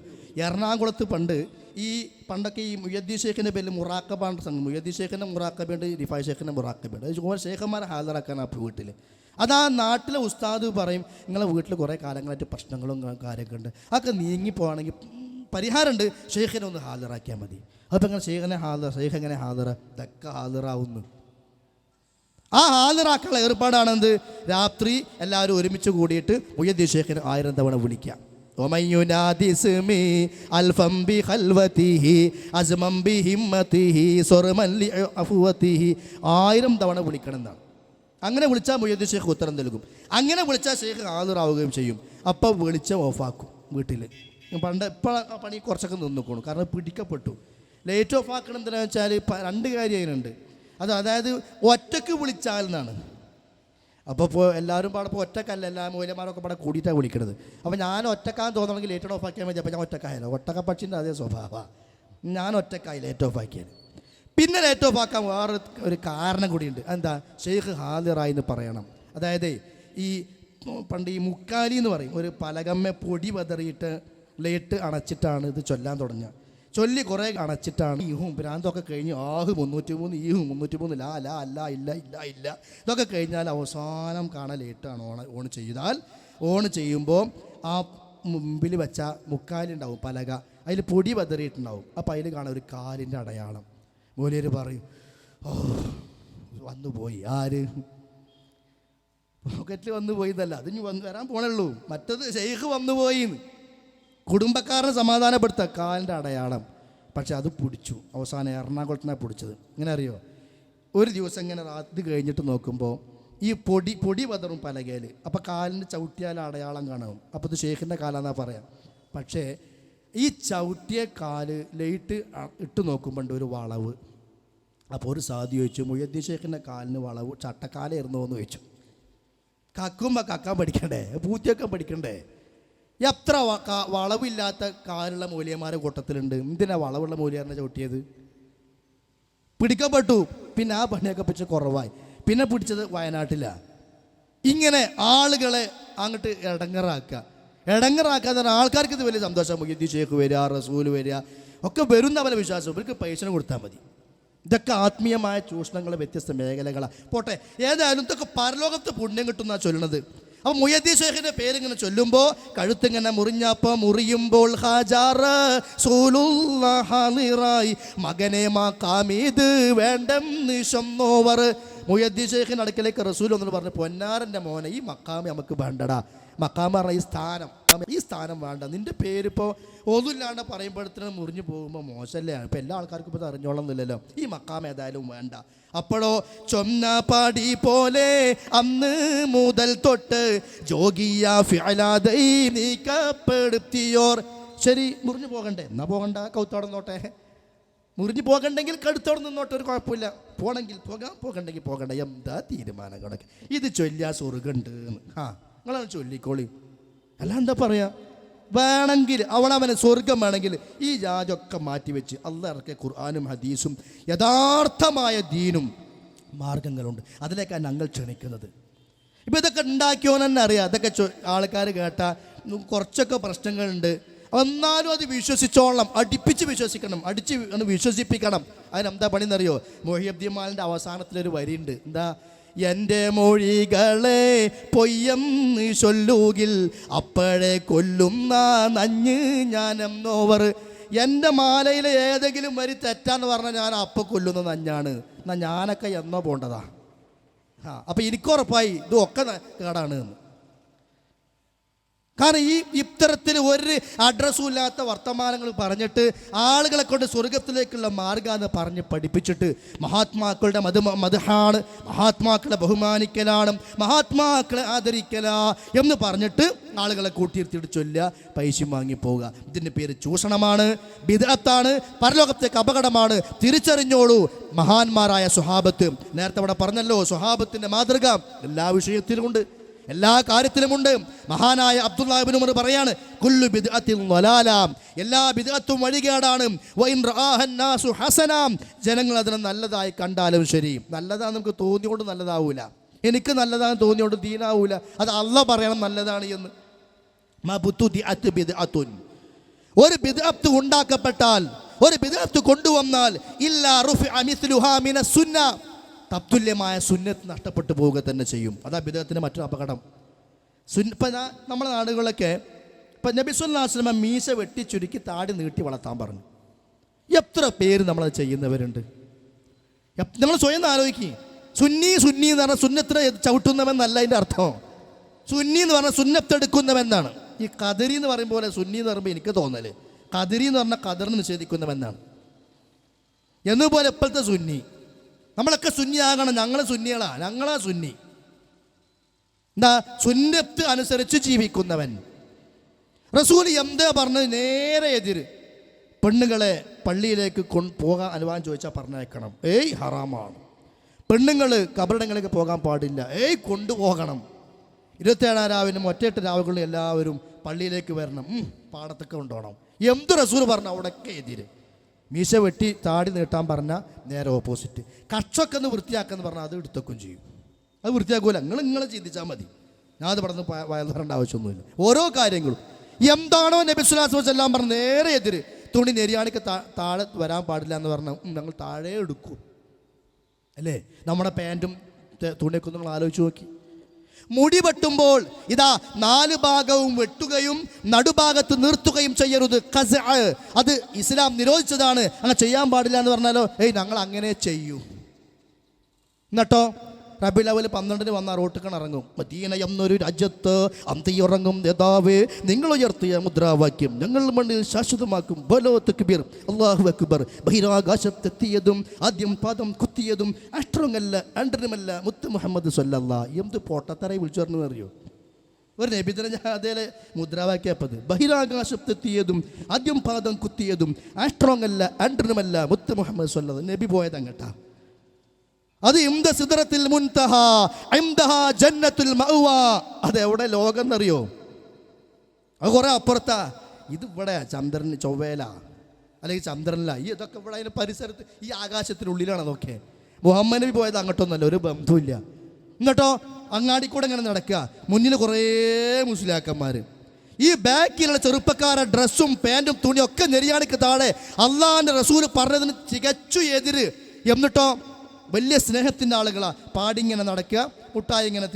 എറണാകുളത്ത് പണ്ടൊക്കെ ഈ മുഹയ്യദ്ദീൻ ഷേഖിൻ്റെ പേരിൽ മുറാക്കബാണ്ട് സംഘം. മുഹയ്യദ്ദീൻ ഷേഖിൻ്റെ മുറാക്കബയുണ്ട്, റിഫായ് ഷേഖിൻ്റെ മുറാക്കബയുണ്ട്. അത് ഷേഖന്മാരെ ഹാജരാക്കാൻ ആ വീട്ടിൽ. അത് ആ നാട്ടിലെ ഉസ്താദ് പറയും, നിങ്ങളെ വീട്ടിൽ കുറേ കാലങ്ങളായിട്ട് പ്രശ്നങ്ങളും കാര്യമൊക്കെ ഉണ്ട്, അതൊക്കെ നീങ്ങിപ്പോവാണെങ്കിൽ പരിഹാരമുണ്ട്, ഷേഖിനെ ഒന്ന് ഹാജരാക്കിയാൽ മതി. അപ്പോൾ ഇങ്ങനെ ഷേഖ് എങ്ങനെ ഹാജറ, ഇതൊക്കെ ഹാജറാവുന്നു. ആ ഹാജരാക്കാനുള്ള ഏർപ്പാടാണെന്ത്? രാത്രി എല്ലാവരും ഒരുമിച്ച് കൂടിയിട്ട് മുഹ്യിദ്ദീൻ ഷേഖിനെ 1000 തവണ വിളിക്കാം. 1000 തവണ വിളിക്കണം എന്നാണ്. അങ്ങനെ വിളിച്ചാൽ മുഹ്യിദ്ദീൻ ഷേഖ് ഉത്തരം നൽകും. അങ്ങനെ വിളിച്ചാൽ ഷേഖ് ഹാജറാവുകയും ചെയ്യും. അപ്പം വിളിച്ച ഓഫാക്കും വീട്ടിൽ. ഇപ്പോൾ പണി കുറച്ചൊക്കെ നിന്നിക്കോണം, കാരണം പിടിക്കപ്പെട്ടു. ലൈറ്റ് ഓഫ് ആക്കണം എന്താണെന്ന് വെച്ചാൽ 2 കാര്യം അതിനുണ്ട്. അതായത് ഒറ്റക്ക് വിളിച്ചാൽ എന്നാണ്. അപ്പോൾ എല്ലാവരും പാടെ ഇപ്പോൾ ഒറ്റക്കല്ല, എല്ലാ മൂല്യന്മാരൊക്കെ പാടെ കൂടിയിട്ടാണ് വിളിക്കുന്നത്. അപ്പോൾ ഞാൻ ഒറ്റക്കാൻ തോന്നണമെങ്കിൽ ലൈറ്റ് ഓഫ് ആക്കിയാൽ മതി. അപ്പോൾ ഞാൻ ഒറ്റക്കായല്ലോ, ഒറ്റക്ക പക്ഷിൻ്റെ അതേ സ്വഭാവമാണ്. ഞാൻ ഒറ്റക്കായി ലൈറ്റ് ഓഫ് ആക്കിയാൽ. പിന്നെ ലൈറ്റ് ഓഫ് ആക്കാൻ വേറെ ഒരു കാരണം കൂടിയുണ്ട്. എന്താ? ഷെയ്ഖ് ഹാദിറായി എന്ന് പറയണം. അതായത് ഈ പണ്ട് ഈ മുക്കാലി എന്ന് പറയും, ഒരു പലകമ്മ പൊടി വതറിയിട്ട് ലൈറ്റ് അണച്ചിട്ടാണ് ഇത് ചൊല്ലാൻ തുടങ്ങുക. ചൊല്ലി കുറേ അണച്ചിട്ടാണ് ഈഹും ഭ്രാന്തൊക്കെ കഴിഞ്ഞ് 303 ഈഹും 303 ലാ ലാ അല്ല ഇല്ല ഇല്ല ഇല്ല ഇതൊക്കെ കഴിഞ്ഞാൽ അവസാനം കാണാൻ ലേറ്റാണ് ഓൺ ചെയ്താൽ. ഓൺ ചെയ്യുമ്പോൾ ആ മുമ്പിൽ വെച്ച മുക്കാലുണ്ടാവും പലക, അതിൽ പൊടി വതറിയിട്ടുണ്ടാവും. അപ്പോൾ അതിൽ കാണാൻ ഒരു കാലിൻ്റെ അടയാളം. മൂല്യർ പറയും, ഓ വന്നുപോയി. ആര്? പോക്കറ്റിൽ വന്നു പോയിന്നല്ല, അത് ഇനി വരാൻ പോണുള്ളൂ. മറ്റത് ഷെയ്ഖ് വന്നുപോയിന്ന് കുടുംബക്കാരനെ സമാധാനപ്പെടുത്തുക, കാലിൻ്റെ അടയാളം. പക്ഷെ അത് പിടിച്ചു. അവസാനം എറണാകുളത്തിനാണ് പിടിച്ചത്. ഇങ്ങനെ അറിയോ? ഒരു ദിവസം ഇങ്ങനെ രാത്രി കഴിഞ്ഞിട്ട് നോക്കുമ്പോൾ ഈ പൊടി വതറും പലകയിൽ. അപ്പോൾ കാലിന് ചവിട്ടിയാൽ അടയാളം കാണും. അപ്പോൾ ഇത് ഷെയ്ഖിൻ്റെ കാലാന്നാ പറയാം. പക്ഷേ ഈ ചവിട്ടിയ കാല് ലൈറ്റ് ഇട്ട് നോക്കുമ്പോണ്ട് ഒരു വളവ്. അപ്പോൾ ഒരു സാധു ചോദിച്ചു, മുഹ്യിദ്ദീൻ ഷെയ്ഖിൻ്റെ കാലിന് വളവ് ചട്ടക്കാലായിരുന്നോ എന്ന് ചോദിച്ചു. കക്കുമ്പോൾ കക്കാൻ പഠിക്കണ്ടേ, പൂത്തിയൊക്കെ പഠിക്കണ്ടേ? എത്ര വളവില്ലാത്ത കാലുള്ള മൂല്യന്മാരെ കൂട്ടത്തിലുണ്ട്. എന്തിനാ വളവുള്ള മൂല്യന്മാരെ ചവിട്ടിയത്? പിടിക്കപ്പെട്ടു. പിന്നെ ആ പണിയൊക്കെ പിടിച്ച് കുറവായി. പിന്നെ പിടിച്ചത് വയനാട്ടിലാണ്. ഇങ്ങനെ ആളുകളെ അങ്ങോട്ട് ഇടങ്ങറാക്കാതെ ആൾക്കാർക്ക് ഇത് വലിയ സന്തോഷം. മുഹ്യിദ്ദീൻ ഷേഖ് വരിക, റസൂൽ വരിക, ഒക്കെ വരുന്ന പോലെ വിശ്വാസം. ഇവർക്ക് പൈസ കൊടുത്താൽ മതി. ഇതൊക്കെ ആത്മീയമായ ചൂഷണങ്ങൾ, വ്യത്യസ്ത മേഖലകളാണ്. പോട്ടെ, ഏതായാലും ഇതൊക്കെ പരലോകത്ത് പുണ്യം കിട്ടുന്നതാണ് ചൊല്ലുന്നത്. അപ്പോൾ മുഹ്യിദ്ദീൻ ഷേഖിൻ്റെ പേരിങ്ങനെ ചൊല്ലുമ്പോൾ കഴുത്തിങ്ങനെ മുറിഞ്ഞപ്പോൾ മുറിയുമ്പോൾ മകനെ മാക്കാമീത് വേണ്ടെന്ന് ശൊന്നോവർ. മുഹ്യിദ്ദീൻ ഷേഖിൻ്റെ അടുക്കലേക്ക് റസൂൽ എന്ന് പറഞ്ഞു, പൊന്നാരൻ്റെ മോനെ, ഈ മക്കാമി നമുക്ക് വേണ്ടടാ. മക്കാം പറഞ്ഞ ഈ സ്ഥാനം വേണ്ട. നിൻ്റെ പേരിപ്പോൾ ഒന്നുമില്ലാണ്ട് പറയുമ്പോഴത്തേനും മുറിഞ്ഞു പോകുമ്പോൾ മോശമല്ലേ? ഇപ്പോൾ എല്ലാ ആൾക്കാർക്കും ഇപ്പോൾ അറിഞ്ഞോളന്നില്ലല്ലോ. ഈ മക്കാം ഏതായാലും വേണ്ട. അപ്പോഴോ ചൊന്ന പാടി പോലെ അന്ന് മുതൽ തൊട്ട് ജോഗിയ ഫിഅലാദൈ നീക്കപ്പെടുത്തിയോർ. ശരി, മുറിഞ്ഞു പോകണ്ടേ? എന്നാ പോകണ്ട, കൗത്തോടെ നോട്ടെ. മുറിഞ്ഞു പോകണ്ടെങ്കിൽ കടുത്തോടെ നിന്നോട്ടെ, ഒരു കുഴപ്പമില്ല. പോകണമെങ്കിൽ പോകാം, പോകണ്ടെങ്കിൽ പോകണ്ട. എന്താ തീരുമാനങ്ങളൊക്കെ? ഇത് ചൊല്ലിയാ സ്വർഗുണ്ട്. നിങ്ങളാണ് ചൊല്ലിക്കോളി. അല്ല എന്താ പറയാ? വേണമെങ്കിൽ അവനവന് സ്വർഗം വേണമെങ്കിൽ ഈ ജാതിയൊക്കെ മാറ്റിവെച്ച് അള്ളാഹ് ഇറക്കിയ ഖുർആനും ഹദീസും യഥാർത്ഥമായ ദീനും മാർഗങ്ങളുണ്ട്. അതിലേക്കാണ് ഞങ്ങൾ ക്ഷണിക്കുന്നത്. ഇപ്പം ഇതൊക്കെ ഉണ്ടാക്കിയോന്ന് തന്നെ അറിയാം. അതൊക്കെ ആൾക്കാർ കേട്ടാൽ കുറച്ചൊക്കെ പ്രശ്നങ്ങളുണ്ട്. എന്നാലും അത് വിശ്വസിച്ചോളണം. അടുപ്പിച്ച് വിശ്വസിക്കണം, അടിച്ച് ഒന്ന് വിശ്വസിപ്പിക്കണം. അതിനെന്താ പണിയെന്നറിയോ? മുഹ്യിദ്ദീൻ മാലിൻ്റെ അവസാനത്തിലൊരു വരിയുണ്ട്. എന്താ? എൻ്റെ മൊഴികളെ പൊയ്യെന്ന് ചൊല്ലുകിൽ അപ്പോഴേ കൊല്ലുന്ന നഞ്ഞ് ഞാനെന്നോവർ. എൻ്റെ മാലയിലെ ഏതെങ്കിലും വരി തെറ്റാന്ന് പറഞ്ഞാൽ ഞാൻ അപ്പം കൊല്ലുന്ന നഞ്ഞാണ്. എന്നാൽ ഞാനൊക്കെ എന്നോ പോണ്ടതാ. അപ്പം എനിക്കുറപ്പായി ഇതൊക്കെ കേടാണ് എന്ന്. കാരണം ഈ ഇത്തരത്തിൽ ഒരു അഡ്രസ്സും ഇല്ലാത്ത വർത്തമാനങ്ങൾ പറഞ്ഞിട്ട് ആളുകളെ കൊണ്ട് സ്വർഗത്തിലേക്കുള്ള മാർഗ്ഗമെന്ന് പറഞ്ഞ് പഠിപ്പിച്ചിട്ട് മഹാത്മാക്കളുടെ മദ്ഹാണ്, മഹാത്മാക്കളെ ബഹുമാനിക്കലാണ്, മഹാത്മാക്കളെ ആദരിക്കലാ എന്ന് പറഞ്ഞിട്ട് ആളുകളെ കൂട്ടിയിരുത്തിയിട്ട് ചൊല്ലുക, പൈസയും വാങ്ങിപ്പോവുക. ഇതിൻ്റെ പേര് ചൂഷണമാണ്, ബിദ്അത്താണ്, പരലോകത്തേക്ക് അപകടമാണ്. തിരിച്ചറിഞ്ഞോളൂ. മഹാന്മാരായ സ്വഹാബത്ത്, നേരത്തെ അവിടെ പറഞ്ഞല്ലോ, സ്വഹാബത്തിൻ്റെ മാതൃക എല്ലാ വിഷയത്തിലുമുണ്ട്, എല്ലാ കാര്യത്തിലുമുണ്ട്. മഹാനായ അബ്ദുല്ലാഹ് ഇബ്നു ഉമർ പറയാണ്, കുല്ലു ബിദ്അത്തിൻ ളലാല, എല്ലാ ബിദ്അത്തും വഴികേടാണ്. വഇൻ റആഹൻ നാസു ഹസനാ, ജനങ്ങൾ അതിനെ നല്ലതായി കണ്ടാലും ശരി. നല്ലതാണെന്ന് നമുക്ക് തോന്നിയോണ്ട് നല്ലതാവൂല, എനിക്ക് നല്ലതാണെന്ന് തോന്നിയോണ്ട് ദീനാവൂല. അത് അള്ളാഹ് പറയണം നല്ലതാണ് എന്ന്. മബ്തുദിഅത്ത് ബിദ്അത്തുൻ, ഒരു ബിദ്അത്ത് ഉണ്ടാക്കപ്പെട്ടാൽ, ഒരു ബിദ്അത്ത് കൊണ്ടുവന്നാൽ ഇല്ലാ റുഫിഅ മിസ്ലുഹാ മിനസ് സുന്ന, തത്തുല്യമായ സുന്നത്ത് നഷ്ടപ്പെട്ടു പോവുക തന്നെ ചെയ്യും. അതാ ബിദ്അത്തിന്റെ മറ്റൊരു അപകടം. ഇപ്പം നമ്മുടെ നാടുകളിലൊക്കെ ഇപ്പം നബി സല്ലല്ലാഹു അലൈഹി വസല്ലം മീശ വെട്ടി ചുരുക്കി താടി നീട്ടി വളർത്താൻ പറഞ്ഞു. എത്ര പേര് നമ്മളത് ചെയ്യുന്നവരുണ്ട്. നമ്മൾ സ്വയം ആലോചിക്കുക. സുന്നി സുന്നി എന്ന് പറഞ്ഞാൽ സുന്നത്തിനെ ചവിട്ടുന്നവെന്നല്ല അതിൻ്റെ അർത്ഥം. സുന്നി എന്ന് പറഞ്ഞാൽ സുന്നത്തെടുക്കുന്നവെന്നാണ്. ഈ ഖദരി എന്ന് പറയുമ്പോൾ പോലെ സുന്നി എന്ന് പറയുമ്പോൾ എനിക്ക് തോന്നല് ഖദരി എന്ന് പറഞ്ഞാൽ ഖദറിന് നിഷേധിക്കുന്നവെന്നാണ്. എന്നതുപോലെ ഇപ്പോഴത്തെ സുന്നി, നമ്മളൊക്കെ സുന്നി ആകണം, ഞങ്ങൾ സുന്നികളാ, ഞങ്ങളാ സുന്നി. എന്താ? സുന്നത്ത് അനുസരിച്ച് ജീവിക്കുന്നവൻ. റസൂൽ എന്താ പറഞ്ഞത്? നേരെ എതിര്. പെണ്ണുങ്ങളെ പള്ളിയിലേക്ക് പോകാൻ അനുവാദം ചോദിച്ചാൽ പറഞ്ഞേക്കണം, ഏയ് ഹറാമാണ്. പെണ്ണുങ്ങൾ കബറിടങ്ങളിലേക്ക് പോകാൻ പാടില്ല, ഏയ് കൊണ്ടുപോകണം. 27 രാവിനും 8 രാവുകളിലും എല്ലാവരും പള്ളിയിലേക്ക് വരണം, പാടത്തൊക്കെ കൊണ്ടുപോകണം. എന്ത് റസൂൽ പറഞ്ഞു? അവിടെയൊക്കെ എതിര്. മീശ വെട്ടി താടി നീട്ടാൻ പറഞ്ഞാൽ നേരെ ഓപ്പോസിറ്റ്. കക്ഷൊക്കെ ഒന്ന് വൃത്തിയാക്കാന്ന് പറഞ്ഞാൽ അത് എടുത്തൊക്കെ ചെയ്യും. അത് വൃത്തിയാക്കൂല, നിങ്ങൾ ചിന്തിച്ചാൽ മതി. ഞാൻ അത് പറഞ്ഞ് വയലുറേണ്ട ആവശ്യമൊന്നുമില്ല. ഓരോ കാര്യങ്ങളും എന്താണോ നബി സ്വല്ലല്ലാഹു അലൈഹി വസല്ലം പറഞ്ഞ നേരെ എതിര്. തുണി നെരിയാണിക്ക് താഴെ വരാൻ പാടില്ല എന്ന് പറഞ്ഞാൽ ഞങ്ങൾ താഴെ എടുക്കും അല്ലേ? നമ്മുടെ പാൻറ്റും തുണിയൊക്കെ നിങ്ങൾ ആലോചിച്ച് നോക്കി. മുടി വെട്ടുമ്പോൾ ഇതാ 4 ഭാഗവും വെട്ടുകയും നടുഭാഗത്ത് നിർത്തുകയും ചെയ്യരുത്. അത് ഇസ്ലാം നിരോധിച്ചതാണ്, അങ്ങനെ ചെയ്യാൻ പാടില്ല എന്ന് പറഞ്ഞാലോ ഏയ് ഞങ്ങൾ അങ്ങനെ ചെയ്യൂ. എന്നിട്ടോ റബീഉൽ അവ്വൽ 12 വന്ന റോട്ടിക്കൺ ഇറങ്ങും. മദീന എന്നൊരു രാജ്യത്ത് അന്തിയുറങ്ങും നേതാവേ, നിങ്ങൾ ഉയർത്തിയ മുദ്രാവാക്യം ഞങ്ങൾ മണ്ണിൽ ശാശ്വതമാക്കും. ബലോ തക്ബീർ, അല്ലാഹു അക്ബർ. ബഹിരാകാശത്തെത്തിയതും ആദ്യം പാദം കുത്തിയതും അഷ്ട്രങ്ങല്ല അണ്ടനുമല്ല മുത്ത് മുഹമ്മദ് സ്വല്ലല്ലാഹ്. എന്ത് പൊട്ടത്തറയെ വിളിച്ചു പറഞ്ഞു അറിയോ? ഒരു നബിദിന ജാഥയിലെ മുദ്രാവാക്യപ്പത്. ബഹിരാകാശത്തെത്തിയതും ആദ്യം പാദം കുത്തിയതും അഷ്ട്രങ്ങല്ല അണ്ടനുമല്ല മുത്ത് മുഹമ്മദ് സ്വല്ലല്ലാഹ്. നബി പോയത് അങ്ങട്ടാ. അത് ഇംദ സിദ്റത്തുൽ മുൻതഹ ഇംദഹ ജന്നത്തുൽ മഅവ. അത് എവിടെ ലോകം എന്നറിയോ? അത് കുറെ അപ്പുറത്താ. ഇത് ഇവിടെ ചന്ദ്രൻ ചൊവ്വേല അല്ലെങ്കിൽ ചന്ദ്രനില. ഈ ഇതൊക്കെ ഇവിടെ അതിൻ്റെ പരിസരത്ത് ഈ ആകാശത്തിനുള്ളിലാണ്. അതൊക്കെ മുഹമ്മദ് നബി പോയത് അങ്ങോട്ടൊന്നല്ല, ഒരു ബന്ധമില്ല. എന്നിട്ടോ അങ്ങാടിക്കൂടെ ഇങ്ങനെ നടക്കുക, മുന്നിൽ കുറേ മുസ്ലിയാക്കന്മാർ. ഈ ബാക്കിലുള്ള ചെറുപ്പക്കാരുടെ ഡ്രസ്സും പാൻറ്റും തുണിയും ഒക്കെ നെരിയാണിക്ക് താഴെ. അള്ളാഹിൻ്റെ റസൂൽ പറഞ്ഞതിന് തികച്ചു എതിര്. എന്നിട്ടോ വലിയ സ്നേഹത്തിൻ്റെ ആളുകളാ. പാടിങ്ങനെ നടക്കുക, മുട്ടായി ഇങ്ങനെ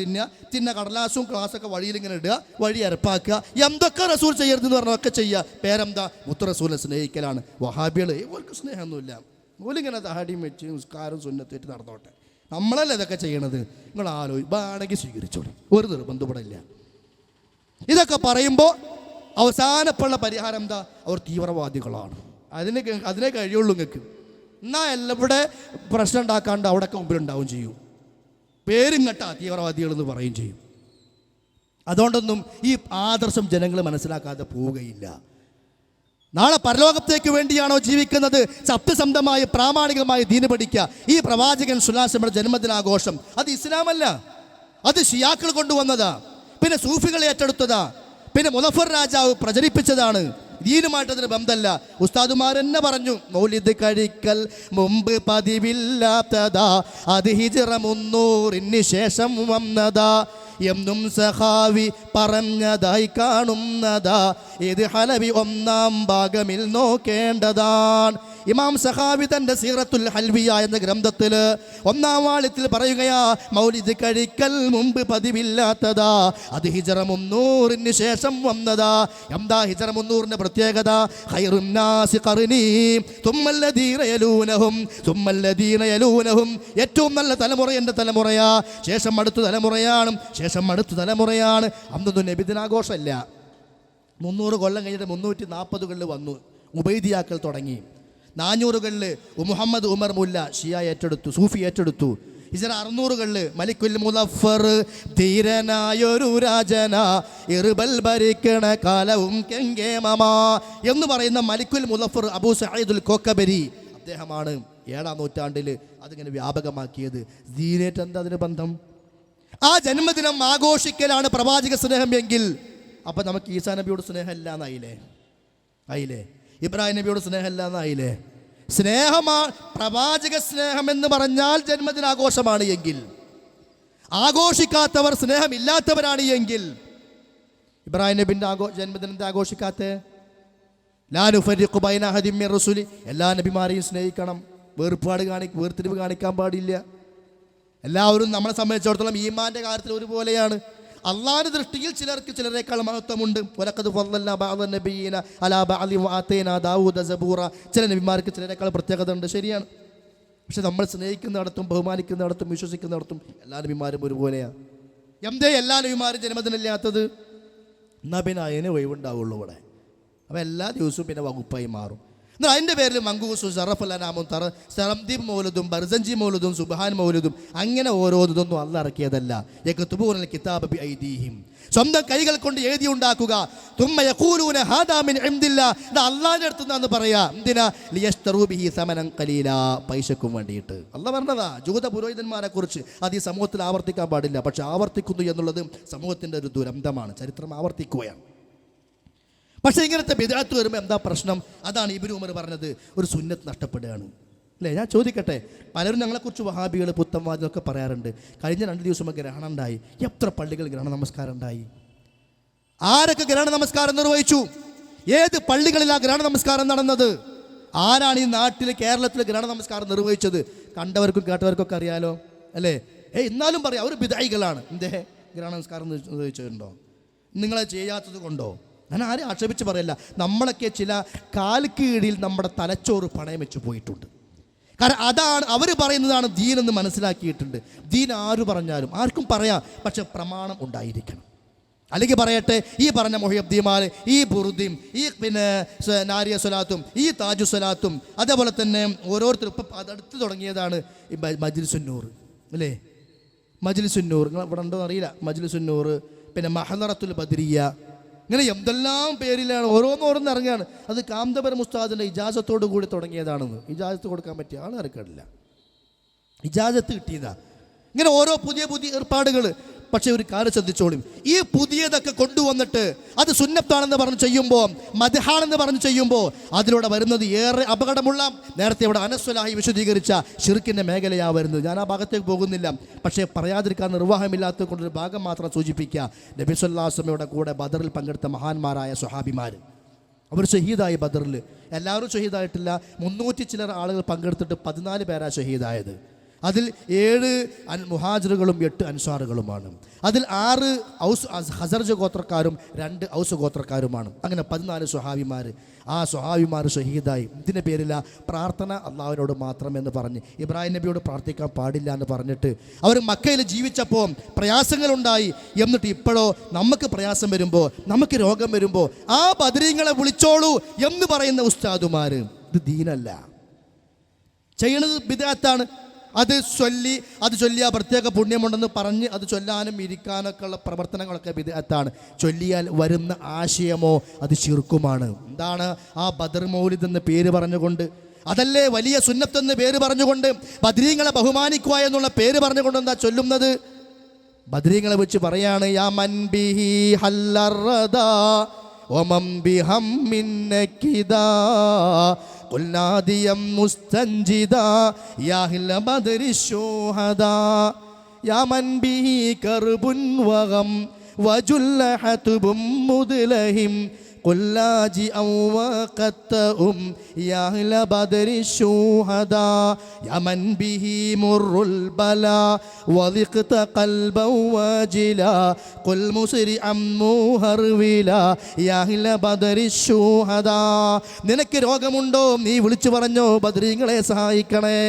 തിന്ന കടലാസും ഗ്ലാസ്സൊക്കെ വഴിയിലിങ്ങനെ ഇടുക, വഴി അരപ്പാക്കുക. എന്തൊക്കെ റസൂൽ ചെയ്യരുതെന്ന് പറഞ്ഞൊക്കെ ചെയ്യുക. പേരെന്താ? മുത്ത് റസൂലിനെ സ്നേഹിക്കലാണ്. വഹാബികൾ ഇവർക്ക് സ്നേഹമൊന്നുമില്ല. ഓലിങ്ങനെ താടിയും വെച്ച് നിസ്കാരം സുന്നത്തേറ്റ് നടന്നോട്ടെ. നമ്മളല്ലേ ഇതൊക്കെ ചെയ്യണത്? നിങ്ങൾ വേണമെങ്കിൽ സ്വീകരിച്ചോളി, ഒരു നിർബന്ധപ്പെടില്ല. ഇതൊക്കെ പറയുമ്പോൾ അവസാനപ്പുള്ള പരിഹാരം എന്താ? അവർ തീവ്രവാദികളാണ്. അതിനെ കഴിയുള്ളൂ നിങ്ങൾക്ക്. എന്നാൽ എല്ലാം ഇവിടെ പ്രശ്നം ഉണ്ടാക്കാണ്ട് അവിടെയൊക്കെ മുമ്പിലുണ്ടാവും ചെയ്യും. പേരും കേട്ടാ തീവ്രവാദികളെന്ന് പറയും ചെയ്യും. അതുകൊണ്ടൊന്നും ഈ ആദർശം ജനങ്ങൾ മനസ്സിലാക്കാതെ പോവുകയില്ല. നാളെ പരലോകത്തേക്ക് വേണ്ടിയാണോ ജീവിക്കുന്നത്? സത്യസന്ധമായി പ്രാമാണികമായി ദീന് പഠിക്കുക. ഈ പ്രവാചകൻ സ്വല്ലല്ലാഹു അലൈഹി വസല്ലം ജന്മദിനാഘോഷം അത് ഇസ്ലാമല്ല, അത് ഷിയാക്കൾ കൊണ്ടുവന്നതാ, പിന്നെ സൂഫികൾ ഏറ്റെടുത്തതാ, പിന്നെ മുളഫർ രാജാവ് പ്രചരിപ്പിച്ചതാണ്. ദീനുമായിട്ടതിന് ബന്ധമല്ല. ഉസ്താദുമാരെന്നെ പറഞ്ഞു, മൗലിദ് കഴിക്കൽ മുമ്പ് പതിവില്ലാത്തതാ, അത് ഹിജ്റ 300 ശേഷം വന്നതാ എന്നും സഹാവി പറഞ്ഞതായി കാണുന്നതാ. ഇത് ഹലവി 1-ാം ഭാഗമിൽ നോക്കേണ്ടതാണ്. ഇമാം സഹാവി തൻ്റെ സീറത്തുൽ ഹൽവിയ എന്ന ഗ്രന്ഥത്തിൽ 1-ാം വാള്യത്തിൽ പറയുകയാ, മൗലിദ് കഴിക്കൽ മുമ്പ് പതിവില്ലാത്തതാ, അത് ഹിജ്റ 300 ശേഷം വന്നതാ. എന്താ ഹിജ്റ 300ന്റെ പ്രത്യേകത? ഖൈറുന്നാസി ഖർനി തുമ്മല്ലദീന യലൂനഹും തുമ്മല്ലദീന യലൂനഹും. ഏറ്റവും നല്ല തലമുറ എൻ്റെ തലമുറയാ, ശേഷം അടുത്ത തലമുറയാണ്, ശേഷം അടുത്ത തലമുറയാണ്. അന്നൊന്നും നബിദിനാഘോഷമല്ല. 300 കൊല്ലം കഴിഞ്ഞിട്ട് 340കളിൽ വന്നു ഉബൈദിയാക്കൾ തുടങ്ങി. 400കളിൽ മുഹമ്മദ് ഉമർ മുല്ല ഷിയ ഏറ്റെടുത്തു, സൂഫി ഏറ്റെടുത്തു. ഹിജ്റ 600കളിൽ മലിക്കുൽ മുളഫർ ധീരനായൊരു രാജന ഇർബൽ ഭരിക്കണ കാലവും കെങ്കേമമാ എന്ന് പറയുന്ന മലിക്കുൽ മുളഫർ അബൂ സഈദുൽ കോക്കബരി അദ്ദേഹമാണ് 7-ാം നൂറ്റാണ്ടിൽ അതിങ്ങനെ വ്യാപകമാക്കിയത്. ദീനേറ്റ് എന്താ അതിന് ബന്ധം? ആ ജന്മദിനം ആഘോഷിക്കലാണ് പ്രവാചക സ്നേഹം എങ്കിൽ അപ്പം നമുക്ക് ഈസാ നബിയോട് സ്നേഹമില്ല എന്നായില്ലേ? ഇബ്രാഹിം നബിയോട് സ്നേഹമില്ല എന്നായില്ലേ? സ്നേഹമാണ് പ്രവാചക സ്നേഹം എന്ന് പറഞ്ഞാൽ ജന്മദിനാഘോഷമാണ് എങ്കിൽ, ആഘോഷിക്കാത്തവർ സ്നേഹമില്ലാത്തവരാണ് എങ്കിൽ, ഇബ്രാഹിം നബിൻ്റെ ജന്മദിനത്തെ ആഘോഷിക്കാത്ത ലാ നുഫരിഖു ബൈന അഹദിൻ മിർ റസൂലി, എല്ലാ നബിമാരെയും സ്നേഹിക്കണം, വേർതിരിവ് കാണിക്കാൻ പാടില്ല. എല്ലാവരും നമ്മളെ സംബന്ധിച്ചിടത്തോളം ഈമാൻ്റെ കാര്യത്തിൽ ഒരുപോലെയാണ്. അള്ളാഹുവിന്റെ ദൃഷ്ടിയിൽ ചിലർക്ക് ചിലരേക്കാൾ മഹത്വമുണ്ട്. വലഖദ് ഫളൽനാ ബഅദ നബിയ്യിന അലാ ബഅദി വഅതൈനാ ദാവൂദ സബൂറ. ചില നബിമാർക്ക് ചിലരേക്കാൾ പ്രത്യേകത ഉണ്ട്, ശരിയാണ്. പക്ഷെ നമ്മൾ സ്നേഹിക്കുന്നിടത്തും ബഹുമാനിക്കുന്നിടത്തും വിശ്വസിക്കുന്നിടത്തും എല്ലാ നബിമാരും ഒരുപോലെയാണ്. എന്തേ എല്ലാ നബിമാരും ജന്മദിനമില്ലാത്തത്? എന്നാൽ പിന്നെ അതിന് ഒഴിവുണ്ടാവുള്ളൂ ഇവിടെ. അപ്പോൾ എല്ലാ ദിവസവും പിന്നെ വകുപ്പായി മാറും. എന്നാൽ അതിൻ്റെ പേരിൽ മങ്കൂസും ഷറഫുല്ലാനാമും സറംദീപ് മൗലൂദും ബർസഞ്ചി മൗലൂദും സുബ്ഹാൻ മൗലൂദും അങ്ങനെ ഓരോന്നൊന്നും അള്ളാഹ് ഇറക്കിയതല്ല. യക്തുബൂനൽ കിതാബ ബിഐദീഹിം, സ്വന്തം കൈകൾ കൊണ്ട് എഴുതി ഉണ്ടാക്കുക. തുമ്മ യഖൂലൂന ഹാദാ മിൻ ഇൻദില്ലാ, ഇത് അള്ളാഹിന്റെ അടുത്ത് നിന്നാന്ന് പറയാ. എന്തിനാ? ലിയശ്തറൂ ബിഹി സമനൻ ഖലീലാ, പൈസക്കും വേണ്ടിയിട്ട്. അള്ളാഹ് പറഞ്ഞതാ ജൂത പുരോഹിതന്മാരെ കുറിച്ച്. അത് ഈ സമൂഹത്തിൽ ആവർത്തിക്കാൻ പാടില്ല, പക്ഷെ ആവർത്തിക്കുന്നു എന്നുള്ളത് സമൂഹത്തിൻ്റെ ഒരു ദുരന്തമാണ്. ചരിത്രം ആവർത്തിക്കുകയാണ്. പക്ഷേ ഇങ്ങനത്തെ ബിദ്അത്ത് വരുമ്പോൾ എന്താ പ്രശ്നം? അതാണ് ഇബ്നു ഉമർ പറഞ്ഞത്, ഒരു സുന്നത്ത് നഷ്ടപ്പെടുകയാണ് അല്ലേ. ഞാൻ ചോദിക്കട്ടെ, പലരും ഞങ്ങളെക്കുറിച്ച് വഹാബികൾ പുത്തൻവാദികളൊക്കെ പറയാറുണ്ട്, കഴിഞ്ഞ 2 ദിവസം ഗ്രഹണം ഉണ്ടായി. എത്ര പള്ളികൾ ഗ്രഹണ നമസ്കാരം ഉണ്ടായി? ആരൊക്കെ ഗ്രഹണ നമസ്കാരം നിർവഹിച്ചു? ഏത് പള്ളികളിലാണ് ഗ്രഹണ നമസ്കാരം നടന്നത്? ആരാണ് ഈ നാട്ടിൽ കേരളത്തിൽ ഗ്രഹണ നമസ്കാരം നിർവഹിച്ചത്? കണ്ടവർക്കും കേട്ടവർക്കൊക്കെ അറിയാലോ അല്ലേ. എന്നാലും പറയാം, അവർ ബിദ്അയികളാണ്. എന്തേ ഗ്രഹണ നമസ്കാരം നിർവഹിച്ചിട്ടുണ്ടോ? നിങ്ങളെ ചെയ്യാത്തത് കൊണ്ടോ? ഞാൻ ആരും ആക്ഷേപിച്ച് പറയല്ല. നമ്മളൊക്കെ ചില കാൽക്കീഴിൽ നമ്മുടെ തലച്ചോറ് പണയം വെച്ച് പോയിട്ടുണ്ട്. കാരണം അതാണ് അവർ പറയുന്നതാണ് ദീൻ എന്ന് മനസ്സിലാക്കിയിട്ടുണ്ട്. ദീൻ ആര് പറഞ്ഞാലും ആർക്കും പറയാം, പക്ഷെ പ്രമാണം ഉണ്ടായിരിക്കണം. അല്ലെങ്കിൽ പറയട്ടെ, ഈ പറഞ്ഞ മൊഹിയുദ്ദീമാർ, ഈ ബുറുദിയും, ഈ പിന്നെ നാരിയ സ്വലാത്തും, ഈ താജു സ്വലാത്തും, അതേപോലെ തന്നെ ഓരോരുത്തരും ഇപ്പം അതടുത്ത് തുടങ്ങിയതാണ് ഈ മജ്ലിസുന്നൂർ അല്ലേ. മജ്ലിസുന്നൂർ നിങ്ങൾ ഇവിടെ ഉണ്ടോ അറിയില്ല. മജ്ലിസുന്നൂർ, പിന്നെ മഹദറത്തുൽ ബദരിയ, ഇങ്ങനെ എന്തെല്ലാം പേരിലാണ് ഓരോന്നോരോന്ന് ഇറങ്ങുകയാണ്. അത് കാന്തപുരം ഉസ്താദിൻ്റെ ഇജാസത്തോടു കൂടി തുടങ്ങിയതാണെന്ന്. ഇജാസത്ത് കൊടുക്കാൻ പറ്റിയ ആൾ ഇറക്കാറില്ല, ഇജാസത്ത് കിട്ടിയതാ. ഇങ്ങനെ ഓരോ പുതിയ പുതിയ ഏർപ്പാടുകൾ. പക്ഷേ ഒരു കാര്യം ശ്രദ്ധിച്ചോളും, ഈ പുതിയതൊക്കെ കൊണ്ടുവന്നിട്ട് അത് സുന്നത്താണെന്ന് പറഞ്ഞ് ചെയ്യുമ്പോൾ, മദ്ഹാണെന്ന് പറഞ്ഞ് ചെയ്യുമ്പോൾ അതിലൂടെ വരുന്നത് ഏറെ അപകടമുള്ള, നേരത്തെ ഇവിടെ അനസ്വലാഹി വിശദീകരിച്ച ശിർക്കിൻ്റെ മേഖലയാണ് വരുന്നത്. ഞാൻ ആ ഭാഗത്തേക്ക് പോകുന്നില്ല, പക്ഷേ പറയാതിരിക്കാൻ നിർവാഹമില്ലാത്തത് കൊണ്ടൊരു ഭാഗം മാത്രം സൂചിപ്പിക്കുക. നബി സല്ലല്ലാഹു അലൈഹി വസല്ലമയുടെ കൂടെ ബദറിൽ പങ്കെടുത്ത മഹാന്മാരായ സ്വഹാബിമാർ, അവർ ഷഹീദായി. ബദറിൽ എല്ലാവരും ഷഹീദായിട്ടില്ല, 300 ചിലർ ആളുകൾ പങ്കെടുത്തിട്ട് 14 പേരാ ഷഹീദായത്. അതിൽ 7 മുഹാജിറുകളും 8 അൻസാറുകളുമാണ്. അതിൽ 6 ഹസർജ് ഗോത്രക്കാരും 2 ഔസ് ഗോത്രക്കാരുമാണ്. അങ്ങനെ 14 സ്വഹാബിമാർ. ആ സ്വഹാബിമാർ ഷഹീദായി. ഇതിൻ്റെ പേരില്ല പ്രാർത്ഥന അള്ളാഹുവിനോട് മാത്രമെന്ന് പറഞ്ഞ്, ഇബ്രാഹിം നബിയോട് പ്രാർത്ഥിക്കാൻ പാടില്ല എന്ന് പറഞ്ഞിട്ട് അവർ മക്കയിൽ ജീവിച്ചപ്പോൾ പ്രയാസങ്ങളുണ്ടായി. എന്നിട്ട് ഇപ്പോഴോ നമുക്ക് പ്രയാസം വരുമ്പോൾ, നമുക്ക് രോഗം വരുമ്പോൾ ആ ബദരീങ്ങളെ വിളിച്ചോളൂ എന്ന് പറയുന്ന ഉസ്താദുമാർ. ഇത് ദീനല്ല, ചെയ്യണത് ബിദ്അത്താണ്. അത് ചൊല്ലിയാൽ പ്രത്യേക പുണ്യമുണ്ടെന്ന് പറഞ്ഞ് അത് ചൊല്ലാനും ഇരിക്കാനൊക്കെ ഉള്ള പ്രവർത്തനങ്ങളൊക്കെ ബിദ്അത്താണ്. ചൊല്ലിയാൽ വരുന്ന ആശയമോ അത് ശിർക്കുമാണ്. എന്താണ്? ആ ബദർ മൗലിദ് എന്ന പേര് പറഞ്ഞുകൊണ്ട്, അതല്ലേ വലിയ സുന്നത്തെന്ന് പേര് പറഞ്ഞുകൊണ്ട്, ബദ്രീങ്ങളെ ബഹുമാനിക്കുക എന്നുള്ള പേര് പറഞ്ഞുകൊണ്ട് എന്താ ചൊല്ലുന്നത്? ബദ്രീങ്ങളെ വെച്ച് പറയാണ്, യാ മൻ ബിഹി ഹല്ലറദാ വമൻ ബിഹമ്മിൻ നകിദാ ഖുൽ നാദിയം മുസ്തൻജിദാ യാ അഹ്ല ബദരി ശുഹദാ യാ മൻ ബിഹി കർബുൻ വഗം വജുല്ല ഹതുബും മുദ്ലഹിം ഖുൽ ലാജിഅ വഖത്തഉം യാ അഹ്ല ബദരി ശുഹദാ യാ മൻ ബിഹി മുർറുൽ ബലാ വളിഖത ഖൽബൻ വജിലാ ഖുൽ മുസ്രിഅം മുഹർവിലാ യാ അഹ്ല ബദരി ശുഹദാ. നിനക്ക് രോഗമുണ്ടോ? നീ വിളിച്ചു പറഞ്ഞോ, ബദരീങ്ങളെ സഹായിക്കണേ.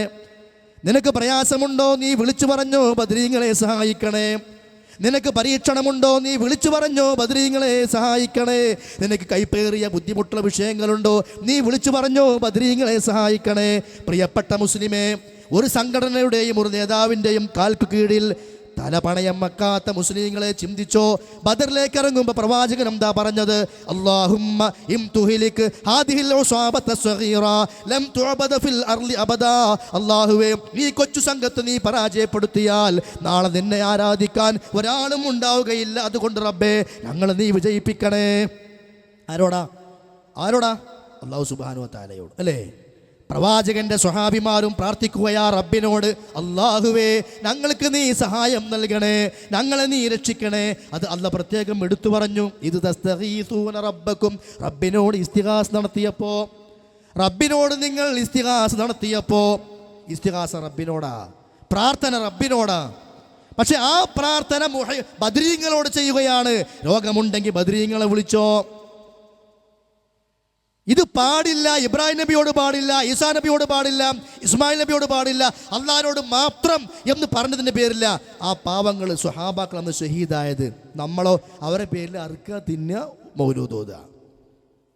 നിനക്ക് പ്രയാസമുണ്ടോ? നീ വിളിച്ചു പറഞ്ഞോ, ബദരീങ്ങളെ സഹായിക്കണേ. നിനക്ക് പരീക്ഷണമുണ്ടോ? നീ വിളിച്ചു പറഞ്ഞോ, ബദരീങ്ങളെ സഹായിക്കണേ. നിനക്ക് കൈപ്പേറിയ ബുദ്ധിമുട്ടുള്ള വിഷയങ്ങളുണ്ടോ? നീ വിളിച്ചു പറഞ്ഞോ, ബദരീങ്ങളെ സഹായിക്കണേ. പ്രിയപ്പെട്ട മുസ്ലിമേ, ഒരു സംഘടനയുടെയും ഒരു നേതാവിൻ്റെയും കാൽക്കു കീഴിൽ തലപണയം വെക്കാത്ത മുസ്ലിങ്ങളെ ചിന്തിച്ചോ. ബദറിലേക്ക് ഇറങ്ങുമ്പോൾ പ്രവാചകൻ എന്താ പറഞ്ഞത്? അല്ലാഹുമ്മ ഇംതുഹിലിക് ഹാദിഹിൽ ഉസാബത സഗീറ ലം തുഅബദ ഫിൽ അർളി അബദാ. അല്ലാഹുവേ, ഈ കൊച്ചു സംഘത്തെ നീ പരാജയപ്പെടുത്തിയാൽ നാളെ നിന്നെ ആരാധിക്കാൻ ഒരാളും ഉണ്ടാവുകയില്ല. അതുകൊണ്ട് റബ്ബേ, ഞങ്ങൾ നീ വിജയിപ്പിക്കണേ. ആരോടാ? അല്ലാഹു സുബ്ഹാനഹു വ തആലയോട് അല്ലേ. പ്രവാചകന്റെ സ്വഹാബിമാരും പ്രാർത്ഥിക്കുകയാ റബ്ബിനോട്, അല്ലാഹുവേ, ഞങ്ങൾക്ക് നീ സഹായം നൽകണേ, ഞങ്ങളെ നീ രക്ഷിക്കണേ. അത് അല്ലാഹ് പ്രത്യേകം എടുത്തു പറഞ്ഞു. ഇത് തസ്തഗീസൂന റബ്ബക്കും, റബ്ബിനോട് ഇസ്തിഗാസ നടത്തിയപ്പോ, റബ്ബിനോട് നിങ്ങൾ ഇസ്തിഗാസ നടത്തിയപ്പോ, ഇസ്തിഗാസ റബ്ബിനോടാ, പ്രാർത്ഥന റബ്ബിനോടാ. പക്ഷെ ആ പ്രാർത്ഥന ബദരീങ്ങളോട് ചെയ്യുകയാണ്. രോഗമുണ്ടെങ്കിൽ ബദരീങ്ങളെ വിളിച്ചോ. ഇത് പാടില്ല. ഇബ്രാഹിം നബിയോട് പാടില്ല, ഈസാ നബിയോട് പാടില്ല, ഇസ്മായിൽ നബിയോട് പാടില്ല, അള്ളാഹിനോട് മാത്രം എന്ന് പറഞ്ഞതിൻ്റെ പേരില്ല ആ പാവങ്ങൾ സ്വഹാബാക്കൾ അന്ന് ഷഹീദായത്. നമ്മളോ അവരെ പേരിൽ അറുക്കുക, തിന്നുക, മൗലൂദ് ഓതുക.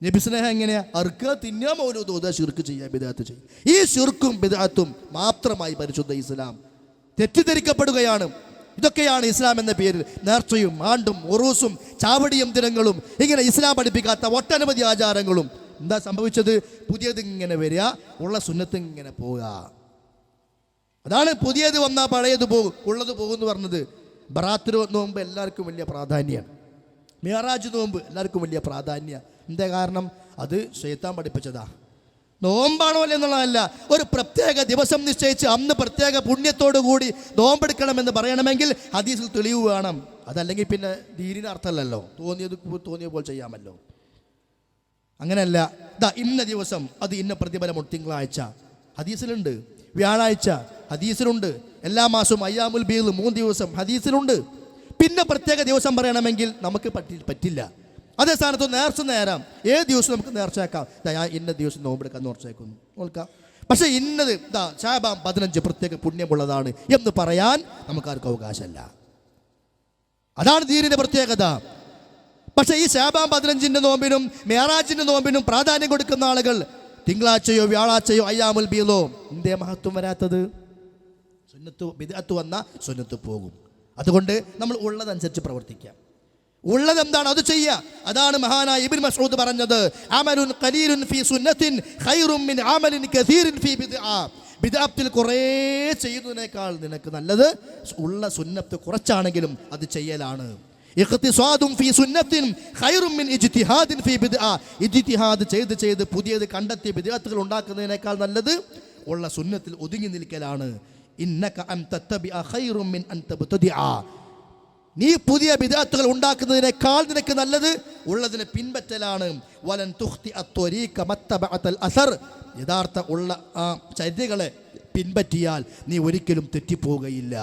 നബി സ്നേഹം എങ്ങനെയാ? അറുക്കുക, തിന്നുക, മൗലൂദ് ഓതുക, ശിർക്ക് ചെയ്യുക, ബിദ്അത്ത് ചെയ്യുക. ഈ ശിർക്കും ബിദ്അത്തും മാത്രമായി പരിശുദ്ധ ഇസ്ലാം തെറ്റിദ്ധരിക്കപ്പെടുകയാണ്. ഇതൊക്കെയാണ് ഇസ്ലാം എന്ന പേരിൽ നേർച്ചയും ആണ്ടും ഉറൂസും ചാവടിയും ദിനങ്ങളും ഇങ്ങനെ ഇസ്ലാം പഠിപ്പിക്കാത്ത ഒട്ടനവധി ആചാരങ്ങളും. എന്താ സംഭവിച്ചത്? പുതിയത് ഇങ്ങനെ വരിക, ഉള്ള സുന്നത്ത് ഇങ്ങനെ പോവുക. അതാണ് പുതിയത് വന്നാൽ പഴയത് പോകും, ഉള്ളത് പോകും എന്ന് പറഞ്ഞത്. ബറാത്ത് നോമ്പ് എല്ലാവർക്കും വലിയ പ്രാധാന്യമാണ്. മിഅറാജ് നോമ്പ് എല്ലാവർക്കും വലിയ പ്രാധാന്യമാണ്. എന്താ കാരണം? അത് ശൈത്താൻ പഠിപ്പിച്ചതാ. നോമ്പാണോ എന്നുള്ളതല്ല, ഒരു പ്രത്യേക ദിവസം നിശ്ചയിച്ച് അന്ന് പ്രത്യേക പുണ്യത്തോടു കൂടി നോമ്പെടുക്കണമെന്ന് പറയണമെങ്കിൽ ഹദീസിൽ തെളിവ് വേണം. അതല്ലെങ്കിൽ പിന്നെ ദീനിന് അർത്ഥമല്ലല്ലോ, തോന്നിയ പോലെ ചെയ്യാമല്ലോ. അങ്ങനെയല്ല, ഇന്ന ദിവസം അത് ഇന്ന പ്രതിഫലമുണ്ട്. തിങ്കളാഴ്ച ഹദീസിലുണ്ട്, വ്യാഴാഴ്ച ഹദീസിലുണ്ട്, എല്ലാ മാസവും അയ്യാമുൽ ബീദ് 3 ദിവസം ഹദീസിലുണ്ട്. പിന്നെ പ്രത്യേക ദിവസം പറയണമെങ്കിൽ നമുക്ക് പറ്റില്ല. അതേ സ്ഥാനത്ത് നേർച്ച നേരാം. ഏത് ദിവസം നമുക്ക് നേർച്ചയാക്കാം. ഞാൻ ഇന്ന ദിവസം നോമ്പെടുക്കാൻ നേർച്ചയാക്കുന്നു നോക്കാം. പക്ഷേ ഇന്നത് ശഅബാൻ 15 പ്രത്യേക പുണ്യമുള്ളതാണ് എന്ന് പറയാൻ നമുക്കാർക്കും അവകാശമല്ല. അതാണ് ദീനിന്റെ പ്രത്യേകത. പക്ഷേ ഈ ശഅബാൻ 15 നോമ്പിനും മിഅറാജിന്റെ നോമ്പിനും പ്രാധാന്യം കൊടുക്കുന്ന ആളുകൾ തിങ്കളാഴ്ചയോ വ്യാഴാഴ്ചയോ അയ്യാമുൽ ബീദോ എന്തേ മഹത്വം വരാത്തത്? സുന്നത്ത് ബിദ്അത്ത് വന്ന സുന്നത്ത് പോകും. അതുകൊണ്ട് നമ്മൾ ഉള്ളതനുസരിച്ച് പ്രവർത്തിക്കാം. ഉള്ളത് എന്താണ് അത് ചെയ്യുക. അതാണ് മഹാനായ ഇബ്നു മസ്ഊദ് പറഞ്ഞത്, അമലുൻ ഖലീലുൻ ഫീ സുന്നത്തിൻ ഖൈറുൻ മിൻ അമലിൻ കസീറിൻ ഫീ ബിദ്അ. ബിദ്അത്തിൽ കുറേ ചെയ്യുന്നതിനേക്കാൾ നിനക്ക് നല്ലത് ഉള്ള സുന്നത്ത് കുറച്ചാണെങ്കിലും അത് ചെയ്യലാണ്. ഇഖ്തിസാദുൻ ഫീ സുന്നത്തിൻ ഖൈറുൻ മിൻ ഇജ്തിഹാദിൻ ഫീ ബിദ്അ. ഇജ്തിഹാദ് ചെയ്ത് പുതിയത് കണ്ടെത്തി ബിദ്അത്തുകൾ ഉണ്ടാക്കുന്നതിനേക്കാൾ നല്ലത് ഉള്ള സുന്നത്തിൽ ഒതുങ്ങി നിൽക്കലാണ്. ഇന്നക അൻ തത്തബിഅ ഖൈറുൻ മിൻ അൻ തബ്തദിഅ. നീ പുതിയ ബിദ്അത്തുകൾ ഉണ്ടാക്കുന്നതിനേക്കാൾ നിനക്ക് നല്ലത് ഉള്ളതിനെ പിൻപറ്റലാണ്. വലൻ തുഖ്തി അത്വരീക മത്തബഅതൽ അസർ. യഥാർത്ഥ ഉള്ള ആ ചര്യകളെ പിൻപറ്റിയാൽ നീ ഒരിക്കലും തെറ്റിപ്പോവുകയില്ല.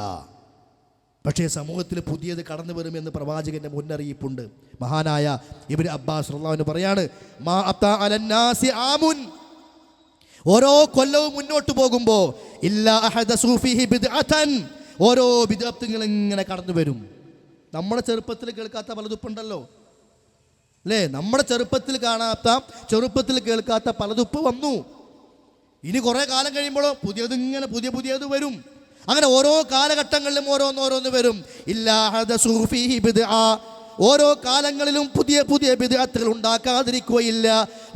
പക്ഷേ സമൂഹത്തിൽ പുതിയത് കടന്നു വരുമെന്ന് പ്രവാചകന്റെ മുന്നറിയിപ്പുണ്ട്. മഹാനായ ഇബ്നു അബ്ബാസ് റളിയല്ലാഹു അൻഹു പറയാണ്, മാ അതാ അലന്നാസി ആമുൻ. ഓരോ കൊല്ലവും മുന്നോട്ട് പോകുമ്പോൾ ഇല്ലാ അഹദസു ഫീഹി ബിദ്അതൻ. ഓരോ ബിദ്അത്തുകൾ ഇങ്ങനെ കടന്നു വരും. നമ്മുടെ ചെറുപ്പത്തിൽ കേൾക്കാത്ത പലതുപ്പുണ്ടല്ലോ അല്ലേ? നമ്മുടെ ചെറുപ്പത്തിൽ കേൾക്കാത്ത പലതുപ്പ് വന്നു. ഇനി കുറേ കാലം കഴിയുമ്പോഴോ പുതിയത് വരും. അങ്ങനെ ഓരോ കാലഘട്ടങ്ങളിലും ഓരോന്ന് വരും. ഇല്ലാ ഹദസു ഫീഹി ബിദ്അ. ഓരോ കാലങ്ങളിലും പുതിയ ബിദ്അത്തുകൾ ഉണ്ടാക്കാതിരിക്കുകയില്ല.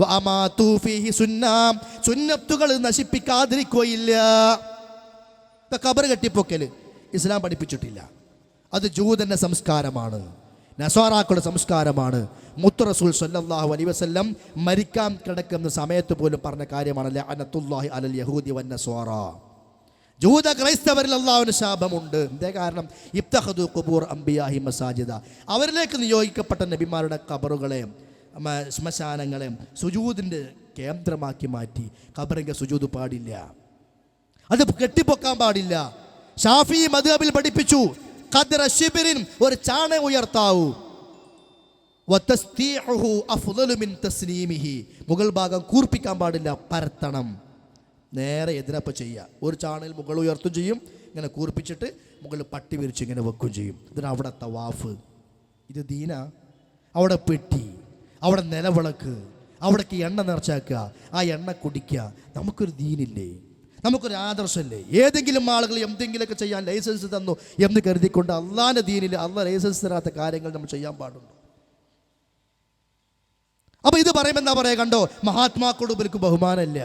വഅമാതു ഫീഹി സുന്ന. സുന്നത്തുകൾ നശിപ്പിക്കാതിരിക്കുകയില്ല. ഖബർ കെട്ടിപ്പൊക്കൽ ഇസ്ലാം പഠിപ്പിച്ചിട്ടില്ല. അത് ജൂതന്റെ സംസ്കാരമാണ്, നസ്വാറാക്കളുടെ സംസ്കാരമാണ്. മുത്ത് റസൂൽ സല്ലല്ലാഹു അലൈഹി വസല്ലം മരിക്കാൻ കിടക്കുന്ന സമയത്ത് പോലും പറഞ്ഞ കാര്യമാണ്, ലഅനത്തുല്ലാഹി അലൽ യഹൂദി വന്നസ്വാറ. ജൂത ക്രൈസ്തവരിൽ അല്ലാഹുവിന്റെ ശാപമുണ്ട്. എന്തേ കാരണം? ഇബ്തഖദു ഖുബൂർ അംബിയാഹി മസാജിദ. അവരിലേക്ക് നിയോഗിക്കപ്പെട്ട നബിമാരുടെ ഖബറുകളെ, ശ്മശാനങ്ങളെ സുജൂദിന്റെ കേന്ദ്രമാക്കി മാറ്റി. ഖബറിന്റെ സുജൂദ് പാടില്ല, അത് കെട്ടിപ്പൊക്കാൻ പാടില്ല. ഷാഫി മദ്ഹബിൽ പഠിപ്പിച്ചു, ഖദ്റ ശിബ്രിൻ, ഒരു ചാണ ഉയർത്താവൂ. വതസ്തീഉഹു അഫ്ളലു മിൻ തസ്ലീമിഹി, മുകൾ ഭാഗം കൂർപ്പിക്കാൻ പാടില്ല, പരത്തണം. നേരെ എതിരപ്പം ചെയ്യുക. ഒരു ചാണയിൽ മുകൾ ഉയർത്തും ചെയ്യും, ഇങ്ങനെ കൂർപ്പിച്ചിട്ട് മുകളിൽ പട്ടി വിരിച്ച് ഇങ്ങനെ വെക്കും ചെയ്യും. ഇതിന് അവിടെ തവാഫ്. ഇത് ദീന. അവിടെ പെട്ടി, അവിടെ നിലവിളക്ക്, അവിടേക്ക് എണ്ണ നിറച്ചാക്കുക, ആ എണ്ണ കുടിക്കുക. നമുക്കൊരു ദീനില്ലേ? നമുക്കൊരു ആദർശമല്ലേ? ഏതെങ്കിലും ആളുകൾ എന്തെങ്കിലുമൊക്കെ ചെയ്യാൻ ലൈസൻസ് തന്നു എന്ന് കരുതിക്കൊണ്ട് അള്ളാന്റെ ദീനിൽ അള്ളാഹ് ലൈസൻസ് തരാത്ത കാര്യങ്ങൾ നമ്മൾ ചെയ്യാൻ പാടുണ്ടോ? അപ്പൊ ഇത് പറയുമ്പോൾ എന്താ പറയാ? കണ്ടോ, മഹാത്മാക്കളോട് ഇവർക്ക് ബഹുമാനമില്ല.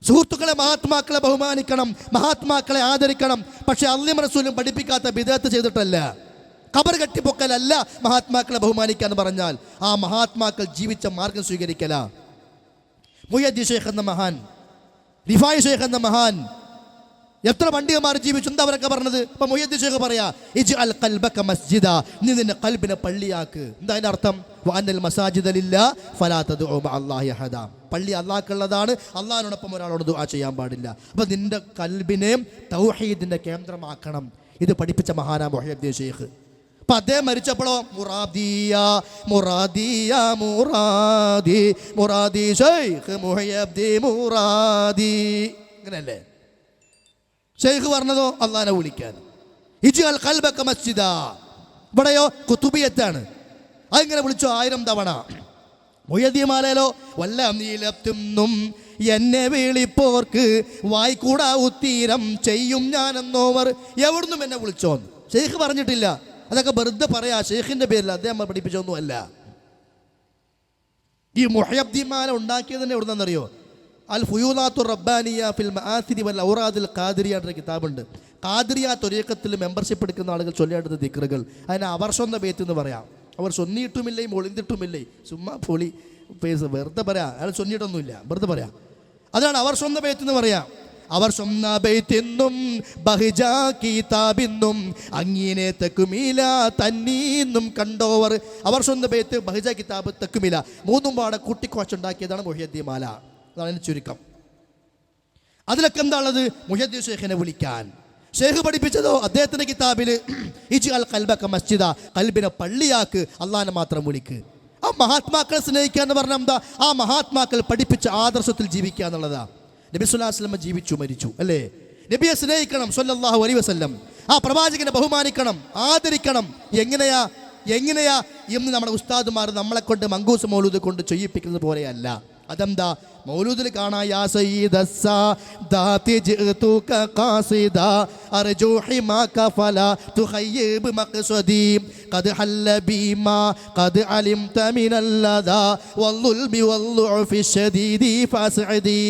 സുഹൃത്തുക്കളെ, മഹാത്മാക്കളെ ബഹുമാനിക്കണം, മഹാത്മാക്കളെ ആദരിക്കണം. പക്ഷെ അള്ളയും റസൂലും പഠിപ്പിക്കാത്ത ബിദ്അത്ത് ചെയ്തിട്ടല്ല, ഖബർ കെട്ടിപ്പൊക്കലല്ല മഹാത്മാക്കളെ ബഹുമാനിക്കാന്ന് പറഞ്ഞാൽ ആ മഹാത്മാക്കൾ ജീവിച്ച മാർഗം സ്വീകരിക്കല. മുഹയ്യിദ്ദീൻ ശൈഖ് എന്ന മഹാൻ, റിഫായി ശൈഖ് എന്ന മഹാൻ, എത്ര പണ്ഡിതന്മാർ ജീവിച്ചു. എന്താ അവരൊക്കെ പറഞ്ഞത്? ഇപ്പൊ മുഹയ്യിദ്ദീൻ ശൈഖ് പറയാ, ഇജ്അൽ ഖൽബക മസ്ജിദ, നീ നിന്റെ ഖൽബിനെ പള്ളിയാക്ക്. എന്താ അതിന്റെ അർത്ഥം? വഅന്നൽ മസാജിദ ലില്ലാഹ് ഫലാ തദ്ഉ മഅല്ലാഹി അഹദ. പള്ളി അള്ളാഹ്ക്കുള്ളതാണ്, അള്ളാഹിനോടൊപ്പം ഒരാളോട് ദുആ ചെയ്യാൻ പാടില്ല. അപ്പൊ നിന്റെ ഖൽബിനെ തൗഹീദിന്റെ കേന്ദ്രമാക്കണം. ഇത് പഠിപ്പിച്ച മഹാനാ മുഹയ്യിദ്ദീൻ ശൈഖ്. അപ്പൊ അദ്ദേഹം മരിച്ചപ്പോഴോ മുറാദിയ മുറാദിയ മുറാദി മുറാദി ശൈഖ് മുഹയ്യബ്ദി മുറാദി, അങ്ങനെയല്ലേ ഷെയ്ഖ് പറഞ്ഞതോ അള്ളാനെ വിളിക്കാൻ. ഇജ്അൽ ഖൽബക മസ്ജിദാ, ഇവിടെയോ കുത്തുബിയത്താണ്, അതിങ്ങനെ വിളിച്ചു 1000 തവണ. മുഹയ്യദ്ദീമാലയിലോ വല്ല നീലത്തുന്നും എന്നെ വിളിപ്പോർക്ക് വായിക്കൂടാ ഉത്തീരം ചെയ്യും ഞാനെന്നോവർ, എവിടുന്നും എന്നെ വിളിച്ചോന്ന് ഷെയ്ഖ് പറഞ്ഞിട്ടില്ല. അതൊക്കെ വെറുതെ പറയാ, ഷെയ്ഖിന്റെ പേരിൽ, അദ്ദേഹം പഠിപ്പിച്ചൊന്നും അല്ല. ഈ മുഹയ്യദ്ദീമാല ഉണ്ടാക്കിയത് തന്നെ എവിടുന്നറിയോ? അൽ ഫുയൂദാത്തു റബ്ബാനിയ ഫിൽ മആസിരി വൽ ഔറാദിൽ ഖാദിരിയ എന്ന കിതാബുണ്ട്. ഖാദിരിയ ത്വരീഖത്തിൽ മെമ്പർഷിപ്പ് എടുക്കുന്ന ആളുകൾ ചൊല്ലേണ്ടത് ദിക്റുകൾ, അതിനെ അവർഷൊന്ന ബേത്ത് എന്ന് പറയാം. അവർ ചൊന്നിയിട്ടുമില്ലേ ഒളിന്തിട്ടുമില്ലേ, ചുമ്മാ പൊളി പേസ് വെറുതെ പറയാം, അയാൾ ചൊന്നിയിട്ടൊന്നുമില്ല, വെറുതെ പറയാം. അതാണ് അവർ സ്വന്തം ബേത്ത് എന്ന് പറയാം. അവർ സ്വന്ന ബൈത്തെന്നും ബഹജാ കിതാബിന്നും അങ്ങിനെ തെക്കുമീല തന്നീന്നും കണ്ടോവർ. അവർ സ്വന്തം ബൈത്ത് ബഹജാ കിതാബ് തെക്കുമീല മൂന്നും പാടെ കൂട്ടിക്കുവച്ചുണ്ടാക്കിയതാണ് മുഹയ്യദ്ദീമാല. അതാണ് അതിന് ചുരുക്കം. അതിലൊക്കെ എന്താണുള്ളത്? മുഹയ്യദ്ദീൻ ഷെയ്ഖിനെ വിളിക്കാൻ. ഷെയ്ഖ് പഠിപ്പിച്ചതോ അദ്ദേഹത്തിന്റെ കിതാബിൽ ഇജ്അൽ ഖൽബക മസ്ജിദ, ഖൽബിനെ പള്ളിയാക്ക്, അള്ളാനെ മാത്രം വിളിക്ക്. ആ മഹാത്മാക്കളെ സ്നേഹിക്കുക എന്ന് പറഞ്ഞാൽ എന്താ? ആ മഹാത്മാക്കൾ പഠിപ്പിച്ച ആദർശത്തിൽ ജീവിക്കുക എന്നുള്ളതാ. നബി സല്ലല്ലാഹു അലൈഹി വസല്ലം ജീവിച്ചു മരിച്ചു അല്ലേ? നബിയെ സ്നേഹിക്കണം സല്ലല്ലാഹു അലൈഹി വസല്ലം. ആ പ്രവാചകനെ ബഹുമാനിക്കണം, ആദരിക്കണം. എങ്ങനെയാ എന്ന് നമ്മുടെ ഉസ്താദുമാർ നമ്മളെ കൊണ്ട് മങ്കൂസ് മൗലൂദ് കൊണ്ട് ചെയ്യിപ്പിക്കുന്നത് പോലെയല്ല. അതെന്താ? മൗലൂദിൽ കാണാ യാ സയ്യിദസ്സാദാതി ജിഅതുക ഖാസിദാ അർജു ഹിമാക ഫലാ തുഖയ്യിബ് മഖ്സദി ഖദ് ഹല്ല ബിമാ ഖദ് അലിംത മിനൽ ലദാ വൽളുൽബി വൽലുഅഫി ശദീദി ഫസ്അദി.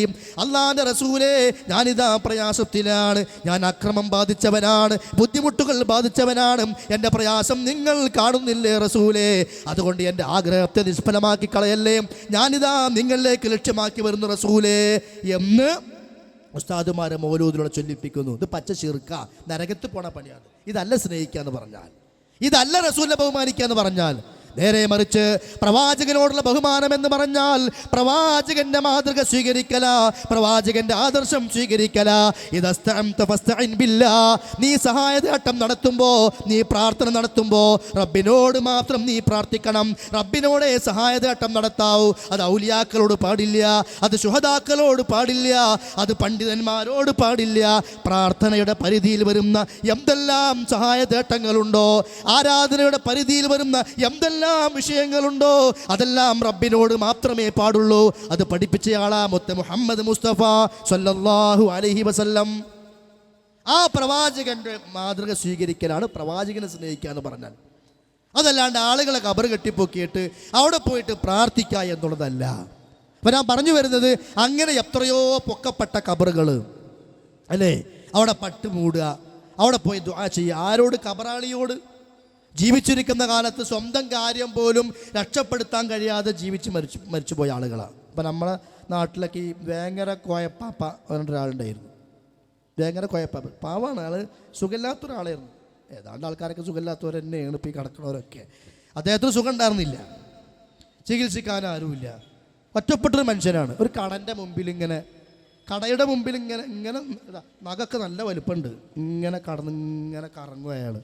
അല്ലാഹുവിന്റെ റസൂലേ, ഞാനിതാ പ്രയാസത്തിലാണ്, ഞാൻ അക്രമം ബാധിച്ചവനാണ്, ബുദ്ധിമുട്ടുകൾ ബാധിച്ചവനാണ്, എൻ്റെ പ്രയാസം നിങ്ങൾ കാണുന്നില്ലേ റസൂലേ? അതുകൊണ്ട് എൻ്റെ ആഗ്രഹത്തെ നിഷ്ഫലമാക്കി കളയല്ലേ, ഞാനിതാ നിങ്ങളിലേക്ക് ലക്ഷ്യമാക്കി വരുന്നു റസൂലേ എന്ന് ഉസ്താദുമാരെ മൗലൂദിലൂടെ ചൊല്ലിപ്പിക്കുന്നു. ഇത് പച്ച ശിർക്ക, നരകത്ത് പോണ പണിയാണ്. ഇതല്ല സ്നേഹിക്കുക എന്ന് പറഞ്ഞാൽ, ഇതല്ല റസൂലിനെ ബഹുമാനിക്കുക എന്ന് പറഞ്ഞാൽ. നേരെ മറിച്ച് പ്രവാചകനോടുള്ള ബഹുമാനം എന്ന് പറഞ്ഞാൽ പ്രവാചകന്റെ മാതൃക സ്വീകരിക്കല, പ്രവാചകന്റെ ആദർശം സ്വീകരിക്കല. ഇദസ്തഅൻത ഫസ്തഇൻ ബില്ലാഹ്, നീ സഹായതേട്ടം നടത്തുമ്പോ, നീ പ്രാർത്ഥന നടത്തുമ്പോ റബ്ബിനോട് മാത്രം നീ പ്രാർത്ഥിക്കണം. റബ്ബിനോടേ സഹായതേട്ടം നടത്താവൂ. അത് ഔലിയാക്കളോട് പാടില്ല, അത് ശുഹദാക്കളോട് പാടില്ല, അത് പണ്ഡിതന്മാരോട് പാടില്ല. പ്രാർത്ഥനയുടെ പരിധിയിൽ വരുന്ന എന്തെല്ലാം സഹായതേട്ടങ്ങളുണ്ടോ, ആരാധനയുടെ പരിധിയിൽ വരുന്ന എന്തെല്ലാം വിഷയങ്ങളുണ്ടോ, അതെല്ലാം റബ്ബിനോട് മാത്രമേ പാടുള്ളൂ. അത് പഠിപ്പിച്ചയാളാ മുത്ത മുഹമ്മദ് മുസ്തഫ സല്ലല്ലാഹു അലൈഹി വസല്ലം. ആ പ്രവാചകന്റെ മാതൃക സ്വീകരിക്കലാണ് പ്രവാചകനെ സ്നേഹിക്കുക എന്ന് പറഞ്ഞാൽ. അതല്ലാണ്ട് ആളുകളെ ഖബർ കെട്ടിപ്പൊക്കിയിട്ട് അവിടെ പോയിട്ട് പ്രാർത്ഥിക്കുക എന്നുള്ളതല്ല. അപ്പം ഞാൻ പറഞ്ഞു വരുന്നത്, അങ്ങനെ എത്രയോ പൊക്കപ്പെട്ട ഖബറുകൾ അല്ലേ, അവിടെ പട്ട് മൂടുക, അവിടെ പോയി ദുആ ചെയ്യുക. ആരോട്? ഖബറാളിയോട്. ജീവിച്ചിരിക്കുന്ന കാലത്ത് സ്വന്തം കാര്യം പോലും രക്ഷപ്പെടുത്താൻ കഴിയാതെ മരിച്ചുപോയ ആളുകളാണ്. ഇപ്പം നമ്മളെ നാട്ടിലൊക്കെ ഈ വേങ്ങര കോയപ്പാപ്പ ഒരാളുണ്ടായിരുന്നു. വേങ്ങര കോയപ്പാപ്പ പാവാണ്, ആൾ സുഖമില്ലാത്തൊരാളായിരുന്നു. ഏതാണ്ട് ആൾക്കാരൊക്കെ സുഖമില്ലാത്തവർ തന്നെയാണ് ഇപ്പോൾ ഈ കിടക്കുന്നവരൊക്കെ. അദ്ദേഹത്തിന് സുഖം ഉണ്ടായിരുന്നില്ല, ചികിത്സിക്കാൻ ആരുമില്ല, ഒറ്റപ്പെട്ടൊരു മനുഷ്യനാണ്. ഒരു കടയുടെ മുമ്പിൽ ഇങ്ങനെ, കടയുടെ മുമ്പിൽ ഇങ്ങനെ നഖമൊക്കെ നല്ല വലുപ്പമുണ്ട്, ഇങ്ങനെ ഇങ്ങനെ കറങ്ങും അയാൾ.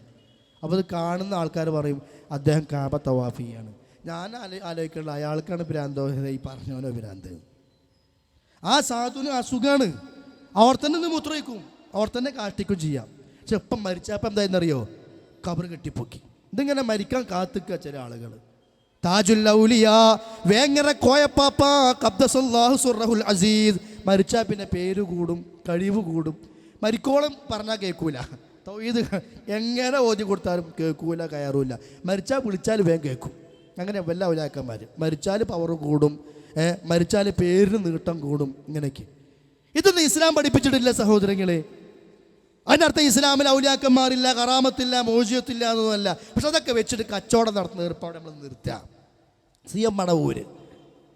അപ്പോൾ അത് കാണുന്ന ആൾക്കാർ പറയും അദ്ദേഹം കാബ തവാഫ് ചെയ്യാണ്. ഞാൻ ആലോചിക്കുന്നുണ്ട്, അയാൾക്കാണ് ഭ്രാന്തോ ഈ പറഞ്ഞവനോ ഭ്രാന്ത്. ആ സാധുവിന് അസുഖമാണ്, അവർ തന്നെ നിന്ന് മൂത്രയിക്കും, അവർ തന്നെ കാഷ്ടിക്കും ചെയ്യാം. പക്ഷെ ഇപ്പം മരിച്ചപ്പം എന്തായെന്നറിയോ? ഖബർ കെട്ടിപ്പൊക്കി. ഇതിങ്ങനെ മരിക്കാൻ കാത്തിക്കുക ചില ആളുകൾ. താജുൽ ഔലിയാ വേങ്ങര കോയപ്പാപ്പ ഖദ്ദസല്ലാഹു സുർറഹുൽ അസീസ് മരിച്ചാൽ പിന്നെ പേര് കൂടും, കഴിവ് കൂടും. മരിക്കോളം പറഞ്ഞാൽ കേൾക്കൂല, തൗഹീദ് എങ്ങനെ ഓതി കൊടുത്താലും കേൾക്കൂല, കയറൂല. മരിച്ചാൽ വിളിച്ചാൽ വേഗം കേൾക്കും. അങ്ങനെ വല്ല ഔലിയാക്കന്മാർ മരിച്ചാൽ പവർ കൂടും, മരിച്ചാൽ പേരിന് നീട്ടം കൂടും. ഇങ്ങനെയൊക്കെ ഇതൊന്നും ഇസ്ലാം പഠിപ്പിച്ചിട്ടില്ല സഹോദരങ്ങളെ. അതിനർത്ഥം ഇസ്ലാമിൽ ഔലിയാക്കന്മാരില്ല, കറാമത്തില്ല, മോചിയത്തില്ല എന്നൊന്നുമല്ല. പക്ഷെ അതൊക്കെ വെച്ചിട്ട് കച്ചവടം നടത്തുന്ന ഏർപ്പാട് നമ്മൾ നിർത്താം. CM മടവൂര്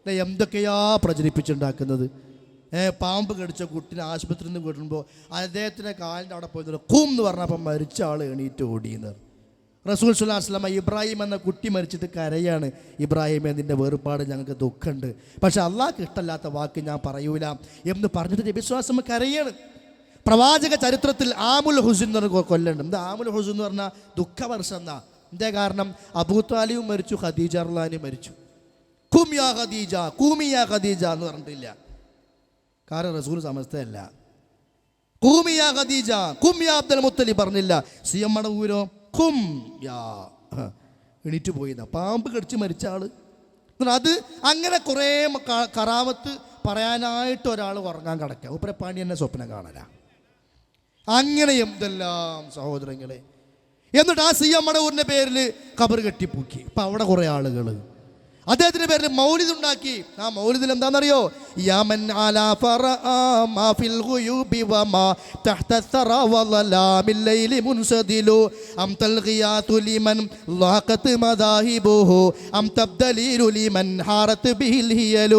എന്തൊക്കെയാ പ്രചരിപ്പിച്ചുണ്ടാക്കുന്നത്. പാമ്പ് കടിച്ച കുട്ടിനെ ആശുപത്രിയിൽ നിന്ന് വിടുമ്പോൾ അദ്ദേഹത്തിൻ്റെ കാലിൻ്റെ അവിടെ പോയി കൂം എന്ന് പറഞ്ഞപ്പോൾ മരിച്ച ആൾ എണീറ്റ് ഓടിയെന്ന്. റസൂൽ സ്വല്ലല്ലാഹു അലൈഹി വസല്ലം ഇബ്രാഹിം എന്ന കുട്ടി മരിച്ചിട്ട് കരയാണ്, ഇബ്രാഹിമേ നിൻ്റെ വേർപാട് ഞങ്ങൾക്ക് ദുഃഖമുണ്ട്, പക്ഷെ അള്ളാഹ്ക്ക് ഇഷ്ടമല്ലാത്ത വാക്ക് ഞാൻ പറയൂല എന്ന് പറഞ്ഞിട്ട് നബി സ്വല്ലല്ലാഹു അലൈഹി വസല്ലം കരയാണ്. പ്രവാചക ചരിത്രത്തിൽ ആമുൽ ഹുസ്ൻ എന്ന് പറഞ്ഞ കൊല്ലുണ്ട്. എന്താ ആമുൽ ഹുസ്ൻ എന്ന് പറഞ്ഞാൽ? ദുഃഖവർഷം എന്നാ. എന്താ കാരണം? അബൂ താലിബും മരിച്ചു, ഖദീജ റളിയല്ലാഹു മരിച്ചു. ഖും യാ ഖദീജ, ഖൂമി യാ ഖദീജ എന്ന് പറഞ്ഞിട്ടില്ല. കാരണം റസൂൽ സമസ്തയല്ല. ഖൂമി യാ ഖദീജ, ഖും യാ അബ്ദുൽ മുത്തലിബ് പറഞ്ഞില്ല. സിയം മടവൂരോ ഖും യാ, എണീറ്റ് പോയിന്ന പാമ്പ് കടിച്ച് മരിച്ച ആള്. അത് അങ്ങനെ കുറേ കറാമത്ത് പറയാനായിട്ട് ഒരാൾ ഉറങ്ങാൻ കിടക്കുക. ഉപ്പരപ്പാണി എന്നെ സ്വപ്നം കാണല. അങ്ങനെ എന്തെല്ലാം സഹോദരങ്ങളെ. എന്നിട്ട് ആ സിയം മടവൂരിൻ്റെ പേരിൽ ഖബർ കെട്ടിപ്പൂക്കി. ഇപ്പം അവിടെ കുറേ ആളുകൾ അദ്ദേഹത്തിൻ്റെ പേരിൽ മൗലിദ് ഉണ്ടാക്കി. ആ മൗലിദിൽ എന്താണെന്നറിയോ? യമൻ അലാ ഫറആ ഫിൽ ഗുയൂബി വമാ തഹ്ത ثرى വളലാം الليل منسدل أم تلغيات لمن لاقت مذاهبه أم تبدليل لمن حارت به الهيل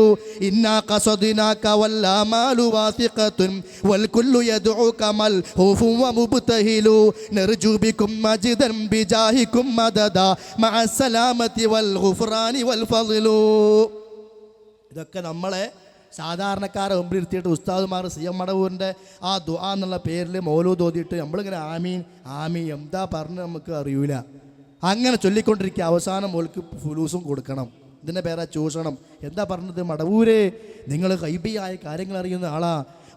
إنا قصدناك والآمال واثقة والكل يدعوك ملهوف ومبتهل نرجو بكم مجدا بجاهكم مددا مع السلامة والغفران والفضل. ഇതൊക്കെ നമ്മളെ സാധാരണക്കാരെ മുമ്പിൽ ഇരുത്തിയിട്ട് ഉസ്താദുമാർ സിയം മടവൂരിൻ്റെ ആ ദുആ എന്നുള്ള പേരിൽ മൗലൂദ് ഓതിയിട്ട് നമ്മളിങ്ങനെ ആമീൻ ആമീൻ എന്താ പറഞ്ഞ് നമുക്ക് അറിയൂല. അങ്ങനെ ചൊല്ലിക്കൊണ്ടിരിക്കുക. അവസാനം മോൾക്ക് ഫുലൂസും കൊടുക്കണം. ഇതിൻ്റെ പേരാ ചൂഷണം. എന്താ പറഞ്ഞത്? മടവൂരെ, നിങ്ങൾ ഗൈബിയായ കാര്യങ്ങൾ അറിയുന്ന ആളാ,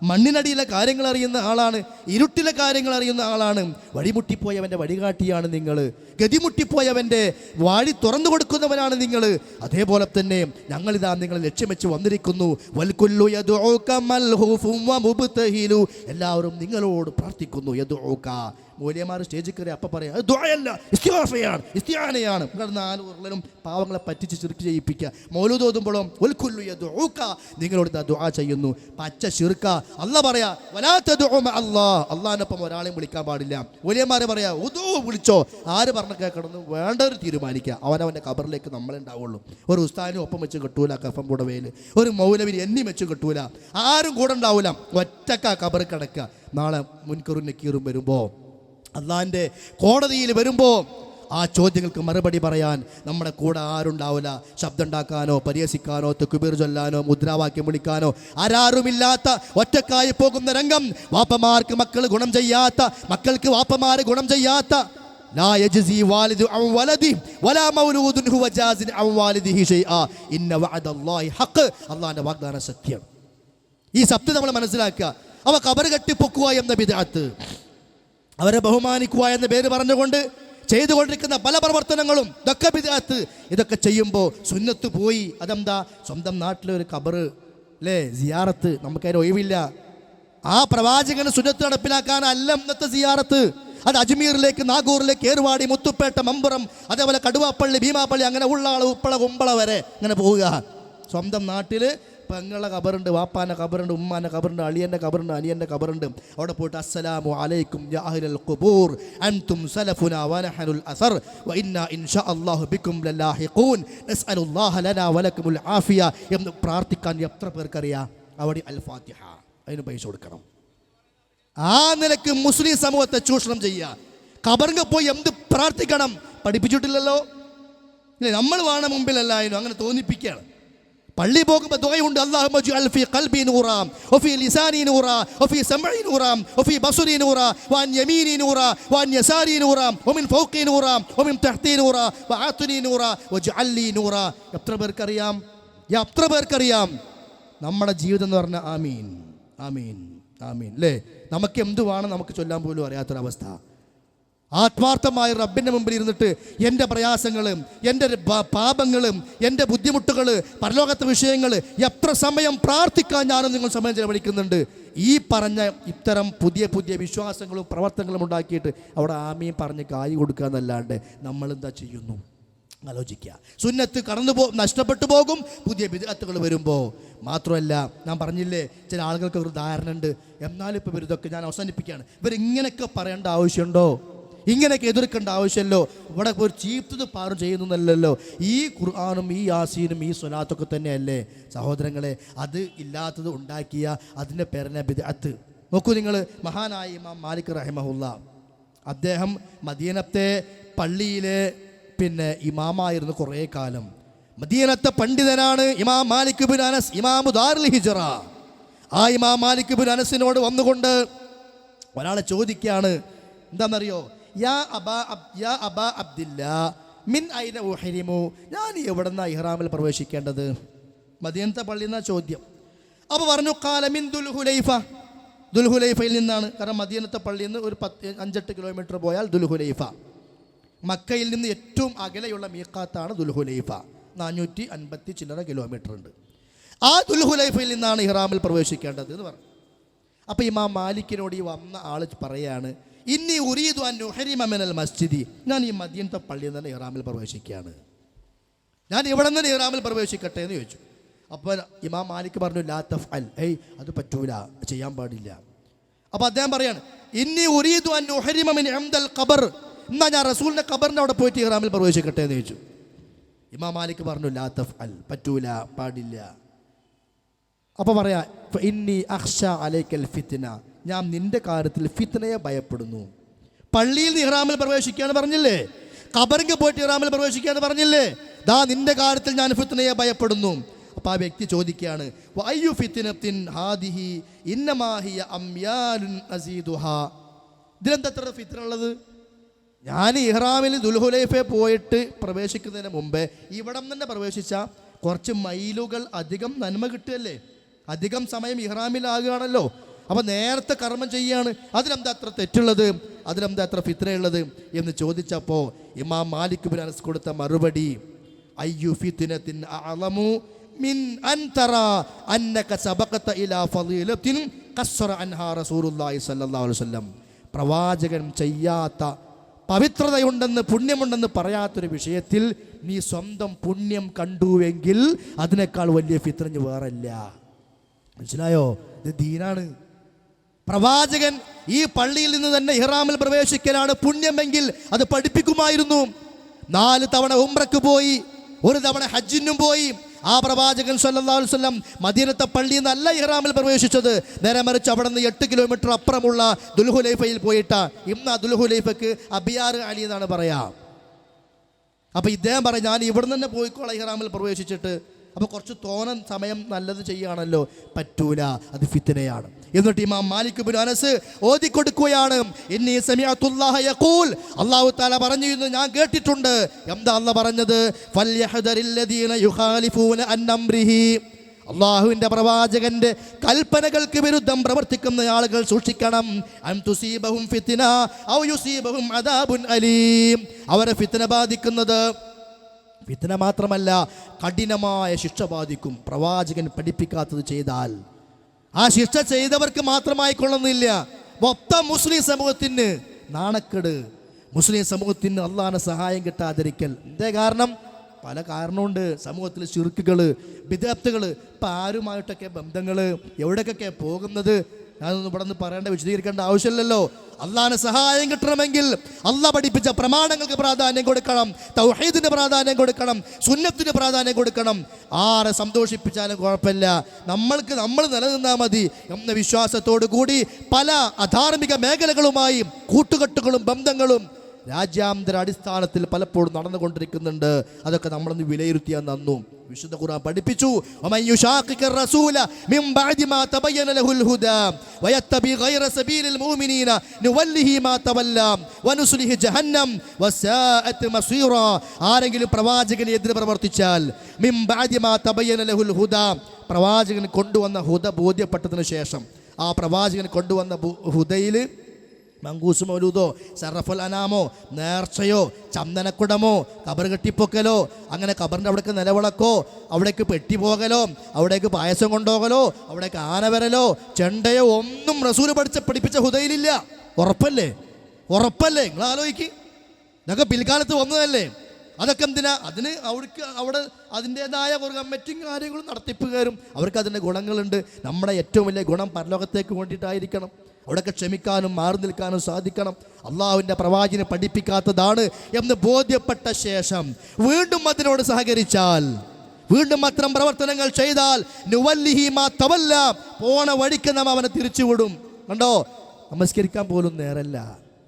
മണ്ണിനടിയിലെ കാര്യങ്ങൾ അറിയുന്ന ആളാണ്, ഇരുട്ടിലെ കാര്യങ്ങൾ അറിയുന്ന ആളാണ്. വഴിമുട്ടിപ്പോയവൻ്റെ വഴികാട്ടിയാണ് നിങ്ങൾ, ഗതിമുട്ടിപ്പോയവൻ്റെ വഴി തുറന്നു കൊടുക്കുന്നവനാണ് നിങ്ങൾ. അതേപോലെ തന്നെ ഞങ്ങളിതാ നിങ്ങളെ ലക്ഷ്യം വെച്ച് വന്നിരിക്കുന്നു. വൽകുല്ലു യദ്ഊക മൽഹൂഫും വമുബ്തഹിലു, എല്ലാവരും നിങ്ങളോട് പ്രാർത്ഥിക്കുന്നു. യദ്ഊക, മൂല്യമാർ സ്റ്റേജിൽ കയറി അപ്പം പറയാം അത് ദുആയല്ല, ഇസ്തിഗ്ഫാറയാണ്, ഇസ്തിആനയാണ്. നിങ്ങൾ 4 ഉരുളനും പാവങ്ങളെ പറ്റിച്ച് ശിർക്ക് ചെയ്യിപ്പിക്കുക. മൗലൂദ് ഓതുമ്പോഴും വൽകുല്ലു യദ്ഊക, നിങ്ങളോട് ഇതാ ദുആ ചെയ്യുന്നു. പച്ച ശിർക്ക. അല്ലാഹ് പറയാ വലാ തദ്ഉ മഅല്ലാഹ്, അല്ലാഹുവിനൊപ്പം ഒരാളെയും വിളിക്കാൻ പാടില്ല. മൂല്യമാരെ പറയാ ഉദൂ, വിളിച്ചോ. ആര് പറഞ്ഞ കേൾക്കണമെന്ന് വേണ്ടവർ തീരുമാനിക്കുക. അവനവൻ്റെ ഖബറിലേക്ക് നമ്മളുണ്ടാവുള്ളൂ. ഒരു ഉസ്താദിനും ഒപ്പം വെച്ച് കിട്ടൂല കഫം പുടവയിൽ, ഒരു മൗലവിന് എണ്ണി വെച്ച് കിട്ടൂല, ആരും കൂടെ ഉണ്ടാവില്ല. ഒറ്റക്ക ഖബർ കിടക്കുക. നാളെ മുൻകറും നക്കീറും വരുമ്പോൾ, അള്ളാഹിൻ്റെ കോടതിയിൽ വരുമ്പോൾ ആ ചോദ്യങ്ങൾക്ക് മറുപടി പറയാൻ നമ്മുടെ കൂടെ ആരുണ്ടാവില്ല. ശബ്ദം ഉണ്ടാക്കാനോ പരിഹസിക്കാനോ തക്ബീർ ചൊല്ലാനോ മുദ്രാവാക്യം വിളിക്കാനോ ആരാരുമില്ലാത്ത ഒറ്റക്കായി പോകുന്ന രംഗം. വാപ്പമാർക്ക് മക്കൾ ഗുണം ചെയ്യാത്ത, മക്കൾക്ക് വാപ്പമാര് ഗുണം ചെയ്യാത്ത. ലാ യജ്സി വാലിദു അൻ വലദി വലാ മൗലൂദുൻ ഹുവ ജാസിൻ അൻ വാലിദിഹി ഷൈആ ഇന്ന വഅദല്ലാഹി ഹഖ്, അല്ലാഹുവിന്റെ വാഗ്ദാനം സത്യം. ഈ സത്യം നമ്മൾ മനസ്സിലാക്കുക. അവ ഖബർ കെട്ടിപ്പൊക്കുക എന്ന ബിദ്അത്ത്, അവരെ ബഹുമാനിക്കുക എന്ന പേര് പറഞ്ഞുകൊണ്ട് ചെയ്തുകൊണ്ടിരിക്കുന്ന പല പ്രവർത്തനങ്ങളും ഇതൊക്കെ ബിദ്അത്ത്. ഇതൊക്കെ ചെയ്യുമ്പോൾ സുന്നത്ത് പോയി. അതെന്താ? സ്വന്തം നാട്ടിലെ ഒരു ഖബർ അല്ലേ, സിയാറത്ത്. നമുക്കതിന് ഒഴിവില്ല. ആ പ്രവാചകന് സുന്നത്ത് നടപ്പിലാക്കാനല്ല ഇന്നത്തെ സിയാറത്ത്. അത് അജ്മീറിലേക്ക്, നാഗൂറിലേക്ക്, ഏർവാടി, മുത്തുപ്പേട്ട, മമ്പുറം, അതേപോലെ കടുവാപ്പള്ളി, ഭീമാപ്പള്ളി, അങ്ങനെ ഉള്ള ആൾ ഉപ്പള കുമ്പള വരെ അങ്ങനെ പോവുക. സ്വന്തം നാട്ടിൽ പെങ്ങളെ ഖബറുണ്ട്, വാപ്പാൻ്റെ ഖബറുണ്ട്, ഉമ്മാൻ്റെ ഖബറുണ്ട്, അളിയൻ്റെ ഖബറുണ്ട്, അനിയൻ്റെ ഖബറുണ്ട്. അവിടെ പോയിട്ട് അസ്സലാമു അലൈക്കും യാ അഹ്ലൽ ഖുബൂർ അൻതും സലഫുനാ വനഹനുൽ അസർ വഇന്നാ ഇൻഷാ അല്ലാഹു ബിക്കും ലലാഹിഖൂൻ നസ്അലുല്ലാഹ ലനാ വലക്കുമുൽ ആഫിയ എന്ന് പ്രാർത്ഥിക്കാൻ എത്ര പേർക്കറിയാം? അവിടെ അൽ ഫാത്തിഹ, അതിന് പൈസ കൊടുക്കണം. ആ നിലക്ക് മുസ്ലിം സമൂഹത്തെ ചൂഷണം ചെയ്യുക. ഖബറിൽ പോയി എന്ത് പ്രാർത്ഥിക്കണം പഠിപ്പിച്ചിട്ടില്ലല്ലോ. നമ്മൾ വേണം മുമ്പിലല്ലായിരുന്നു, അങ്ങനെ തോന്നിപ്പിക്കുകയാണ്. പള്ളി പോകുമ്പോൾ ദുആയുണ്ട്. അല്ലാഹുമ്മ ജഅൽ ഫീ ഖൽബി നൂറാ വഫീ ലിസാനി നൂറാ വഫീ സമഇ നൂറാ വഫീ ബസരി നൂറാ വഅൻ യമീനി നൂറാ വഅൻ യസാരി നൂറാ വമിൻ ഫൗഖി നൂറാ വമിൻ തഹ്തി നൂറാ വഅത്നി നൂറാ വജഅൽ ലി നൂറാ. എത്ര പേർക്കറിയാം? എത്ര പേർക്കറിയാം? നമ്മുടെ ജീവിതം എന്ന് പറഞ്ഞാൽ ആമീൻ ആമീൻ ആമീൻ അല്ലേ. നമുക്ക് എന്തുവാണ് നമുക്ക് ചൊല്ലാൻ പോലും അറിയാത്തൊരവസ്ഥ. ആത്മാർത്ഥമായ റബ്ബിൻ്റെ മുമ്പിൽ ഇരുന്നിട്ട് എൻ്റെ പ്രയാസങ്ങളും എൻ്റെ പാപങ്ങളും എൻ്റെ ബുദ്ധിമുട്ടുകൾ, പരലോകത്തെ വിഷയങ്ങൾ എത്ര സമയം പ്രാർത്ഥിക്കാൻ ഞാനും നിങ്ങൾ സമയം ചെലവഴിക്കുന്നുണ്ട്. ഈ പറഞ്ഞ ഇത്തരം പുതിയ പുതിയ വിശ്വാസങ്ങളും പ്രവർത്തനങ്ങളും ഉണ്ടാക്കിയിട്ട് അവിടെ ആമീൻ പറഞ്ഞ് കായ് കൊടുക്കുക എന്നല്ലാണ്ട് നമ്മളെന്താ ചെയ്യുന്നു? ആലോചിക്കുക. സുന്നത്ത് നഷ്ടപ്പെട്ടു പോകും പുതിയ ബിദ്അത്തുകൾ വരുമ്പോൾ. മാത്രമല്ല, ഞാൻ പറഞ്ഞില്ലേ ചില ആളുകൾക്ക് ഒരു ധാരണ ഉണ്ട്. എന്നാലിപ്പോൾ ഇവരിതൊക്കെ, ഞാൻ അവസാനിപ്പിക്കുകയാണ്, ഇവരിങ്ങനെയൊക്കെ പറയേണ്ട ആവശ്യമുണ്ടോ? ഇങ്ങനെയൊക്കെ എതിർക്കേണ്ട ആവശ്യമല്ലോ. ഇവിടെ ഒരു ചീപ്തത് പാറും ചെയ്യുന്നല്ലോ. ഈ ഖുർആനും ഈ യാസീനും ഈ സ്വലാത്തൊക്കെ തന്നെയല്ലേ സഹോദരങ്ങളെ. അത് ഇല്ലാത്തത് ഉണ്ടാക്കിയ അതിൻ്റെ പേരനെ ബിദ്അത്ത്. നോക്കൂ നിങ്ങൾ, മഹാനായ ഇമാം മാലിക് റഹിമഹുല്ല, അദ്ദേഹം മദീനത്തെ പള്ളിയിലെ ഇമാമായിരുന്നു കുറേ കാലം. മദീനത്തെ പണ്ഡിതനാണ് ഇമാം മാലിക് ബിൻ അനസ്, ഇമാമു ദാറുൽ ഹിജ്റ. ആ ഇമാം മാലിക് ബിൻ അനസിനോട് വന്നുകൊണ്ട് ഒരാളെ ചോദിക്കുകയാണ്, എന്താണെന്നറിയോ? യാ അബാ അബ്ദില്ലാ മിൻ ഐന ഉഹരിമു, ഞാൻ എവിടെന്നാ ഇഹ്റാമിൽ പ്രവേശിക്കേണ്ടത്? മദീനത്തെ പള്ളിയിൽ നിന്നാ ചോദ്യം. അപ്പോൾ പറഞ്ഞു ഖാല മിൻ ദുൽഹുലൈഫ, ദുൽഹുലൈഫയിൽ നിന്നാണ്. കാരണം മദീനത്തെ പള്ളിയിൽ നിന്ന് ഒരു 5-8 കിലോമീറ്റർ പോയാൽ ദുൽഹുലൈഫ. മക്കയിൽ നിന്ന് ഏറ്റവും അകലെയുള്ള മീഖാത്താണ് ദുൽഹുലൈഫ. 450 ചില്ലറ കിലോമീറ്റർ ഉണ്ട്. ആ ദുൽഹുലൈഫയിൽ നിന്നാണ് ഇഹ്റാമിൽ പ്രവേശിക്കേണ്ടത് എന്ന് പറഞ്ഞു. അപ്പോൾ ഇമാം മാലിക്കിനോട് ഈ വന്ന ആൾ പറയാണ്, ഇന്നി ഉരീദു അൻ ഉഹരിമ മിനൽ മസ്ജിദി, ഞാൻ ഈ മദീനത്തെ പള്ളിയിൽ നിന്ന് ഇഹ്റാമിൽ പ്രവേശിക്കുകയാണ്, ഞാൻ ഇവിടെ നിന്ന് ഇഹ്റാമിൽ പ്രവേശിക്കട്ടെ എന്ന് ചോദിച്ചു. അപ്പോൾ ഇമാം മാലിക് പറഞ്ഞു ലാ തഫ്അൽ, അത് പറ്റൂല, ചെയ്യാൻ പാടില്ല. അപ്പോൾ അദ്ദേഹം പറയാണ് ഇന്നി ഉരീദു അൻ ഉഹരിമ മിൻ ഇംദൽ ഖബർ, എന്നാ ഞാൻ റസൂലിൻ്റെ ഖബറിൻ്റെ അവിടെ പോയിട്ട് ഇഹ്റാമിൽ പ്രവേശിക്കട്ടെ എന്ന് ചോദിച്ചു. ഇമാം മാലിക് പറഞ്ഞു ലാ തഫ്അൽ, പറ്റൂല, പാടില്ല. അപ്പോൾ പറയാ ഇന്നി അഖ്ഷ അലൈക്കൽ ഫിത്ന, ഞാൻ നിന്റെ കാര്യത്തിൽ ഫിത്നയെ ഭയപ്പെടുന്നു. പള്ളിയിൽ ഇഹ്റാമിൽ പ്രവേശിക്കുകയാണ് പറഞ്ഞില്ലേ, ഖബറിൽ പോയിട്ട് ഇഹ്റാമിൽ പ്രവേശിക്കുകയാണ് പറഞ്ഞില്ലേ, ദാ നിന്റെ കാര്യത്തിൽ ഞാൻ ഫിത്നയെ ഭയപ്പെടുന്നു. അപ്പോൾ ആ വ്യക്തി ചോദിക്കുകയാണ് വഅയ്യു ഫിത്നത്തിൻ ഹാദിഹി ഇന്നമാ ഹിയ അംയാലുൻ അസീദുഹാ, ഇതിലെന്താ എത്ര ഫിത്ന ഉള്ളത്? ഞാൻ ഇഹ്റാമിൽ ദുൽഹുലൈഫയിൽ പോയിട്ട് പ്രവേശിക്കുന്നതിന് മുമ്പേ ഇവിടം തന്നെ പ്രവേശിച്ച കുറച്ച് മൈലുകൾ അധികം നന്മ കിട്ടുകയല്ലേ, അധികം സമയം ഇഹ്റാമിലാകുകയാണല്ലോ. അപ്പോൾ നേരത്തെ കർമ്മം ചെയ്യാണ്, അതിലെന്താ അത്ര തെറ്റുള്ളത്, അതിലെന്താ അത്ര ഫിത്നയുള്ളത് എന്ന് ചോദിച്ചപ്പോൾ ഇമാം മാലിക് ബിൻ അനസ് കൊടുത്ത മറുപടി അയ്യു ഫിത്നത്തിൻ അഅലമു മിൻ അൻ തറാ അന്നക സബഖത ഇലാ ഫളീലത്തിൻ ഖസ്സറ അൻഹാ റസൂലുള്ളാഹി സ്വല്ലല്ലാഹു അലൈഹി വസല്ലം, പ്രവാചകൻ ചെയ്യാത്ത പവിത്രതയുണ്ടെന്ന് പുണ്യമുണ്ടെന്ന് പറയാത്തൊരു വിഷയത്തിൽ നീ സ്വന്തം പുണ്യം കണ്ടുവെങ്കിൽ അതിനേക്കാൾ വലിയ ഫിത്ന വേറല്ല. മനസ്സിലായോ? ഇത് ദീനാണ്. പ്രവാചകൻ ഈ പള്ളിയിൽ നിന്ന് തന്നെ ഇഹ്റാമിൽ പ്രവേശിക്കലാണ് പുണ്യമെങ്കിൽ അത് പഠിപ്പിക്കുമായിരുന്നു. 4 തവണ ഉംറയ്ക്ക് പോയി, 1 തവണ ഹജ്ജിനും പോയി. ആ പ്രവാചകൻ സല്ലല്ലാഹു അലൈഹി വസല്ലം മദീനത്തെ പള്ളിയിൽ നിന്നല്ല ഇഹ്റാമിൽ പ്രവേശിച്ചത്, നേരെ മറിച്ച് അവിടെ നിന്ന് 8 കിലോമീറ്റർ അപ്പുറമുള്ള ദുൽഹുലൈഫയിൽ പോയിട്ടാ. ഇന്ന് ആ ദുൽഹുലൈഫക്ക് അബിയാർ അലി എന്നാണ് പറയാ. അപ്പോൾ ഇദ്ദേഹം പറയാം ഞാൻ ഇവിടെ നിന്ന് തന്നെ പോയിക്കോളാം ഇഹ്റാമിൽ പ്രവേശിച്ചിട്ട്. അപ്പോൾ കുറച്ച് തോന്നൻ സമയം നല്ലത് ചെയ്യുകയാണല്ലോ, പറ്റൂല, അത് ഫിത്നയാണ്. എന്നിട്ട് ഇമാം മാലിക് ബിൻ അനസ് ഓതിക്കൊടുക്കുകയാണ് ഇന്നി സമിഅതുല്ലാഹ യഖൂൽ, അല്ലാഹു തആല പറഞ്ഞിരുന്നു ഞാൻ കേട്ടിട്ടുണ്ട്. എന്താ അല്ലാഹ് പറഞ്ഞത്? ഫൽയഹ്ദരില്ലദീന യുഖാലിഫൂന അൻ അംരിഹി, അല്ലാഹുവിൻ്റെ പ്രവാചകന്റെ കൽപ്പനകൾക്ക് വിരുദ്ധം പ്രവർത്തിക്കുന്ന ആളുകൾ സൂക്ഷിക്കണം. അൻ തുസീബഹും ഫിത്ന ഔ യുസീബഹും അദാബുൻ അലീം, അവരെ ഫിത്ന ബാധിക്കുന്നത് ഫിത്ന മാത്രമല്ല കഠിനമായ ശിക്ഷ ബാധിക്കും. പ്രവാചകൻ പഠിപ്പിക്കാത്തത് ചെയ്താൽ ആ ശിക്ഷ ചെയ്തവർക്ക് മാത്രമായി കൊള്ളുന്നില്ല, മൊത്തം മുസ്ലിം സമൂഹത്തിന് നാണക്കേട്, മുസ്ലിം സമൂഹത്തിന് അള്ളാഹിന്റെ സഹായം കിട്ടാതിരിക്കൽ. എന്തേ കാരണം? പല കാരണമുണ്ട്. സമൂഹത്തിൽ ശിർക്കുകൾ, ബിദ്അത്തുകൾ, ഇപ്പം ആരുമായിട്ടൊക്കെ ബന്ധങ്ങൾ, എവിടേക്കൊക്കെ പോകുന്നത്, ഞാനൊന്നും ഇവിടെ നിന്ന് പറയേണ്ട വിശദീകരിക്കേണ്ട ആവശ്യമില്ലല്ലോ. അള്ളാഹിന് സഹായം കിട്ടണമെങ്കിൽ അള്ളാഹ് പഠിപ്പിച്ച പ്രമാണങ്ങൾക്ക് പ്രാധാന്യം കൊടുക്കണം, തൗഹീദിന് പ്രാധാന്യം കൊടുക്കണം, സുന്നത്തിന് പ്രാധാന്യം കൊടുക്കണം. ആരെ സന്തോഷിപ്പിച്ചാലും കുഴപ്പമില്ല, നമ്മൾ നിലനിന്നാൽ മതി എന്ന വിശ്വാസത്തോടു കൂടി പല അധാർമിക മേഖലകളുമായി കൂട്ടുകെട്ടുകളും ബന്ധങ്ങളും രാജ്യാന്തര അടിസ്ഥാനത്തിൽ പലപ്പോഴും നടന്നുകൊണ്ടിരിക്കുന്നുണ്ട്. അതൊക്കെ നമ്മളൊന്ന് വിലയിരുത്തിയാൽ നന്നു. വിശുദ്ധ ഖുർആൻ പഠിപ്പിച്ചു വമൻ യുശാഖിഖിർ റസൂല മിൻ ബഅദി മാ തബയ്യന ലഹുൽ ഹുദാ വയത്തബി ഗൈറ സബീലിൽ മുഅ്മിനീന നുവല്ലിഹി മാ തവല്ല വനുസ്ലിഹി ജഹന്നം വസാഅത് മസീറ. ആരെങ്കിലും പ്രവാചകനെ എതിരെ പ്രവർത്തിച്ചാൽ മിൻ ബഅദി മാ തബയ്യന ലഹുൽ ഹുദാ, പ്രവാചകൻ കൊണ്ടുവന്ന ഹുദ ബോധ്യപ്പെട്ടതിന് ശേഷം ആ പ്രവാചകൻ കൊണ്ടുവന്ന ഹുദയിൽ മങ്കൂസ് മൗലൂദോ സറഫൽ അനാമോ നേർച്ചയോ ചന്ദനക്കുടമോ കബർ കെട്ടിപ്പൊക്കലോ അങ്ങനെ കബറിൻ്റെ അവിടേക്ക് നിലവിളക്കോ അവിടേക്ക് പെട്ടി പോകലോ അവിടേക്ക് പായസം കൊണ്ടുപോകലോ അവിടേക്ക് ആന വരലോ ചെണ്ടയോ ഒന്നും റസൂൽ പഠിപ്പിച്ച ഹുദയിലില്ല. ഉറപ്പല്ലേ? നിങ്ങൾ ആലോചിക്ക്, ഇതൊക്കെ പിൽക്കാലത്ത് വന്നതല്ലേ. അതൊക്കെ എന്തിനാ? അതിന് അവിടെ അതിൻ്റെതായ ഒരു കമ്മിറ്റിയും കാര്യങ്ങളും നടത്തിപ്പുകാരും അവർക്ക് അതിൻ്റെ ഗുണങ്ങളുണ്ട്. നമ്മുടെ ഏറ്റവും വലിയ ഗുണം പരലോകത്തേക്ക് വേണ്ടിയിട്ടായിരിക്കണം. അവിടെയൊക്കെ ക്ഷമിക്കാനും മാറി നിൽക്കാനും സാധിക്കണം. അള്ളാഹുവിൻ്റെ പ്രവാചകനെ പഠിപ്പിക്കാത്തതാണ് എന്ന് ബോധ്യപ്പെട്ട ശേഷം വീണ്ടും അതിനോട് സഹകരിച്ചാൽ, വീണ്ടും അത്തരം പ്രവർത്തനങ്ങൾ ചെയ്താൽ നുവല്ലിഹി മാ തവല്ല, പോണ വഴിക്ക് നാം അവനെ തിരിച്ചുവിടും. കണ്ടോ, നമസ്കരിക്കാൻ പോലും നേരല്ല,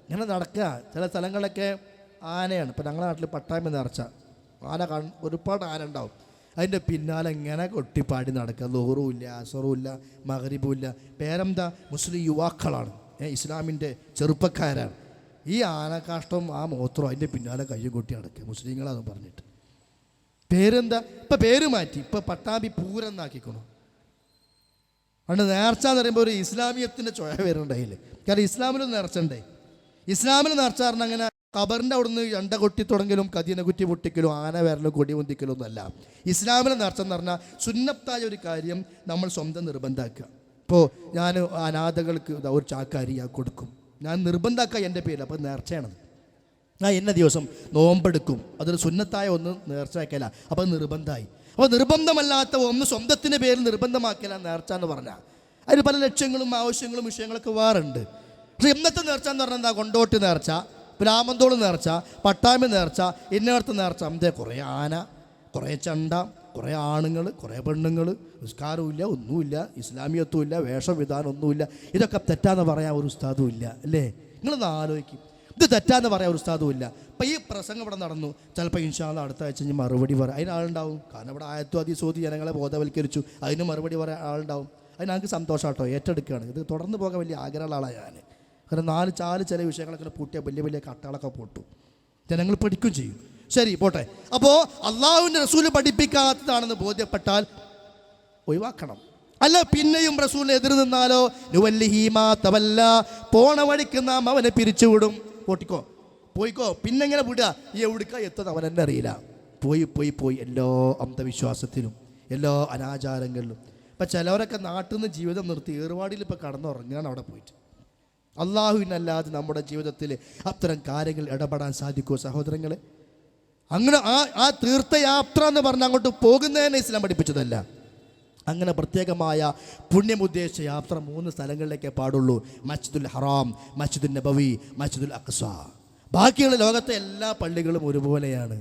ഇങ്ങനെ നടക്കുക. ചില സ്ഥലങ്ങളൊക്കെ ആനയാണ്. ഇപ്പം ഞങ്ങളുടെ നാട്ടിൽ പട്ടായ്മ നേർച്ച ആന ഒരുപാട് ആന ഉണ്ടാവും. അതിൻ്റെ പിന്നാലെ ഇങ്ങനെ കൊട്ടിപ്പാടി നടക്കുക. ളുഹറും ഇല്ല, അസറും ഇല്ല, മഗ്രിബും ഇല്ല. പേരെന്താ? മുസ്ലിം യുവാക്കളാണ്, ഇസ്ലാമിൻ്റെ ചെറുപ്പക്കാരാണ്. ഈ ആനക്കാഷ്ടം ആ മൂത്രം അതിൻ്റെ പിന്നാലെ കയ്യും കൊട്ടി നടക്കുക മുസ്ലിങ്ങളാന്ന് പറഞ്ഞിട്ട്. പേരെന്താ? ഇപ്പം പേര് മാറ്റി, ഇപ്പം പട്ടാമ്പി പൂരെന്നാക്കിക്കണു. അതുകൊണ്ട് നേർച്ച എന്ന് പറയുമ്പോൾ ഒരു ഇസ്ലാമിയത്തിൻ്റെ ചുഴ വരുന്നുണ്ടായില്ലേ. കാരണം ഇസ്ലാമിലും നേർച്ചണ്ടേ. ഇസ്ലാമിൽ നേർച്ച പറഞ്ഞാൽ അങ്ങനെ ഖബറിൻ്റെ അവിടുന്ന് എണ്ട കൊട്ടി തുടങ്ങലും കതിനെ കുറ്റി പൊട്ടിക്കലും ആന വരലും കൊടി പൊന്തിക്കലും ഒന്നല്ല. ഇസ്ലാമിലെ നേർച്ച എന്ന് പറഞ്ഞാൽ സുന്നത്തായ ഒരു കാര്യം നമ്മൾ സ്വന്തം നിർബന്ധമാക്കുക. ഇപ്പോൾ ഞാൻ അനാഥകൾക്ക് ഒരു ചാക്കരിയാ കൊടുക്കും, ഞാൻ നിർബന്ധമാക്കുക എൻ്റെ പേരിൽ. അപ്പോൾ നേർച്ചയാണത്. ഞാൻ എന്ന ദിവസം നോമ്പെടുക്കും, അതൊരു സുന്നത്തായ ഒന്ന് നേർച്ചയാക്കല, അപ്പോൾ നിർബന്ധമായി. അപ്പോൾ നിർബന്ധമല്ലാത്ത ഒന്ന് സ്വന്തത്തിൻ്റെ പേരിൽ നിർബന്ധമാക്കല നേർച്ച എന്ന് പറഞ്ഞാൽ അതിന് പല ലക്ഷ്യങ്ങളും ആവശ്യങ്ങളും വിഷയങ്ങളൊക്കെ വേറുണ്ട്. പക്ഷേ ഇന്നത്തെ നേർച്ച എന്ന് പറഞ്ഞാൽ എന്താ? കൊണ്ടോട്ടി നേർച്ച, രാമന്തോള് നേർച്ച, പട്ടാമ്പി നേർച്ച, ഇന്നേടത്ത് നേർച്ച. അന്തേ കുറേ ആന, കുറേ ചണ്ട, കുറേ ആണുങ്ങൾ, കുറേ പെണ്ണുങ്ങൾ, നിസ്കാരമില്ല, ഒന്നുമില്ല, ഇസ്ലാമിയത്വമില്ല, വേഷവിധാനം ഒന്നുമില്ല. ഇതൊക്കെ തെറ്റാന്ന് പറയാൻ ഒരു ഉസ്താദും ഇല്ല അല്ലേ? നിങ്ങളൊന്ന് ആലോചിക്കും, ഇത് തെറ്റാന്ന് പറയാൻ ഒരു ഉസ്താദും ഇല്ല. അപ്പം ഈ പ്രസംഗം ഇവിടെ നടന്നു, ചിലപ്പോൾ ഇൻഷാ അല്ലാഹ് അടുത്ത ആഴ്ച ഇനി മറുപടി പറയാം, അതിനാളുണ്ടാവും. കാരണം ഇവിടെ ആയത്തു അതിസോതി ജനങ്ങളെ ബോധവൽക്കരിച്ചു, അതിന് മറുപടി പറയാൻ ആളുണ്ടാവും. അതിന് ഞങ്ങൾക്ക് സന്തോഷം കേട്ടോ, ഏറ്റെടുക്കുകയാണ്. ഇത് തുടർന്ന് പോകാൻ വലിയ ആഗ്രഹമുള്ള ആളാണ് ഞാൻ. കാരണം 4 ചില വിഷയങ്ങളൊക്കെ പൂട്ടിയ വലിയ വലിയ കട്ടകളൊക്കെ പൊട്ടും, ജനങ്ങൾ പഠിക്കുകയും ചെയ്യും. ശരി, പോട്ടെ. അപ്പോൾ അള്ളാഹുവിൻ്റെ റസൂല് പഠിപ്പിക്കാത്തതാണെന്ന് ബോധ്യപ്പെട്ടാൽ ഒഴിവാക്കണം. അല്ല പിന്നെയും റസൂലിനെ എതിർ നിന്നാലോ നുവല്ലിഹീമാ തവല്ല, പോണ വഴിക്ക് നാം അവനെ പിരിച്ചുവിടും. പൊട്ടിക്കോ, പോയിക്കോ. പിന്നെ എങ്ങനെ വിടുക? ഈ എവിടുക്ക എത്തുന്നത് അവൻ തന്നെ അറിയില്ല. പോയി എല്ലാ അന്ധവിശ്വാസത്തിലും എല്ലാ അനാചാരങ്ങളിലും. ഇപ്പം ചിലവരൊക്കെ നാട്ടിൽ നിന്ന് ജീവിതം നിർത്തി ഏർവാടിയിൽ ഇപ്പോൾ കടന്നുറങ്ങുകയാണ് അവിടെ പോയിട്ട്. അള്ളാഹുവിനല്ലാതെ നമ്മുടെ ജീവിതത്തിൽ അത്തരം കാര്യങ്ങൾ ഇടപെടാൻ സാധിക്കുമോ സഹോദരങ്ങളെ? അങ്ങനെ ആ തീർത്ഥയാത്ര എന്ന് പറഞ്ഞാൽ അങ്ങോട്ട് പോകുന്നതിനെ ഇസ്ലാം പഠിപ്പിച്ചതല്ല. അങ്ങനെ പ്രത്യേകമായ പുണ്യമുദ്ദേശ യാത്ര 3 സ്ഥലങ്ങളിലേക്കേ പാടുള്ളൂ: മസ്ജിദുൽ ഹറാം, മസ്ജിദുൽ നബവി, മസ്ജിദുൽ അഖ്സ. ബാക്കിയുള്ള ലോകത്തെ എല്ലാ പള്ളികളും ഒരുപോലെയാണ്.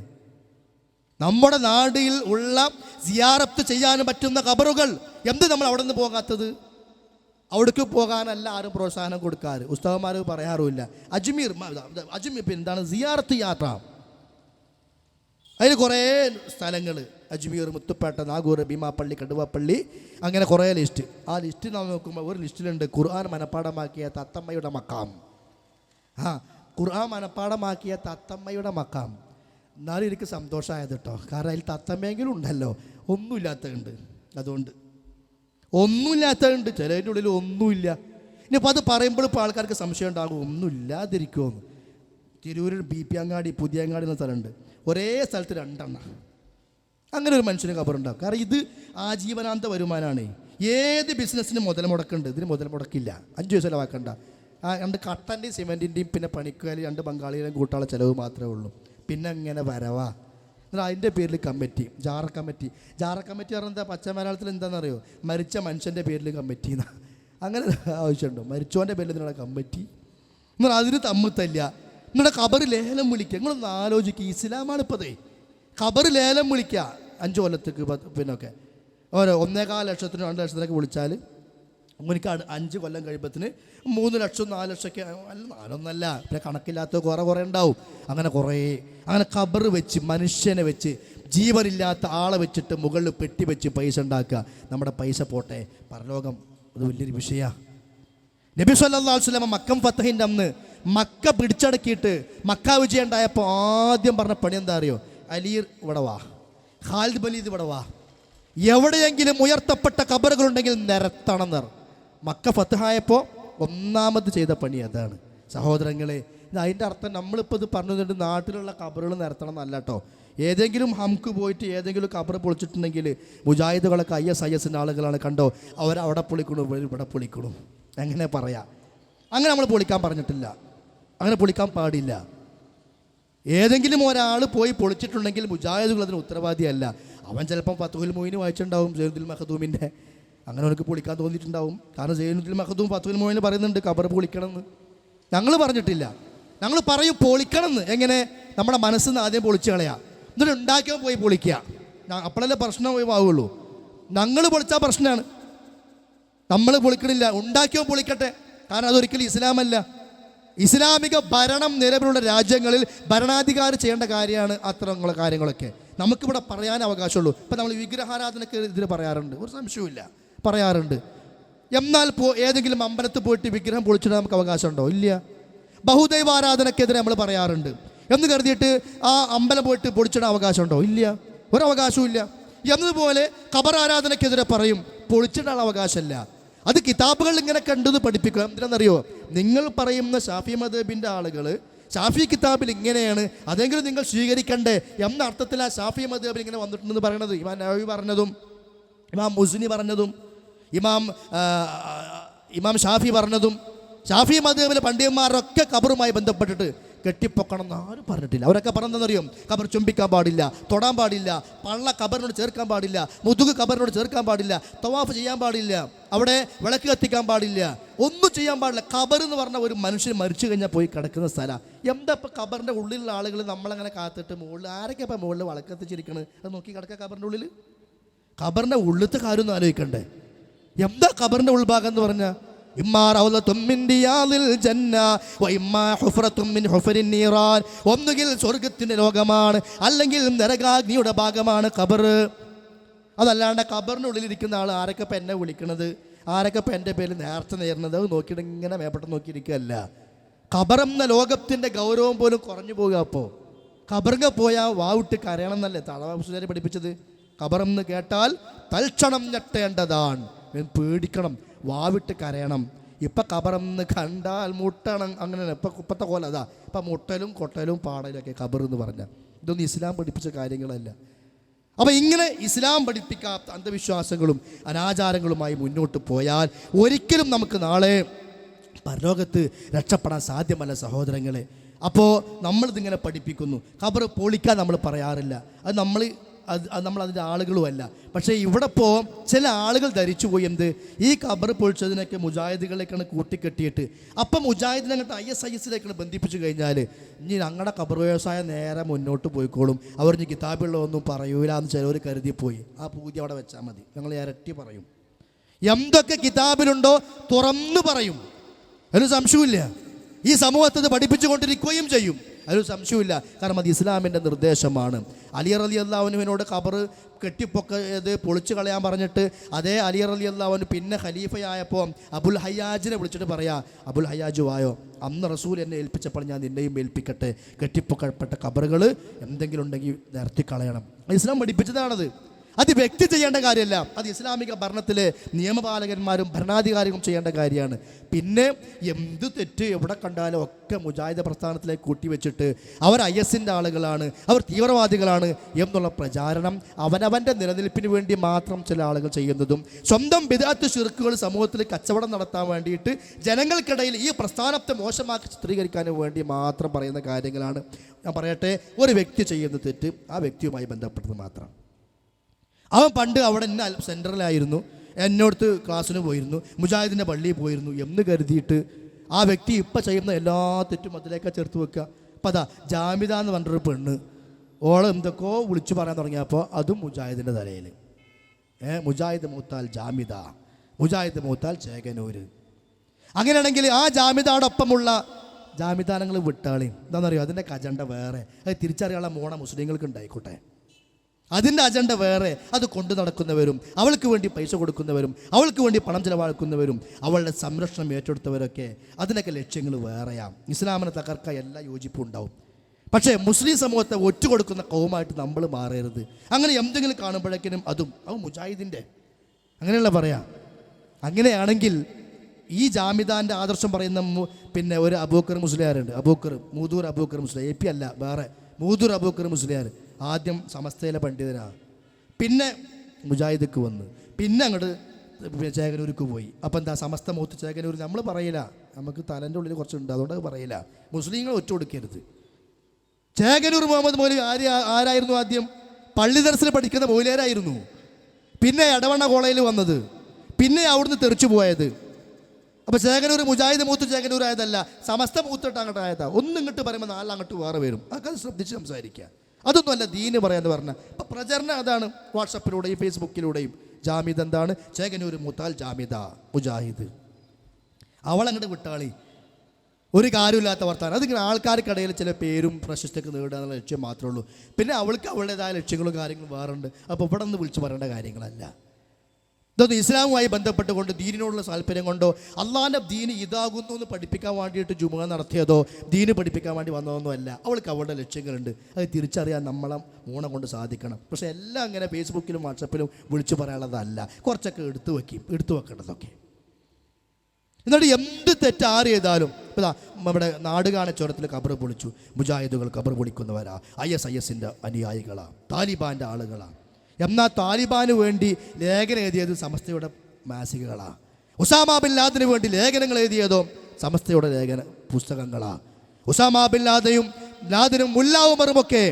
നമ്മുടെ നാടിൽ ഉള്ള സിയാറത്ത് ചെയ്യാനും പറ്റുന്ന ഖബറുകൾ എന്ത് നമ്മൾ അവിടെ നിന്ന് പോകാത്തത്? അവിടേക്ക് പോകാനല്ല ആരും പ്രോത്സാഹനം കൊടുക്കാറ്, ഉസ്താദന്മാർ പറയാറുമില്ല. അജ്മീർ പിന്നെ എന്താണ് സിയാറത്ത് യാത്ര, അതിൽ കുറേ സ്ഥലങ്ങൾ, അജ്മീർ, മുത്തുപ്പേട്ട, നാഗൂർ, ഭീമാപ്പള്ളി, കടുവപ്പള്ളി, അങ്ങനെ കുറേ ലിസ്റ്റ്. ആ ലിസ്റ്റ് നാം നോക്കുമ്പോൾ ഒരു ലിസ്റ്റിലുണ്ട് ഖുർആൻ മനപ്പാടമാക്കിയ തത്തമ്മയുടെ മക്കാം. ഖുർആൻ മനപ്പാടമാക്കിയ തത്തമ്മയുടെ മക്കാം. എന്നാലും എനിക്ക് സന്തോഷമായത് കേട്ടോ, കാരണം അതിൽ തത്തമ്മയെങ്കിലും ഉണ്ടല്ലോ, ഒന്നുമില്ലാത്തതുണ്ട്. അതുകൊണ്ട് ഒന്നുമില്ലാത്തതുണ്ട്, ചിലതിൻ്റെ ഉള്ളിൽ ഒന്നുമില്ല. ഇനിയിപ്പോൾ അത് പറയുമ്പോൾ ഇപ്പോൾ ആൾക്കാർക്ക് സംശയം ഉണ്ടാകും, ഒന്നുമില്ലാതിരിക്കുമെന്ന്. തിരൂരിൽ BP അങ്ങാടി, പുതിയ അങ്ങാടി എന്ന സ്ഥലമുണ്ട്, ഒരേ സ്ഥലത്ത് 2 എണ്ണം. അങ്ങനെ ഒരു മനുഷ്യന് ഖബറുണ്ടാവും. കാരണം ഇത് ആജീവനാന്ത വരുമാനമാണ്. ഏത് ബിസിനസ്സിന് മുതൽ മുടക്കുന്നുണ്ട്, ഇതിന് മുതൽ മുടക്കില്ല. 5 പൈസ ചിലവാക്കണ്ട. 2 കട്ടൻ്റെയും സിമെൻറ്റിൻ്റെയും പിന്നെ പണിക്കാരി 2 ബംഗാളികളെയും കൂട്ടാനുള്ള ചിലവ് മാത്രമേ ഉള്ളൂ. പിന്നെ ഇങ്ങനെ വരവാ. എന്നാൽ അതിൻ്റെ പേരിൽ കമ്മിറ്റി, ജാറ കമ്മിറ്റി പറഞ്ഞാൽ എന്താ? പച്ച മലയാളത്തിൽ എന്താണെന്നറിയോ? മരിച്ച മനുഷ്യൻ്റെ പേരിൽ കമ്മിറ്റി എന്നാ. അങ്ങനെ ആവശ്യമുണ്ടോ? മരിച്ചോൻ്റെ പേരിൽ നിന്നുള്ള കമ്മിറ്റി. എന്നാൽ അതിന് തമ്മിത്തല്ല. നിങ്ങളുടെ ഖബർ ലേലം വിളിക്കുക. നിങ്ങളൊന്ന് ആലോചിക്കുക, ഇസ്ലാമാണ് ഇപ്പതേ. ഖബർ ലേലം വിളിക്കുക 5 കൊല്ലത്തേക്ക് പിന്നൊക്കെ ഓരോ 1.25 ലക്ഷത്തിനും 2 ലക്ഷത്തിനൊക്കെ വിളിച്ചാൽ എനിക്ക് 5 കൊല്ലം കഴിയുമ്പത്തിന് 3 ലക്ഷം 4 ലക്ഷമൊക്കെ. അല്ല, 4 പിന്നെ കണക്കില്ലാത്ത കുറേ ഉണ്ടാവും. അങ്ങനെ ഖബർ വെച്ച് മനുഷ്യനെ വെച്ച് ജീവനില്ലാത്ത ആളെ വെച്ചിട്ട് മുകളിൽ പെട്ടി വെച്ച് പൈസ ഉണ്ടാക്കുക. നമ്മുടെ പൈസ പോട്ടെ, പരലോകം അത് വലിയൊരു വിഷയമാണ്. നബി സല്ലല്ലാഹു അലൈഹി വസല്ലം മക്കം ഫതഹിൻ്റെ അന്ന് മക്ക പിടിച്ചടക്കിയിട്ട് മക്ക വിജയം ഉണ്ടായപ്പോൾ ആദ്യം പറഞ്ഞ പണി എന്താ അറിയോ? അലി ഇവിടെ വാ, ഖാലിദ് ബലീദ് ഇവിടെ വാ, എവിടെയെങ്കിലും ഉയർത്തപ്പെട്ട ഖബറുകളുണ്ടെങ്കിൽ നിരത്തണം എന്നർ. മക്ക ഫതഹായപ്പോൾ ഒന്നാമത് ചെയ്ത പണി അതാണ് സഹോദരങ്ങളെ. അതിൻ്റെ അർത്ഥം നമ്മളിപ്പോൾ ഇത് പറഞ്ഞിട്ട് നാട്ടിലുള്ള ഖബറുകൾ നിരത്തണം എന്നല്ല കേട്ടോ. ഏതെങ്കിലും ഹംക്ക് പോയിട്ട് ഏതെങ്കിലും ഖബർ പൊളിച്ചിട്ടുണ്ടെങ്കിൽ മുജാഹിദുകളൊക്കെ IS ആളുകളാണ്, കണ്ടോ അവരവിടെ പൊളിക്കണു, ഇവിടെ പൊളിക്കണു, എങ്ങനെ പറയാം? അങ്ങനെ നമ്മൾ പൊളിക്കാൻ പറഞ്ഞിട്ടില്ല, അങ്ങനെ പൊളിക്കാൻ പാടില്ല. ഏതെങ്കിലും ഒരാൾ പോയി പൊളിച്ചിട്ടുണ്ടെങ്കിൽ മുജാഹിദുകൾ അതിന് ഉത്തരവാദിയല്ല. അവൻ ചിലപ്പം ഫത്ഹുൽ മുഈൻ വായിച്ചിട്ടുണ്ടാവും സൈനുദ്ദീൻ മഖ്ദൂമിൻ്റെ, അങ്ങനെ അവർക്ക് പൊളിക്കാൻ തോന്നിയിട്ടുണ്ടാവും. കാരണം സൈനുദ്ദീൻ മഖ്ദൂം ഫത്ഹുൽ മുഈനിൽ പറയുന്നുണ്ട് ഖബർ പൊളിക്കണമെന്ന്. ഞങ്ങൾ പറഞ്ഞിട്ടില്ല, ഞങ്ങൾ പറയും പൊളിക്കണമെന്ന്. എങ്ങനെ? നമ്മുടെ മനസ്സിൽ നിന്ന് ആദ്യം പൊളിച്ച് കളയാം, എന്നിട്ട് ഉണ്ടാക്കിയോ പോയി പൊളിക്കുക. അപ്പോഴല്ലേ പ്രശ്നം ആവുള്ളൂ. ഞങ്ങൾ പൊളിച്ചാൽ പ്രശ്നമാണ്, നമ്മൾ പൊളിക്കണില്ല. ഉണ്ടാക്കിയോ പൊളിക്കട്ടെ, കാരണം അതൊരിക്കലും ഇസ്ലാമല്ല. ഇസ്ലാമിക ഭരണം നിലവിലുള്ള രാജ്യങ്ങളിൽ ഭരണാധികാരി ചെയ്യേണ്ട കാര്യമാണ് അത്തരമുള്ള കാര്യങ്ങളൊക്കെ. നമുക്കിവിടെ പറയാൻ അവകാശമുള്ളൂ. ഇപ്പം നമ്മൾ വിഗ്രഹാരാധനയ്ക്ക് ഇതിന് പറയാറുണ്ട്, ഒരു സംശയവുമില്ല, പറയാറുണ്ട്. എന്നാൽ ഏതെങ്കിലും അമ്പലത്തിൽ പോയിട്ട് വിഗ്രഹം പൊളിച്ചിട്ട് നമുക്ക് അവകാശമുണ്ടോ? ഇല്ല. ബഹുദൈവ ആരാധനക്കെതിരെ നമ്മൾ പറയാറുണ്ട്. എന്ന് കരുതിയിട്ട് ആ അമ്പലം പോയിട്ട് പൊളിച്ചിടാൻ അവകാശമുണ്ടോ? ഇല്ല, ഒരവകാശവും ഇല്ല. എന്നതുപോലെ ഖബർ ആരാധനക്കെതിരെ പറയും, പൊളിച്ചിടാൻ അവകാശമല്ല. അത് കിതാബുകൾ ഇങ്ങനെ കണ്ടെന്ന് പഠിപ്പിക്കുക. എന്തിനാണെന്നറിയോ? നിങ്ങൾ പറയുന്ന ഷാഫി മദ്ഹബിൻ്റെ ആളുകൾ ഷാഫി കിതാബിൽ ഇങ്ങനെയാണ്, അതെങ്കിലും നിങ്ങൾ സ്വീകരിക്കണ്ടേ എന്ന അർത്ഥത്തിൽ ആ ഷാഫി മദ്ഹബിൽ ഇങ്ങനെ വന്നിട്ടുണ്ടെന്ന് പറയണത് ഇമാം നവവി പറഞ്ഞതും ഇമാം മുസ്നി പറഞ്ഞതും ഇമാം ഷാഫി പറഞ്ഞതും, ഷാഫി മദ്ഹബിലെ പണ്ഡിതന്മാരൊക്കെ ഖബറുമായി ബന്ധപ്പെട്ടിട്ട് കെട്ടിപ്പൊക്കണം എന്ന് ആരും പറഞ്ഞിട്ടില്ല. അവരൊക്കെ പറഞ്ഞതെന്നറിയും, ഖബർ ചുംബിക്കാൻ പാടില്ല, തൊടാൻ പാടില്ല, പള്ള ഖബറിനോട് ചേർക്കാൻ പാടില്ല, മുതുക് ഖബറിനോട് ചേർക്കാൻ പാടില്ല, തവാഫ് ചെയ്യാൻ പാടില്ല, അവിടെ വിളക്ക് കത്തിക്കാൻ പാടില്ല, ഒന്നും ചെയ്യാൻ പാടില്ല. ഖബർ എന്ന് പറഞ്ഞ ഒരു മനുഷ്യൻ മരിച്ചു കഴിഞ്ഞാൽ പോയി കിടക്കുന്ന സ്ഥലം. എന്താ ഇപ്പം ഖബറിൻ്റെ ഉള്ളിലുള്ള ആളുകൾ നമ്മളങ്ങനെ കാത്തിട്ട് മുകളിൽ ആരൊക്കെ ഇപ്പം മുകളിൽ വിളക്ക് കത്തിച്ചിരിക്കണത്? അത് നോക്കി കിടക്കുക ഖബറിൻ്റെ ഉള്ളിൽ. ഖബറിൻ്റെ ഉള്ളിലത്തെ കാര്യം ഒന്ന് ആലോചിക്കണ്ടേ? എന്താ ഖബറിൻ്റെ ഉൾഭാഗം എന്ന് പറഞ്ഞാൽ? ഒന്നുകിൽ സ്വർഗത്തിന്റെ ലോകമാണ്, അല്ലെങ്കിൽ നരകാഗ്നിയുടെ ഭാഗമാണ് ഖബർ. അതല്ലാണ്ട് ഖബറിനുള്ളിലിരിക്കുന്ന ആൾ ആരൊക്കെ ഇപ്പം എന്നെ വിളിക്കണത്, ആരൊക്കെ ഇപ്പം എൻ്റെ പേരിൽ നേർച്ച നേരുന്നത് അത് നോക്കിയിട്ട് ഇങ്ങനെ മേപ്പെട്ട് നോക്കിയിരിക്കുകയല്ല. ഖബറെന്ന ലോകത്തിൻ്റെ ഗൗരവം പോലും കുറഞ്ഞു പോകുക. അപ്പോൾ ഖബറിൽ പോയാൽ വാവിട്ട് കരയണം എന്നല്ലേ തളവാസുകാരെ പഠിപ്പിച്ചത്? ഖബറെന്ന് കേട്ടാൽ തൽക്ഷണം ഞെട്ടേണ്ടതാണ്, പേടിക്കണം, വാവിട്ട് കരയണം. ഇപ്പം ഖബറെന്ന് കണ്ടാൽ മുട്ടണം, അങ്ങനെ ഇപ്പത്തെ പോലെ അതാ ഇപ്പം മുട്ടലും കൊട്ടലും പാടലൊക്കെ ഖബർ എന്ന് പറഞ്ഞാൽ. ഇതൊന്നും ഇസ്ലാം പഠിപ്പിച്ച കാര്യങ്ങളല്ല. അപ്പം ഇങ്ങനെ ഇസ്ലാം പഠിപ്പിക്കാത്ത അന്ധവിശ്വാസങ്ങളും അനാചാരങ്ങളുമായി മുന്നോട്ട് പോയാൽ ഒരിക്കലും നമുക്ക് നാളെ പരലോകത്ത് രക്ഷപ്പെടാൻ സാധ്യമല്ല സഹോദരങ്ങളെ. അപ്പോൾ നമ്മളിതിങ്ങനെ പഠിപ്പിക്കുന്നു. ഖബർ പൊളിക്കാൻ നമ്മൾ പറയാറില്ല, അത് നമ്മൾ അതിൻ്റെ ആളുകളുമല്ല. പക്ഷേ ഇവിടെ ഇപ്പോൾ ചില ആളുകൾ ധരിച്ചു പോയി എന്ത്, ഈ ഖബർ പൊളിച്ചതിനൊക്കെ മുജാഹിദുകളിലേക്കാണ് കൂട്ടിക്കെട്ടിയിട്ട് അപ്പം മുജാഹിദിനെ അങ്ങോട്ട് ISIസിലേക്കാണ് ബന്ധിപ്പിച്ചു കഴിഞ്ഞാൽ ഇനി ഞങ്ങളുടെ ഖബർ വ്യവസായം നേരെ മുന്നോട്ട് പോയിക്കോളും, അവർ ഇനി കിതാബുള്ളതൊന്നും പറയൂല എന്ന് ചിലവർ കരുതിപ്പോയി. ആ പൂജ അവിടെ വെച്ചാൽ മതി, ഞങ്ങൾ ഇരട്ടി പറയും. എന്തൊക്കെ കിതാബിലുണ്ടോ തുറന്നു പറയും, ഒരു സംശയമില്ല. ഈ സമൂഹത്തെ പഠിപ്പിച്ചു കൊണ്ടിരിക്കുകയും ചെയ്യും, അതൊരു സംശയമില്ല. കാരണം അത് ഇസ്ലാമിൻ്റെ നിർദ്ദേശമാണ്. അലി റളിയല്ലാഹു അൻഹുവിനോട് ഖബർ കെട്ടിപ്പൊക്കത് പൊളിച്ചു കളയാൻ പറഞ്ഞിട്ട് അതേ അലി റളിയല്ലാഹു അൻഹു പിന്നെ ഖലീഫയായപ്പോൾ അബുൽ ഹയ്യാജിനെ വിളിച്ചിട്ട് പറയാ, അബുൽ ഹയ്യാജ് വായോ, അന്ന് റസൂൽ എന്നെ ഏൽപ്പിച്ചപ്പോൾ ഞാൻ നിന്നെയും ഏൽപ്പിക്കട്ടെ, കെട്ടിപ്പൊക്കപ്പെട്ട ഖബറുകൾ എന്തെങ്കിലും ഉണ്ടെങ്കിൽ നിരത്തിക്കളയണം. ഇസ്ലാം പഠിപ്പിച്ചതാണത്. അത് വ്യക്തി ചെയ്യേണ്ട കാര്യമല്ല, അത് ഇസ്ലാമിക ഭരണത്തിലെ നിയമപാലകന്മാരും ഭരണാധികാരികളും ചെയ്യേണ്ട കാര്യമാണ്. പിന്നെ എന്ത് തെറ്റ് എവിടെ കണ്ടാലും ഒക്കെ മുജാഹിദ് പ്രസ്ഥാനത്തിലേക്ക് കൂട്ടിവെച്ചിട്ട് അവർ ISന്റെ ആളുകളാണ്, അവർ തീവ്രവാദികളാണ് എന്നുള്ള പ്രചാരണം അവനവൻ്റെ നിലനിൽപ്പിന് വേണ്ടി മാത്രം ചില ആളുകൾ ചെയ്യുന്നതും സ്വന്തം ബിദ്അത്ത് ശിർക്കുകൾ സമൂഹത്തിൽ കച്ചവടം നടത്താൻ വേണ്ടിയിട്ട് ജനങ്ങൾക്കിടയിൽ ഈ പ്രസ്ഥാനത്തെ മോശമാക്കി ചിത്രീകരിക്കാനും വേണ്ടി മാത്രം പറയുന്ന കാര്യങ്ങളാണ്. ഞാൻ പറയട്ടെ, ഒരു വ്യക്തി ചെയ്യുന്ന തെറ്റ് ആ വ്യക്തിയുമായി ബന്ധപ്പെട്ടത് മാത്രം. അവൻ പണ്ട് അവിടെ ഇന്ന സെൻറ്ററിലായിരുന്നു, എന്നോടത്ത് ക്ലാസ്സിന് പോയിരുന്നു, മുജാഹിദിൻ്റെ പള്ളിയിൽ പോയിരുന്നു എന്ന് കരുതിയിട്ട് ആ വ്യക്തി ഇപ്പം ചെയ്യുന്ന എല്ലാ തെറ്റും അതിലേക്കാണ് ചേർത്ത് വെക്കുക. അപ്പം അതാ ജാമിദ എന്ന് പറഞ്ഞൊരു പെണ്ണ്, ഓളെ എന്തൊക്കെയോ വിളിച്ചു പറയാൻ തുടങ്ങിയപ്പോൾ അതും മുജാഹിദിൻ്റെ തലയിൽ. മുജാഹിദ് മൂത്താൽ ജാമിദ, മുജാഹിദ് മൂത്താൽ ചേകനൂര്. അങ്ങനെയാണെങ്കിൽ ആ ജാമിദയോടൊപ്പമുള്ള ജാമിദാനങ്ങൾ വിട്ടാളി. എന്താണെന്നറിയോ, അതിൻ്റെ അജണ്ട വേറെ, അത് തിരിച്ചറിയാനുള്ള മോണ മുസ്ലിങ്ങൾക്ക് ഉണ്ടായിക്കോട്ടെ. അതിൻ്റെ അജണ്ട വേറെ, അത് കൊണ്ടു നടക്കുന്നവരും അവൾക്ക് വേണ്ടി പൈസ കൊടുക്കുന്നവരും അവൾക്ക് വേണ്ടി പണം ചിലവാക്കുന്നവരും അവളുടെ സംരക്ഷണം ഏറ്റെടുത്തവരൊക്കെ അതിനൊക്കെ ലക്ഷ്യങ്ങൾ വേറെയാണ്. ഇസ്ലാമിനെ തകർക്കാൻ എല്ലാ യോജിപ്പും ഉണ്ടാവും. പക്ഷേ മുസ്ലിം സമൂഹത്തെ ഒറ്റുകൊടുക്കുന്ന കൗമായിട്ട് നമ്മൾ മാറരുത്. അങ്ങനെ എന്തെങ്കിലും കാണുമ്പോഴേക്കിനും അതും മുജാഹിദിൻ്റെ അങ്ങനെയുള്ള പറയാം. അങ്ങനെയാണെങ്കിൽ ഈ ജാമിദാൻ്റെ ആദർശം പറയുന്ന പിന്നെ ഒരു അബൂക്കർ മുസ്ലിയാരുണ്ട്, മൂദൂർ അബൂക്കർ മുസ്ലിയാർ, AP അല്ല വേറെ, മൂദൂർ അബൂക്കർ മുസ്ലിയാർ. ആദ്യം സമസ്തയിലെ പണ്ഡിതനാണ്, പിന്നെ മുജാഹിദക്ക് വന്ന്, പിന്നെ അങ്ങോട്ട് ചേകനൂർക്ക് പോയി. അപ്പം എന്താ സമസ്ത മൂത്ത് ചേകനൂർ നമ്മൾ പറയില്ല, നമുക്ക് തലൻ്റെ ഉള്ളിൽ കുറച്ചുണ്ട്, അതുകൊണ്ട് പറയില്ല. മുസ്ലിങ്ങൾ ഒറ്റ കൊടുക്കരുത്. ചേകനൂർ മുഹമ്മദ് മൗലവി ആരായിരുന്നു? ആദ്യം പള്ളി ദർസിൽ പഠിക്കുന്ന മൗലിയാരായിരുന്നു, പിന്നെ എടവണ്ണ കോളേജിൽ വന്നത്, പിന്നെ അവിടുന്ന് തെറിച്ചു പോയത്. അപ്പോൾ ചേകനൂർ മുജാഹിദ് മൂത്ത് ചേകനൂർ ആയതല്ല, സമസ്ത മൂത്തിട്ട് അങ്ങോട്ട് ആയതാ. ഒന്നും ഇങ്ങോട്ട് പറയുമ്പോൾ നാലങ്ങോട്ട് വേറെ വരും. അതൊക്കെ ശ്രദ്ധിച്ച് സംസാരിക്കുക. അതൊന്നും അല്ല ദീന് പറയാന്ന് പറഞ്ഞാൽ. അപ്പം പ്രചരണം അതാണ്, വാട്സപ്പിലൂടെയും ഫേസ്ബുക്കിലൂടെയും. ജാമിദ് എന്താണ്? ചേകനൂർ മൂത്താൽ ജാമിദ മുജാഹിദ്. അവളങ്ങോട്ട് വിട്ടാളി, ഒരു കാര്യമില്ലാത്ത വർത്താനം. അതിങ്ങനെ ആൾക്കാർക്കിടയിൽ ചില പേരും പ്രശസ്തിയൊക്കെ നേടുക എന്നുള്ള ലക്ഷ്യം മാത്രമേ ഉള്ളൂ. പിന്നെ അവൾക്ക് അവളുടേതായ ലക്ഷ്യങ്ങളും കാര്യങ്ങളും വേറുണ്ട്. അപ്പോൾ ഇവിടെ നിന്ന് വിളിച്ച് പറയേണ്ട കാര്യങ്ങളല്ല. ഇതൊന്നും ഇസ്ലാമുമായി ബന്ധപ്പെട്ടുകൊണ്ട് ദീനിനോടുള്ള താല്പര്യം കൊണ്ടോ അള്ളാഹിൻ്റെ ദീന് ഇതാകുന്നു എന്ന് പഠിപ്പിക്കാൻ വേണ്ടിയിട്ട് ജുമുഅ നടത്തിയതോ ദീന് പഠിപ്പിക്കാൻ വേണ്ടി വന്നതൊന്നും അല്ല. അവൾക്ക് അവളുടെ ലക്ഷ്യങ്ങളുണ്ട്, അത് തിരിച്ചറിയാൻ നമ്മളെ മൂണം കൊണ്ട് സാധിക്കണം. പക്ഷേ എല്ലാം അങ്ങനെ ഫേസ്ബുക്കിലും വാട്സപ്പിലും വിളിച്ചു പറയാനുള്ളതല്ല, കുറച്ചൊക്കെ എടുത്തു വെക്കേണ്ടതൊക്കെ. എന്നിട്ട് എന്ത് തെറ്റ് ആര് ചെയ്താലും ഇതാ നമ്മുടെ നാടുകാണി ചുരത്തിൽ ഖബർ പൊളിച്ചു, മുജാഹിദുകൾ ഖബർ പൊളിക്കുന്നവരാ, ISIS-ൻ്റെ അനുയായികളാ, താലിബാൻ്റെ ആളുകളാ. എന്നാൽ താലിബാന് വേണ്ടി ലേഖനം എഴുതിയത് സമസ്തയുടെ മാസികകളാ. ഉസാമ ബിൻ ലാദന് വേണ്ടി ലേഖനങ്ങൾ എഴുതിയതോ സമസ്തയുടെ പുസ്തകങ്ങളാ. ഉസാമ ബിൻ ലാദനും മുല്ലാ ഉമറുമൊക്കെ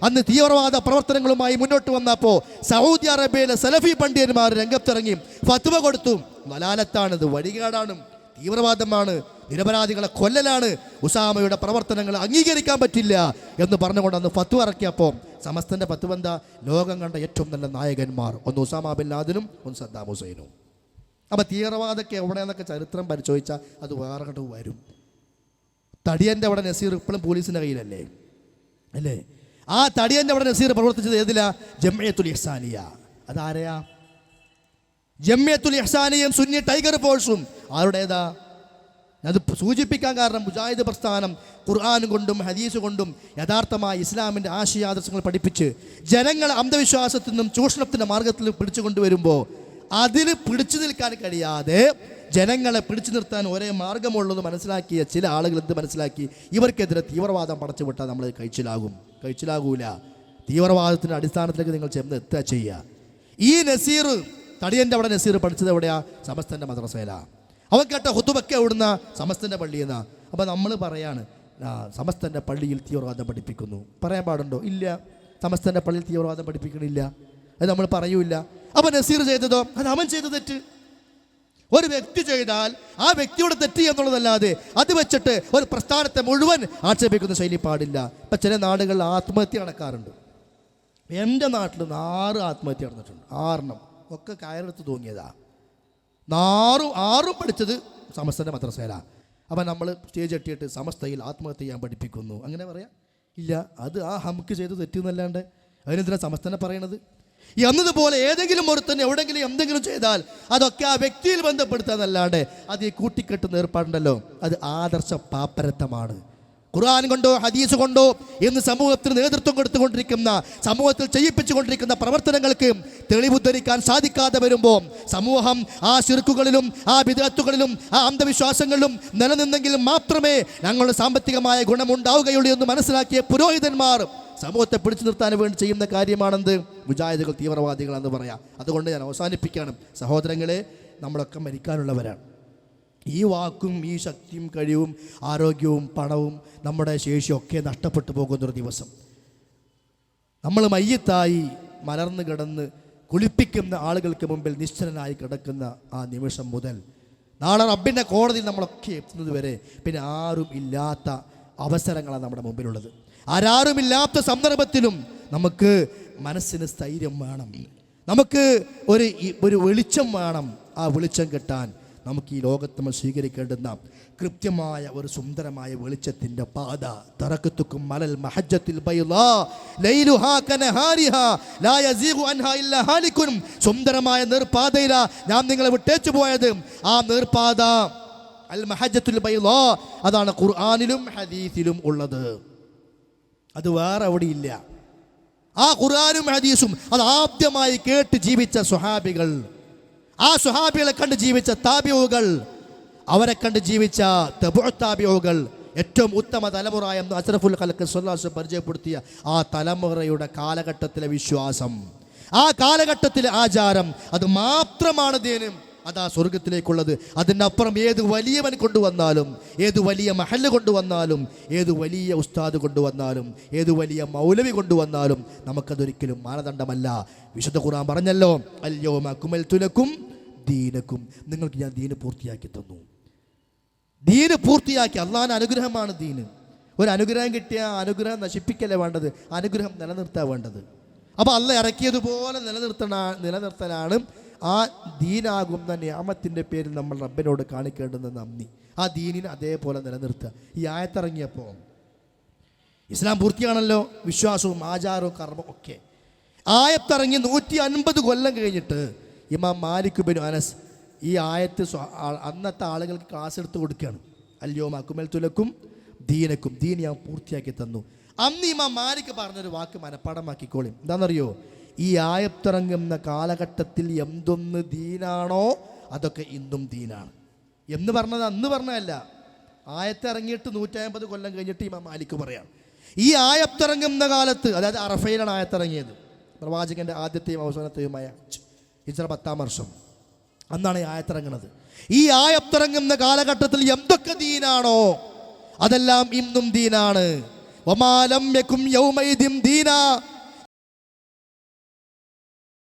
അന്ന് തീവ്രവാദ പ്രവർത്തനങ്ങളുമായി മുന്നോട്ട് വന്നപ്പോൾ സൗദി അറേബ്യയിലെ സലഫി പണ്ഡിതന്മാർ രംഗത്തിറങ്ങി ഫത്വ കൊടുത്തു. വലാലത്താണിത്, വഴികേടാണ്, തീവ്രവാദമാണ്, നിരപരാധികളെ കൊല്ലലാണ്, ഉസാമയുടെ പ്രവർത്തനങ്ങൾ അംഗീകരിക്കാൻ പറ്റില്ല എന്ന് പറഞ്ഞുകൊണ്ട് അന്ന് ഫത്വ ഇറക്കിയപ്പോൾ സമസ്തൻ്റെ ഫത്വ എന്താ? ലോകം കണ്ട ഏറ്റവും നല്ല നായകന്മാർ, ഒന്ന് ഉസാമ ബിൻ ലാദനും ഒന്ന് സദ്ദാം ഹുസൈനും. അപ്പോൾ തീവ്രവാദമൊക്കെ എവിടെയെന്നൊക്കെ ചരിത്രം പരിശോധിച്ചാൽ അത് വേറെ കണ്ട് വരും. തടിയൻ്റെ അവിടെ നസീർ ഇപ്പോഴും പോലീസിൻ്റെ കയ്യിലല്ലേ അല്ലേ? ആ തടിയൻ്റെ അവിടെ നസീർ പ്രവർത്തിച്ചത് ഏതിലാ? ജംഇയ്യത്തുൽ ഇഹ്സാനിയ. അതാരെയാ? ജംഇയ്യത്തുൽ ഇഹ്സാനിയും സുന്നി ടൈഗർ ഫോഴ്സും ആരുടേതാ? അത് സൂചിപ്പിക്കാൻ കാരണം മുജാഹിദ് പ്രസ്ഥാനം ഖുർആൻ കൊണ്ടും ഹദീസ് കൊണ്ടും യഥാർത്ഥമായ ഇസ്ലാമിൻ്റെ ആശയാദർശങ്ങൾ പഠിപ്പിച്ച് ജനങ്ങളെ അന്ധവിശ്വാസത്തിൽ നിന്നും ചൂഷണത്തിൻ്റെ മാർഗത്തിൽ പിടിച്ചു കൊണ്ടുവരുമ്പോൾ അതിൽ പിടിച്ചു നിൽക്കാൻ കഴിയാതെ ജനങ്ങളെ പിടിച്ചു നിർത്താൻ ഒരേ മാർഗമുള്ളത് മനസ്സിലാക്കിയ ചില ആളുകൾ എന്ത് മനസ്സിലാക്കി? ഇവർക്കെതിരെ തീവ്രവാദം പടച്ചു വിട്ടാൽ നമ്മൾ കഴിച്ചിലാകൂല. തീവ്രവാദത്തിൻ്റെ അടിസ്ഥാനത്തിലേക്ക് നിങ്ങൾ ചെന്ന് എത്തുക ചെയ്യുക. ഈ നസീർ, തടിയൻ്റെ അവിടെ നസീർ പഠിച്ചത് എവിടെയാ? സമസ്തൻ്റെ മദ്രസയിലാണ്. അവൻ കേട്ട ഹുതുബൊക്കെ എവിടുന്ന? സമസ്തൻ്റെ പള്ളിയിൽ നിന്നാണ്. അപ്പോൾ നമ്മൾ പറയാണ് സമസ്തൻ്റെ പള്ളിയിൽ തീവ്രവാദം പഠിപ്പിക്കുന്നു. പറയാൻ പാടുണ്ടോ? ഇല്ല. സമസ്തൻ്റെ പള്ളിയിൽ തീവ്രവാദം പഠിപ്പിക്കണില്ല, അത് നമ്മൾ പറയൂല. അപ്പോൾ നസീർ ചെയ്തതോ? അത് അവൻ ചെയ്ത തെറ്റ്. ഒരു വ്യക്തി ചെയ്താൽ ആ വ്യക്തിയുടെ തെറ്റ് എന്നുള്ളതല്ലാതെ അത് വെച്ചിട്ട് ഒരു പ്രസ്ഥാനത്തെ മുഴുവൻ ആക്ഷേപിക്കുന്ന ശൈലി പാടില്ല. ഇപ്പം ചില നാടുകളിൽ ആത്മഹത്യ നടക്കാറുണ്ട്. എൻ്റെ നാട്ടിൽ 6 ആത്മഹത്യ നടന്നിട്ടുണ്ട്. 6 ഒക്കെ കയറെടുത്ത് തൂങ്ങിയതാ. 6 പഠിച്ചത് സമസ്തൻ്റെ മദ്രസയിലാണ്. അപ്പം നമ്മൾ സ്റ്റേജ് എട്ടിയിട്ട് സമസ്തയിൽ ആത്മഹത്യ ചെയ്യാൻ പഠിപ്പിക്കുന്നു അങ്ങനെ പറയാം? ഇല്ല. അത് ആ ഹംക്ക് ചെയ്ത് തെറ്റെന്നല്ലാണ്ട് അതിനെന്തിനാ സമസ്തനെ പറയണത്? എന്നതുപോലെ ഏതെങ്കിലും ഒരുത്തന്നെ എവിടെയെങ്കിലും എന്തെങ്കിലും ചെയ്താൽ അതൊക്കെ ആ വ്യക്തിയിൽ ബന്ധപ്പെടുത്താന്നല്ലാണ്ട് അത് ഈ കൂട്ടിക്കെട്ടുന്ന ഏർപ്പാടുണ്ടല്ലോ, അത് ആദർശ പാപ്പരത്വമാണ്. ഖുർആൻ കൊണ്ടോ ഹദീസ് കൊണ്ടോ ഇന്ന് സമൂഹത്തിന് നേതൃത്വം കൊടുത്തുകൊണ്ടിരിക്കുന്ന, സമൂഹത്തിൽ ചെയ്യിപ്പിച്ചുകൊണ്ടിരിക്കുന്ന പ്രവർത്തനങ്ങൾക്ക് തെളിവുദ്ധരിക്കാൻ സാധിക്കാതെ വരുമ്പോൾ സമൂഹം ആ ശിർക്കുകളിലും ആ ബിദ്അത്തുകളിലും ആ അന്ധവിശ്വാസങ്ങളിലും നിലനിന്നെങ്കിൽ മാത്രമേ ഞങ്ങളുടെ സാമ്പത്തികമായ ഗുണമുണ്ടാവുകയുള്ളൂ എന്ന് മനസ്സിലാക്കിയ പുരോഹിതന്മാർ സമൂഹത്തെ പിടിച്ചു നിർത്താൻ വേണ്ടി ചെയ്യുന്ന കാര്യമാണെന്ത്? മുജാഹിദുകൾ തീവ്രവാദികളെന്ന് പറയാം. അതുകൊണ്ട് ഞാൻ അവസാനിപ്പിക്കുകയാണ്. സഹോദരങ്ങളെ, നമ്മളൊക്കെ മരിക്കാനുള്ളവരാണ്. ഈ വാക്കും ഈ ശക്തിയും കഴിവും ആരോഗ്യവും പണവും നമ്മുടെ ശേഷിയൊക്കെ നഷ്ടപ്പെട്ടു പോകുന്നൊരു ദിവസം, നമ്മൾ മയ്യത്തായി മലർന്നു കിടന്ന് കുളിപ്പിക്കുന്ന ആളുകൾക്ക് മുമ്പിൽ നിശ്ചലനായി കിടക്കുന്ന ആ നിമിഷം മുതൽ നാളെ റബ്ബിൻ്റെ കോടതിയിൽ നമ്മളൊക്കെ എത്തുന്നത് വരെ പിന്നെ ആരും ഇല്ലാത്ത അവസരങ്ങളാണ് നമ്മുടെ മുമ്പിലുള്ളത്. ആരാരുമില്ലാത്ത സന്ദർഭത്തിലും നമുക്ക് മനസ്സിന് സ്ഥൈര്യം വേണം, നമുക്ക് ഒരു വെളിച്ചം വേണം. ആ വെളിച്ചം കിട്ടാൻ നമുക്ക് ഈ ലോകത്ത് നമ്മൾ സ്വീകരിക്കേണ്ടുന്ന കൃത്യമായ ഒരു സുന്ദരമായ വെളിച്ചത്തിൻ്റെ പാത. തറക്കത്തുക്കും മലൽ മഹജ്ജത്തിൽ ബൈളാ ലൈലുഹാ കനഹാരിഹാ ലാ യസീഗു അൻഹാ ഇല്ലാ ഹാലികുൻ. സുന്ദരമായ നേർപാതയിലാ ഞാൻ നിങ്ങളെ വിട്ടേച്ചു പോയത്. ആ നേർപാത അൽ മഹജ്ജത്തുൽ ബൈളാ, അതാണ് ഖുർആനിലും ഹദീസിലും ഉള്ളത്. അത് വേറെ എവിടെയില്ല. ആ ഖുർആനും ഹദീസും അത് ആദ്യമായി കേട്ട് ജീവിച്ച സ്വഹാബികൾ, ആ സ്വഹാബികളെ കണ്ട് ജീവിച്ച താബിഊകൾ, അവരെ കണ്ട് ജീവിച്ച തബഉ താബിഊകൾ, ഏറ്റവും ഉത്തമ തലമുറ എന്ന് അഷ്റഫുൽ ഖൽഖ് സ്വല്ലല്ലാഹു അലൈഹി വസല്ലം പരിചയപ്പെടുത്തിയ ആ തലമുറയുടെ കാലഘട്ടത്തിലെ വിശ്വാസം, ആ കാലഘട്ടത്തിലെ ആചാരം, അത് മാത്രമാണ് ദീനും. അതാ സ്വർഗത്തിലേക്കുള്ളത്. അതിനപ്പുറം ഏത് വലിയവൻ കൊണ്ടുവന്നാലും, ഏത് വലിയ മഹല്ല് കൊണ്ടുവന്നാലും, ഏത് വലിയ ഉസ്താദ് കൊണ്ടുവന്നാലും, ഏത് വലിയ മൗലവി കൊണ്ടുവന്നാലും നമുക്കതൊരിക്കലും മാനദണ്ഡമല്ല. വിശുദ്ധ ഖുർആൻ പറഞ്ഞല്ലോ, അൽയൗമ അക്മൽതു ലക്കും ദീനക്കും, നിങ്ങൾക്ക് ഞാൻ ദീന് പൂർത്തിയാക്കി തന്നു. ദീന് പൂർത്തിയാക്കി. അള്ളാഹിൻ്റെ അനുഗ്രഹമാണ് ദീന്. ഒരു അനുഗ്രഹം കിട്ടിയ അനുഗ്രഹം നശിപ്പിക്കല്ലേ വേണ്ടത്, അനുഗ്രഹം നിലനിർത്താൻ വേണ്ടത്. അപ്പോൾ അള്ളാഹ് ഇറക്കിയതുപോലെ നിലനിർത്തലാണ് ആ ദീനാകുന്ന നിഅമത്തിൻ്റെ പേരിൽ നമ്മൾ റബ്ബിനോട് കാണിക്കേണ്ടുന്ന നന്ദി. ആ ദീനിനെ അതേപോലെ നിലനിർത്തുക. ഈ ആയത്തിറങ്ങിയപ്പോൾ ഇസ്ലാം പൂർത്തിയാണല്ലോ, വിശ്വാസവും ആചാരവും കർമ്മവും ഒക്കെ. ആയത്തിറങ്ങി 150 കൊല്ലം കഴിഞ്ഞിട്ട് ഇമാം മാലിക് ബിൻ അനസ് ഈ ആയത്ത് അന്നത്തെ ആളുകൾക്ക് ക്ലാസ് എടുത്ത് കൊടുക്കുകയാണ്. അല്യോമ അക്മൽതു ലക്കും ദീനക്കും, ദീൻ ഞാൻ പൂർത്തിയാക്കി തന്നു. അന്ന് ഇമാം മാലിക് പറഞ്ഞൊരു വാക്ക് മനപ്പാടമാക്കിക്കോളി. എന്താണെന്നറിയോ? ഈ ആയത്തിറങ്ങുന്ന കാലഘട്ടത്തിൽ എന്തൊന്ന് ദീനാണോ അതൊക്കെ ഇന്നും ദീനാണ് എന്ന് പറഞ്ഞത് അന്ന് പറഞ്ഞതല്ല. ആയത്തിറങ്ങിയിട്ട് 150 കൊല്ലം കഴിഞ്ഞിട്ട് ഇമാം മാലിക് പറയാണ് ഈ ആയത്തിറങ്ങുന്ന കാലത്ത്, അതായത് അറഫയിലാണ് ആയത്തിറങ്ങിയത്, പ്രവാചകന്റെ ആദ്യത്തെയും അവസാനത്തെയുമായ ഹിജ്റ 10-ാം വർഷം, അന്നാണ് ഈ ആയത്തിറങ്ങുന്നത്. ഈ ആയത്തിറങ്ങുന്ന കാലഘട്ടത്തിൽ എന്തൊക്കെ ദീനാണോ അതെല്ലാം ഇന്നും ദീനാണ്. വമാ ലം യകും യൗമൈദിൻ ദീന,